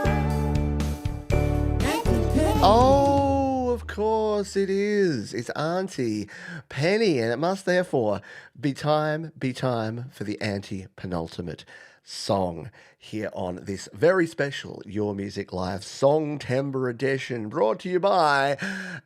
Oh, of course it is. It's Auntie Penny, and it must therefore be time for the anti-penultimate song here on this very special Your Music Live Songtember edition, brought to you by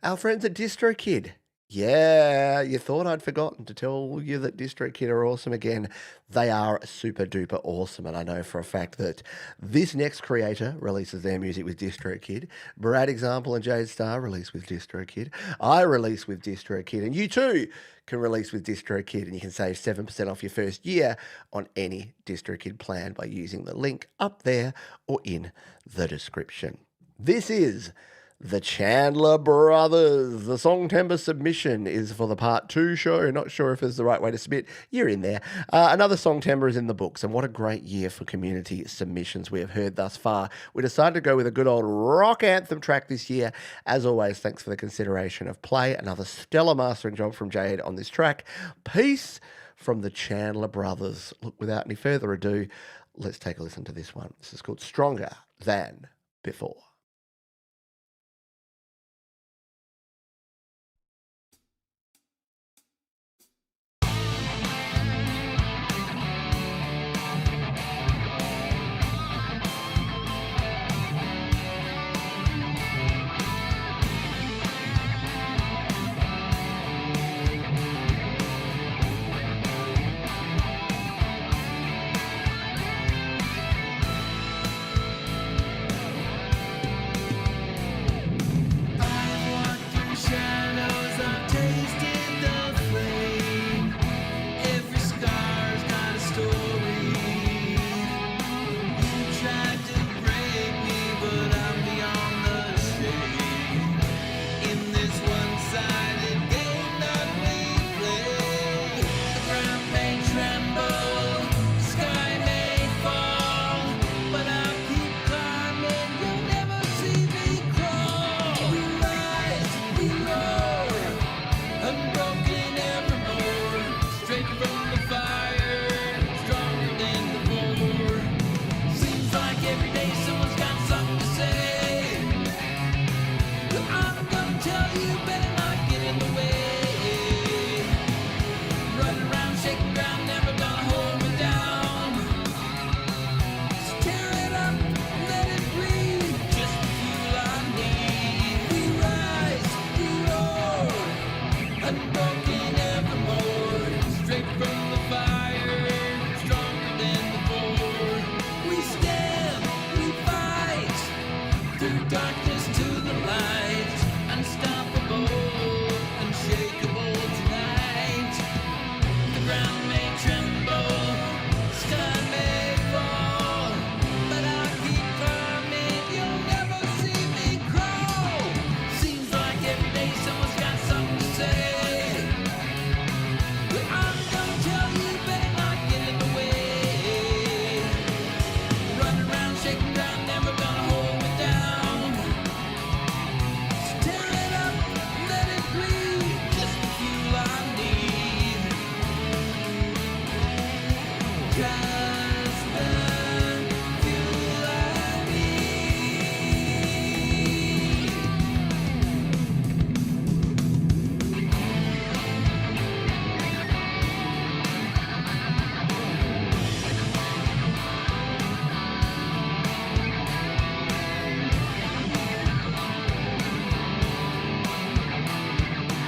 our friends at DistroKid. Yeah, you thought I'd forgotten to tell you that DistroKid are awesome again. They are super duper awesome, and I know for a fact that this next creator releases their music with DistroKid. Brad Example and Jade Star release with DistroKid. I release with DistroKid, and you too can release with DistroKid, and you can save 7% off your first year on any DistroKid plan by using the link up there or in the description. This is the Chandler Brothers. The Song Timber submission is for the part 2 show. Not sure if it's the right way to submit. You're in there. Another Song Timber is in the books, and what a great year for community submissions we have heard thus far. We decided to go with a good old rock anthem track this year. As always, thanks for the consideration of play. Another stellar mastering job from Jade on this track. Peace from the Chandler Brothers. Look, without any further ado, let's take a listen to this one. This is called Stronger Than Before.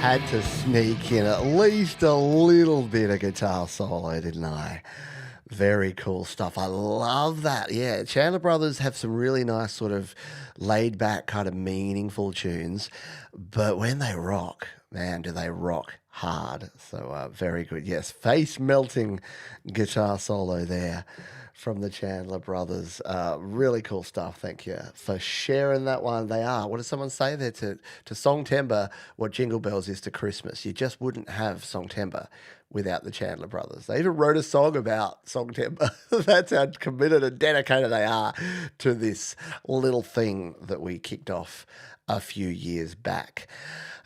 Had to sneak in at least a little bit of guitar solo, didn't I? Very cool stuff. I love that. Yeah, Chandler Brothers have some really nice sort of laid back kind of meaningful tunes, but when they rock, man, do they rock hard. So very good. Yes, face melting guitar solo there from the Chandler Brothers. Really cool stuff. Thank you for sharing that one. They are. What does someone say there? To Songtember, what Jingle Bells is to Christmas. You just wouldn't have Songtember without the Chandler Brothers. They even wrote a song about Songtember. That's how committed and dedicated they are to this little thing that we kicked off a few years back.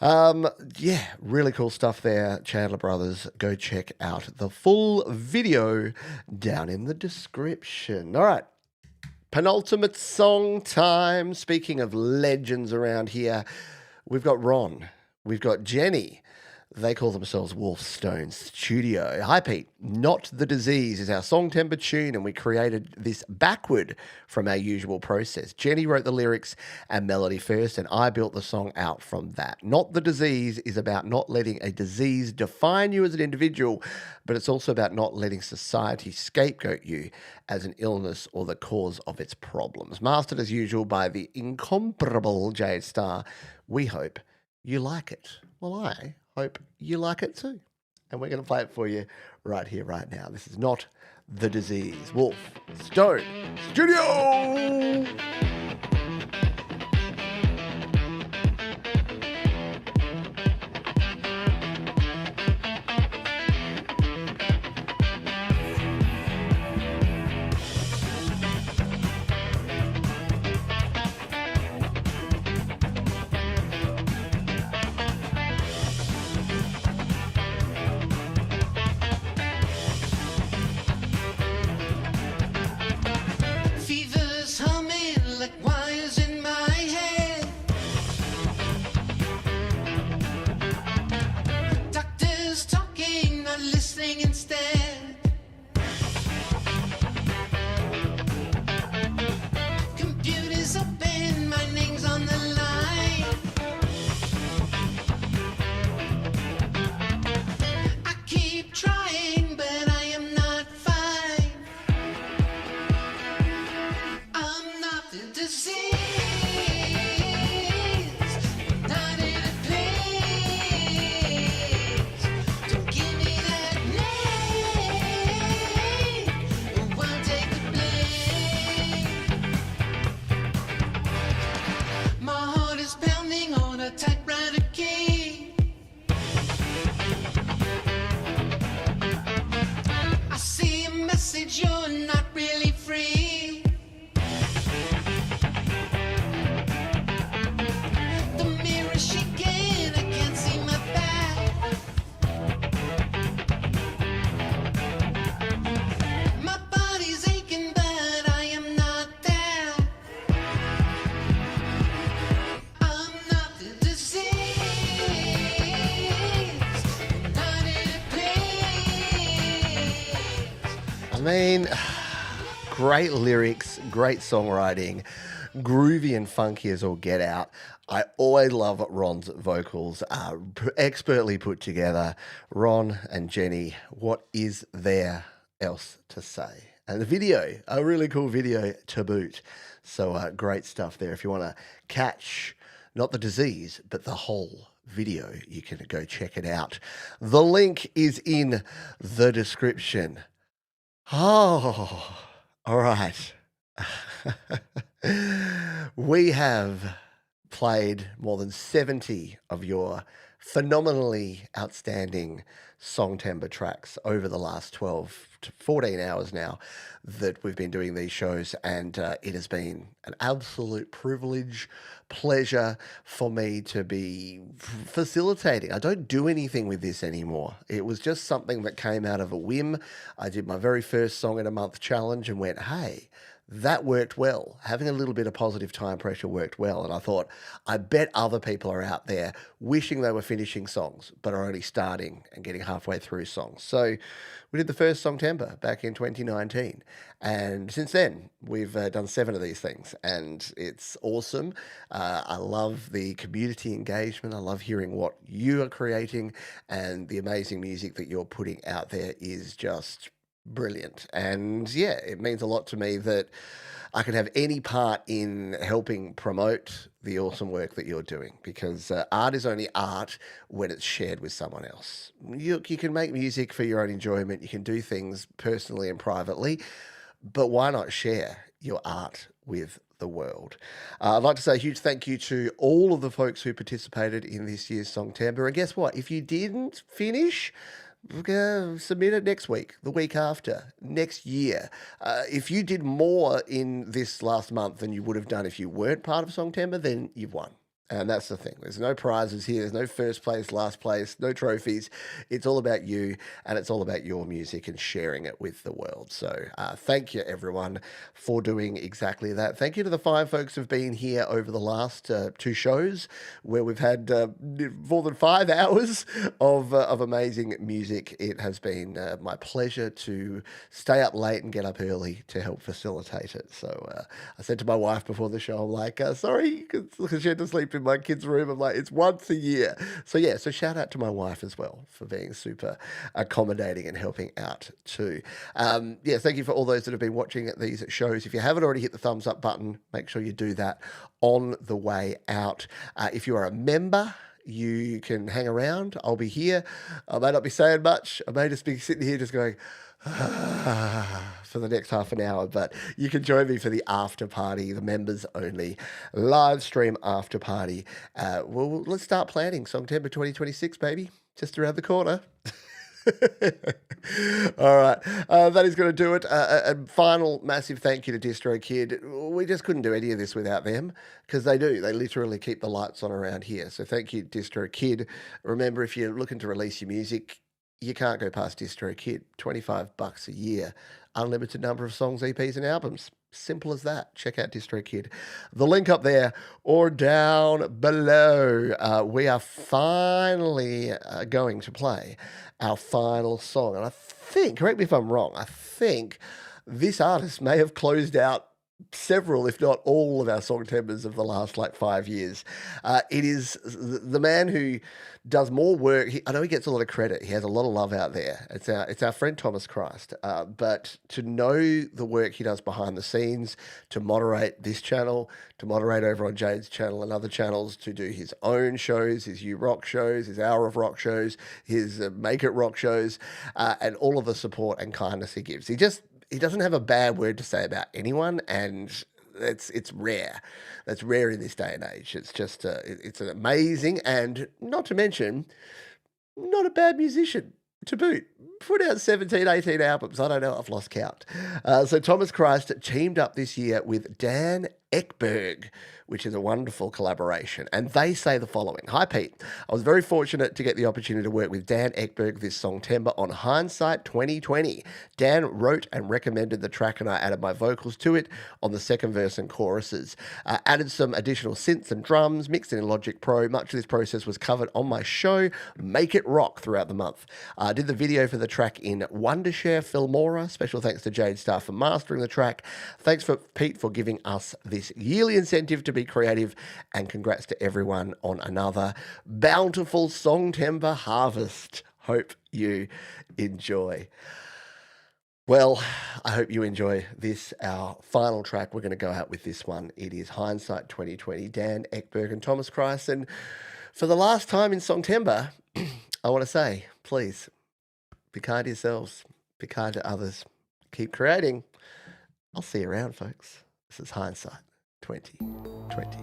Yeah, really cool stuff there, Chandler Brothers. Go check out the full video down in the description. All right, penultimate song time. Speaking of legends around here, we've got Ron, we've got Jenny. They call themselves Wolfstone Studio. Hi, Pete. Not the Disease is our song temper tune, and we created this backward from our usual process. Jenny wrote the lyrics and melody first, and I built the song out from that. Not the Disease is about not letting a disease define you as an individual, but it's also about not letting society scapegoat you as an illness or the cause of its problems. Mastered as usual by the incomparable Jade Star. We hope you like it. Well, I hope you like it too. And we're going to play it for you right here, right now. This is Not the Disease. Wolf Stone Studio! Fever's humming like wires in my head. Doctors talking, not listening instead. Computers open, my name's on the line. I keep trying, but I am not fine. I'm not the disease. Not in a place. Don't give me that name. Oh, I'll take the blame. My heart is pounding on a typewriter key. I see a message, you're not really free. The mirror shaking, I can't see my back. My body's aching, but I am not there. I'm not the disease. Not in a place. I mean, great lyrics, great songwriting, groovy and funky as all get out. I always love Ron's vocals, expertly put together. Ron and Jenny, what is there else to say? And the video, a really cool video to boot. So great stuff there. If you want to catch not the disease, but the whole video, you can go check it out. The link is in the description. Oh, all right. We have played more than 70 of your phenomenally outstanding song timbre tracks over the last 12 to 14 hours now that we've been doing these shows, and it has been an absolute privilege, pleasure for me to be facilitating. I don't do anything with this anymore. It was just something that came out of a whim. I did my very first song in a month challenge and went, hey, that worked well. Having a little bit of positive time pressure worked well. And I thought, I bet other people are out there wishing they were finishing songs, but are only starting and getting halfway through songs. So we did the first song timbre back in 2019. And since then, we've done 7 of these things. And it's awesome. I love the community engagement. I love hearing what you are creating. And the amazing music that you're putting out there is just brilliant. And yeah, it means a lot to me that I can have any part in helping promote the awesome work that you're doing, because art is only art when it's shared with someone else. You can make music for your own enjoyment. You can do things personally and privately, but why not share your art with the world? I'd like to say a huge thank you to all of the folks who participated in this year's Song Timbre. And guess what? If you didn't finish, submit it next week, the week after, next year. If you did more in this last month than you would have done if you weren't part of Song Timbre, then you've won. And that's the thing. There's no prizes here. There's no first place, last place, no trophies. It's all about you, and it's all about your music and sharing it with the world. So thank you, everyone, for doing exactly that. Thank you to the fine folks who've been here over the last 2 shows, where we've had more than 5 hours of amazing music. It has been my pleasure to stay up late and get up early to help facilitate it. So I said to my wife before the show, I'm like, sorry, because she had to sleep in my kids' room. I'm like, it's once a year. So yeah, so shout out to my wife as well for being super accommodating and helping out too. Yeah, thank you for all those that have been watching these shows. If you haven't already hit the thumbs up button, make sure you do that on the way out. If you are a member, you can hang around. I'll be here. I may not be saying much. I may just be sitting here just going, for the next half an hour, but you can join me for the after party, the members only live stream after party. Well, let's start planning Songtember 2026, baby. Just around the corner. All right, that is going to do it. A final massive thank you to DistroKid. We just couldn't do any of this without them, because they do. They literally keep the lights on around here. So thank you, DistroKid. Remember, if you're looking to release your music, you can't go past DistroKid. $25 a year, unlimited number of songs, EPs, and albums. Simple as that. Check out DistroKid. The link up there or down below. We are finally going to play our final song. And I think, correct me if I'm wrong, I think this artist may have closed out several, if not all, of our Songtembers of the last 5 years. It is the man who does more work. I know he gets a lot of credit. He has a lot of love out there. It's our friend Thomas Christ. But to know the work he does behind the scenes, to moderate this channel, to moderate over on Jade's channel and other channels, to do his own shows, his You Rock shows, his Hour of Rock shows, his Make It Rock shows, and all of the support and kindness he gives. He doesn't have a bad word to say about anyone, and it's rare. That's rare in this day and age. It's just it's an amazing, and not to mention, not a bad musician to boot. Put out 17, 18 albums. I don't know. I've lost count. So Thomas Christ teamed up this year with Dan Ekberg, which is a wonderful collaboration. And they say the following. Hi, Pete. I was very fortunate to get the opportunity to work with Dan Ekberg this Songtember on Hindsight 2020. Dan wrote and recommended the track, and I added my vocals to it on the second verse and choruses. Added some additional synths and drums, mixed in Logic Pro. Much of this process was covered on my show, Make It Rock, throughout the month. I did the video for the track in Wondershare Filmora. Special thanks to Jade Star for mastering the track. Thanks for Pete for giving us this yearly incentive to be creative, and congrats to everyone on another bountiful Songtember harvest. Hope you enjoy. Well, I hope you enjoy this, our final track. We're going to go out with this one. It is Hindsight 2020, Dan Ekberg and Thomas Christ. And for the last time in Songtember, I want to say, please, be kind to yourselves, be kind to others, keep creating. I'll see you around, folks. This is Hindsight 2020.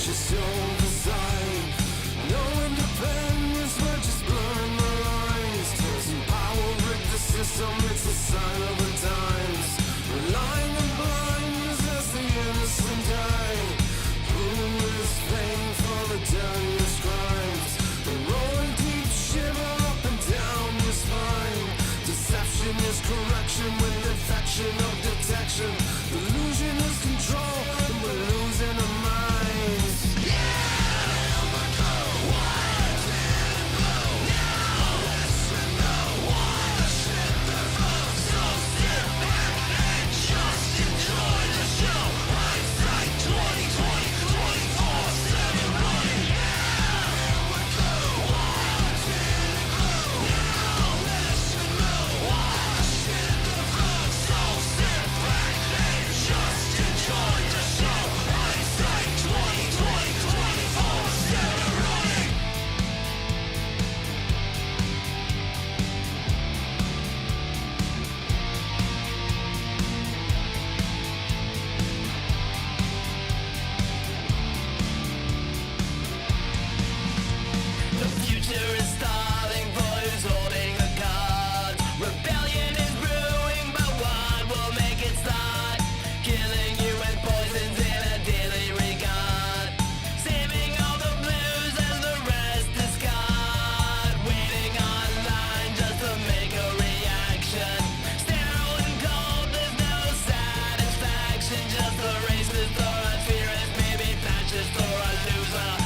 Just on the side, no independence, but just blurring the lines. Some power rig the system, it's a sign of the times. Relying on blindness as the innocent die. Who is paying for the dirtiest crimes? The rolling deep shiver up and down your spine. Deception is correction with infection of detection. Illusion is control, and we're losing our minds. Yeah! loser.